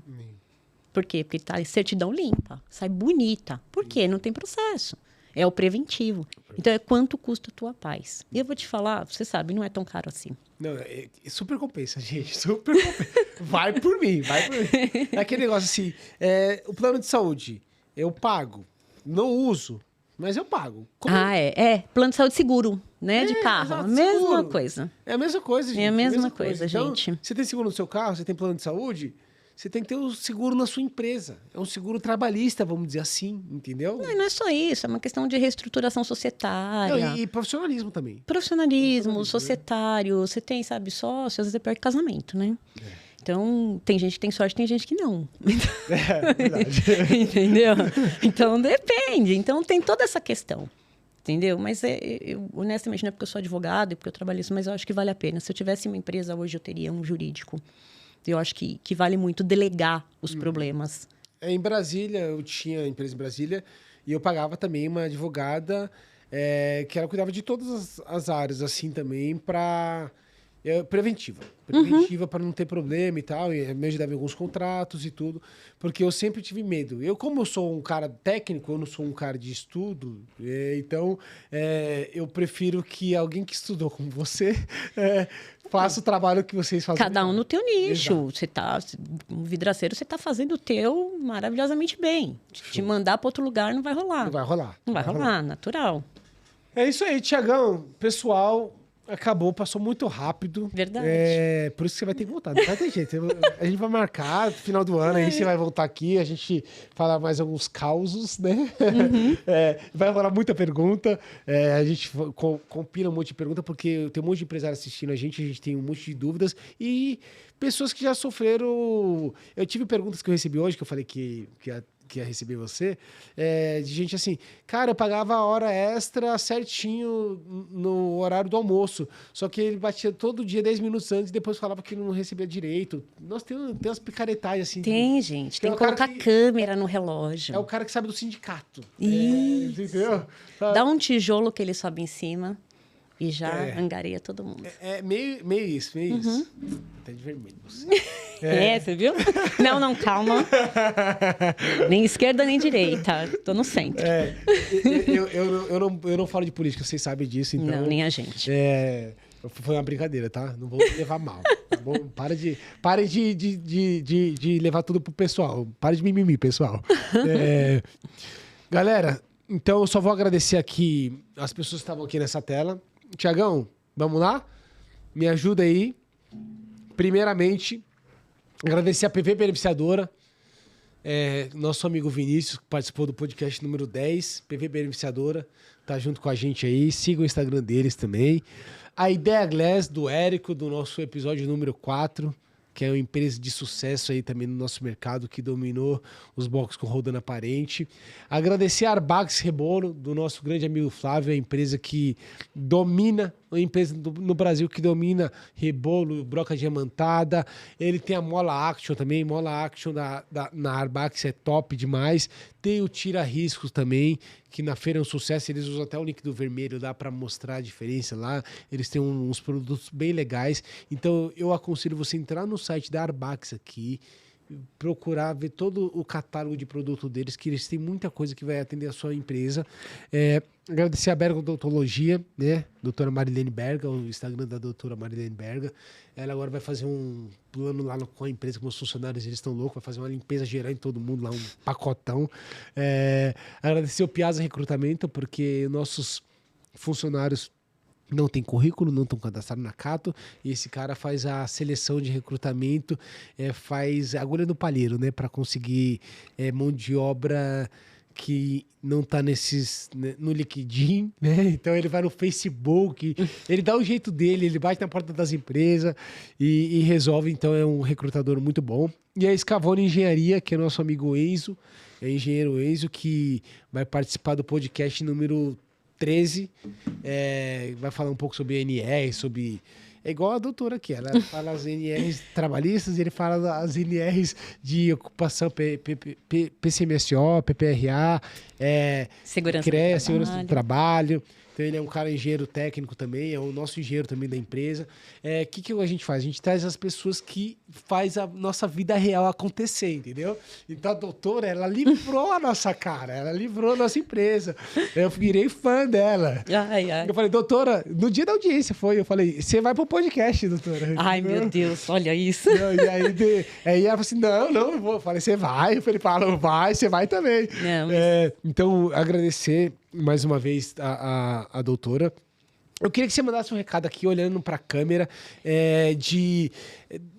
Speaker 2: Por quê? Porque tá em certidão limpa, sai bonita. Por quê? Não tem processo. É o preventivo. Então, é quanto custa a tua paz. E eu vou te falar, você sabe, não é tão caro assim.
Speaker 1: Não, super compensa, gente. Super compensa. Vai por mim. É aquele negócio assim, o plano de saúde, eu pago. Não uso, mas eu pago.
Speaker 2: Plano de saúde seguro, né? De carro.
Speaker 1: Exato,
Speaker 2: a mesma
Speaker 1: seguro.
Speaker 2: coisa.
Speaker 1: É a mesma coisa, gente.
Speaker 2: É a mesma coisa, gente.
Speaker 1: Então, você tem seguro no seu carro, você tem plano de saúde... Você tem que ter o seguro na sua empresa. É um seguro trabalhista, vamos dizer assim, entendeu?
Speaker 2: Não é só isso, é uma questão de reestruturação societária.
Speaker 1: Não, e profissionalismo também.
Speaker 2: Profissionalismo societário. Né? Você tem, sabe, sócio, às vezes é pior que casamento, né? Então, tem gente que tem sorte, tem gente que não.
Speaker 1: Verdade.
Speaker 2: Entendeu? Então, depende. Então, tem toda essa questão. Entendeu? Mas, eu, honestamente, não é porque eu sou advogada e porque eu trabalho isso, mas eu acho que vale a pena. Se eu tivesse uma empresa hoje, eu teria um jurídico. Eu acho que vale muito delegar os problemas.
Speaker 1: Em Brasília, eu tinha empresa em Brasília e eu pagava também uma advogada que ela cuidava de todas as áreas, assim, também, para... preventiva. Preventiva para não ter problema e tal. E me ajudava em alguns contratos e tudo. Porque eu sempre tive medo. Como eu sou um cara técnico, eu não sou um cara de estudo. Então, eu prefiro que alguém que estudou como você faça o trabalho que vocês fazem.
Speaker 2: Cada um no teu nicho. Você tá, um vidraceiro, você está fazendo o teu maravilhosamente bem. Show. Te mandar para outro lugar não vai rolar.
Speaker 1: Não vai rolar.
Speaker 2: Não vai rolar, natural.
Speaker 1: É isso aí, Thiagão. Pessoal... Acabou, passou muito rápido.
Speaker 2: Verdade.
Speaker 1: Por isso que você vai ter que voltar. Não vai ter jeito. A gente vai marcar no final do ano, aí você vai voltar aqui, a gente falar mais alguns causos, né? Uhum. Vai rolar muita pergunta. A gente compila um monte de pergunta, porque tem um monte de empresário assistindo a gente tem um monte de dúvidas. E pessoas que já sofreram... Eu tive perguntas que eu recebi hoje, que eu falei que ia receber você, de gente assim, cara, eu pagava a hora extra certinho no horário do almoço, só que ele batia todo dia 10 minutos antes e depois falava que não recebia direito. Nossa, tem umas picaretagens assim.
Speaker 2: Tem, gente. Tem que colocar câmera no relógio.
Speaker 1: É o cara que sabe do sindicato.
Speaker 2: Isso.
Speaker 1: Entendeu?
Speaker 2: Dá um tijolo que ele sobe em cima e já angaria todo mundo.
Speaker 1: Meio isso. Até de vermelho você.
Speaker 2: Você viu? Não, calma. Nem esquerda, nem direita. Tô no centro.
Speaker 1: Eu não falo de política, vocês sabem disso, então...
Speaker 2: Não, nem a gente.
Speaker 1: Foi uma brincadeira, tá? Não vou levar mal. Tá bom? Pare de levar tudo pro pessoal. Pare de mimimi, pessoal. Galera, então eu só vou agradecer aqui as pessoas que estavam aqui nessa tela. Tiagão, vamos lá? Me ajuda aí. Primeiramente, agradecer a PV Beneficiadora, nosso amigo Vinícius, que participou do podcast número 10, PV Beneficiadora, tá junto com a gente aí. Siga o Instagram deles também. A Ideia Glass, do Érico, do nosso episódio número 4, que é uma empresa de sucesso aí também no nosso mercado, que dominou os boxes com roldana aparente. Agradecer a Arbax Rebolo, do nosso grande amigo Flávio, a empresa que domina, uma empresa no Brasil que domina rebolo, broca diamantada. Ele tem a Mola Action também, Mola Action na Arbax é top demais. Tem o Tira Riscos também, que na feira é um sucesso, eles usam até o líquido vermelho, dá para mostrar a diferença lá. Eles têm uns produtos bem legais. Então eu aconselho você entrar no site da Arbax aqui, procurar ver todo o catálogo de produto deles, que eles têm muita coisa que vai atender a sua empresa. Agradecer a Berga Odontologia, né? Doutora Marilene Berga, o Instagram da doutora Marilene Berga. Ela agora vai fazer um plano lá com a empresa, com os funcionários, eles estão loucos, vai fazer uma limpeza geral em todo mundo lá, um pacotão. Agradecer o Piazza Recrutamento, porque nossos funcionários não tem currículo, não estão cadastrados na Cato, e esse cara faz a seleção de recrutamento, faz agulha no palheiro, né, para conseguir mão de obra que não está no LinkedIn, né? Então ele vai no Facebook, ele dá o jeito dele, ele bate na porta das empresas e resolve. Então é um recrutador muito bom. E a Scavone Engenharia, que é nosso amigo Enzo, engenheiro Enzo, que vai participar do podcast número 13, vai falar um pouco sobre NR, sobre... É igual a doutora aqui, ela fala as NRs trabalhistas e ele fala as NRs de ocupação, PCMSO, PPRA,
Speaker 2: segurança
Speaker 1: segurança do trabalho. Então ele é um cara engenheiro técnico também, é o nosso engenheiro também da empresa. O que a gente faz? A gente traz as pessoas que faz a nossa vida real acontecer, entendeu? Então a doutora, ela livrou a nossa cara, ela livrou a nossa empresa. Eu virei fã dela. Eu falei, doutora, no dia da audiência eu falei, você vai pro podcast, doutora.
Speaker 2: Ai, meu Deus, olha isso.
Speaker 1: E aí ela falou assim, não eu vou. Eu falei, você vai? Eu falei, vai, você vai também. Então, agradecer mais uma vez a doutora. Eu queria que você mandasse um recado aqui, olhando para a câmera,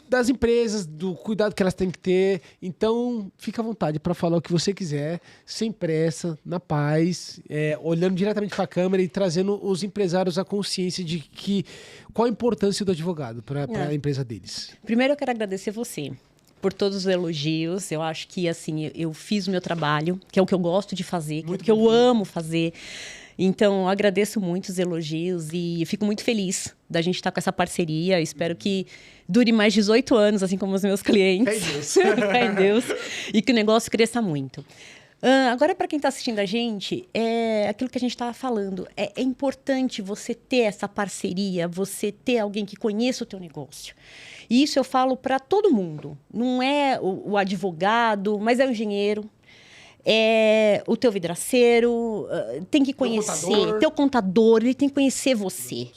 Speaker 1: das empresas, do cuidado que elas têm que ter. Então, fica à vontade para falar o que você quiser, sem pressa, na paz, olhando diretamente para a câmera e trazendo os empresários à consciência de qual a importância do advogado para a empresa deles.
Speaker 2: Primeiro, eu quero agradecer você por todos os elogios. Eu acho que, assim, eu fiz o meu trabalho, que é o que eu gosto de fazer, que é o que eu amo fazer. Então, eu agradeço muito os elogios e fico muito feliz da gente estar com essa parceria. Espero que dure mais 18 anos, assim como os meus clientes. Fé em Deus. E que o negócio cresça muito. Agora, para quem está assistindo a gente, é aquilo que a gente estava falando. É importante você ter essa parceria, você ter alguém que conheça o teu negócio. E isso eu falo para todo mundo. Não é o advogado, mas é o engenheiro. É o teu vidraceiro, tem que conhecer. Teu contador, ele tem que conhecer você.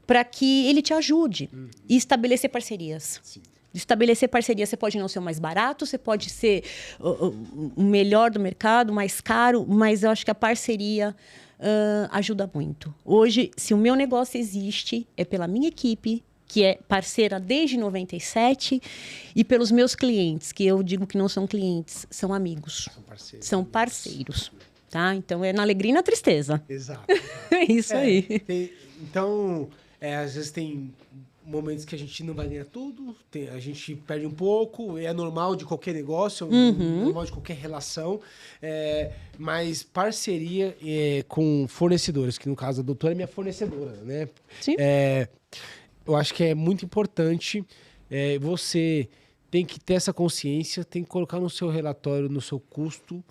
Speaker 2: Para que ele te ajude. E estabelecer parcerias. Sim. Estabelecer parceria, você pode não ser o mais barato, você pode ser o melhor do mercado, mais caro, mas eu acho que a parceria ajuda muito. Hoje, se o meu negócio existe, é pela minha equipe, que é parceira desde 97, e pelos meus clientes, que eu digo que não são clientes, são amigos. São parceiros. Tá? Então, é na alegria e na tristeza.
Speaker 1: Exato.
Speaker 2: Isso aí.
Speaker 1: Então, às vezes tem momentos que a gente não vai ganhar tudo, a gente perde um pouco, é normal de qualquer negócio, é normal de qualquer relação, mas parceria com fornecedores, que no caso a doutora é minha fornecedora, né?
Speaker 2: Sim.
Speaker 1: Eu acho que é muito importante, você tem que ter essa consciência, tem que colocar no seu relatório, no seu custo,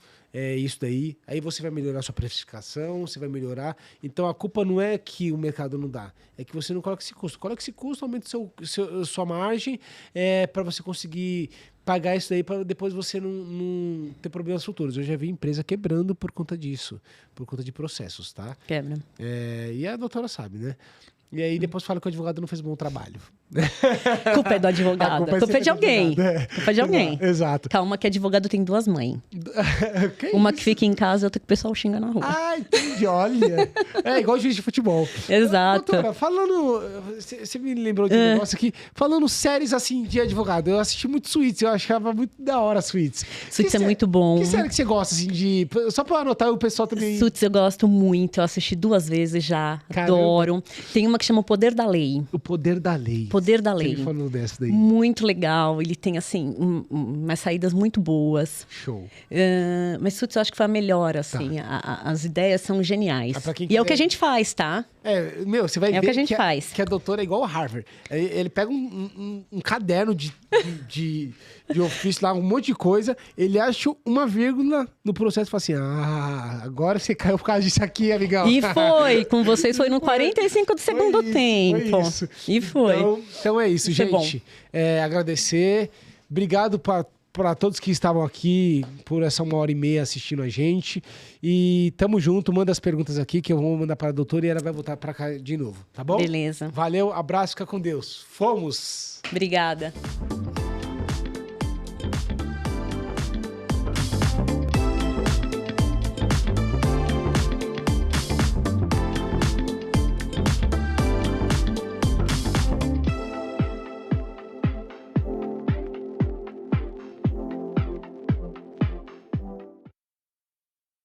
Speaker 1: isso daí. Aí você vai melhorar a sua precificação, você vai melhorar. Então, a culpa não é que o mercado não dá, é que você não coloca esse custo. Coloca esse custo, aumenta sua margem para você conseguir pagar isso daí, para depois você não ter problemas futuros. Eu já vi empresa quebrando por conta disso, por conta de processos, tá?
Speaker 2: Quebra.
Speaker 1: E a doutora sabe, né? E aí depois fala que o advogado não fez um bom trabalho.
Speaker 2: Culpa é do advogado. Culpa é de alguém. Culpa é de alguém.
Speaker 1: Exato.
Speaker 2: Calma que advogado tem duas mães. Uma que fica em casa e outra que o pessoal xinga na rua.
Speaker 1: Ah, entendi. Olha. É igual juiz de futebol.
Speaker 2: Exato.
Speaker 1: Doutora, falando... Você me lembrou de um negócio aqui. Falando séries assim de advogado. Eu assisti muito Suits. Eu achava muito da hora Suits.
Speaker 2: Suits é muito bom.
Speaker 1: Que série que você gosta assim de... Só pra anotar o pessoal também...
Speaker 2: Suits eu gosto muito. Eu assisti 2 vezes já. Caramba. Adoro. Tem uma que chama O Poder da Lei.
Speaker 1: O Poder da Lei.
Speaker 2: Poder da Lei.
Speaker 1: Você me falou dessa daí.
Speaker 2: Muito legal. Ele tem, assim, umas saídas muito boas.
Speaker 1: Show.
Speaker 2: Mas Suits eu acho que foi a melhor, assim. Tá. As ideias são geniais.
Speaker 1: E
Speaker 2: é o que a gente faz, tá?
Speaker 1: Você vai ver
Speaker 2: o que a gente faz.
Speaker 1: Que a doutora é igual a Harvard. Ele pega um caderno de ofício lá, um monte de coisa, ele acha uma vírgula no processo e fala assim, agora você caiu por causa disso aqui, amigão.
Speaker 2: E foi, com vocês foi no 45 do segundo tempo.
Speaker 1: Foi isso.
Speaker 2: E foi.
Speaker 1: Então é isso, gente. Agradecer. Obrigado para todos que estavam aqui por essa 1h30 assistindo a gente. E tamo junto, manda as perguntas aqui que eu vou mandar para a doutora e ela vai voltar para cá de novo, tá bom?
Speaker 2: Beleza.
Speaker 1: Valeu, abraço, fica com Deus. Fomos!
Speaker 2: Obrigada.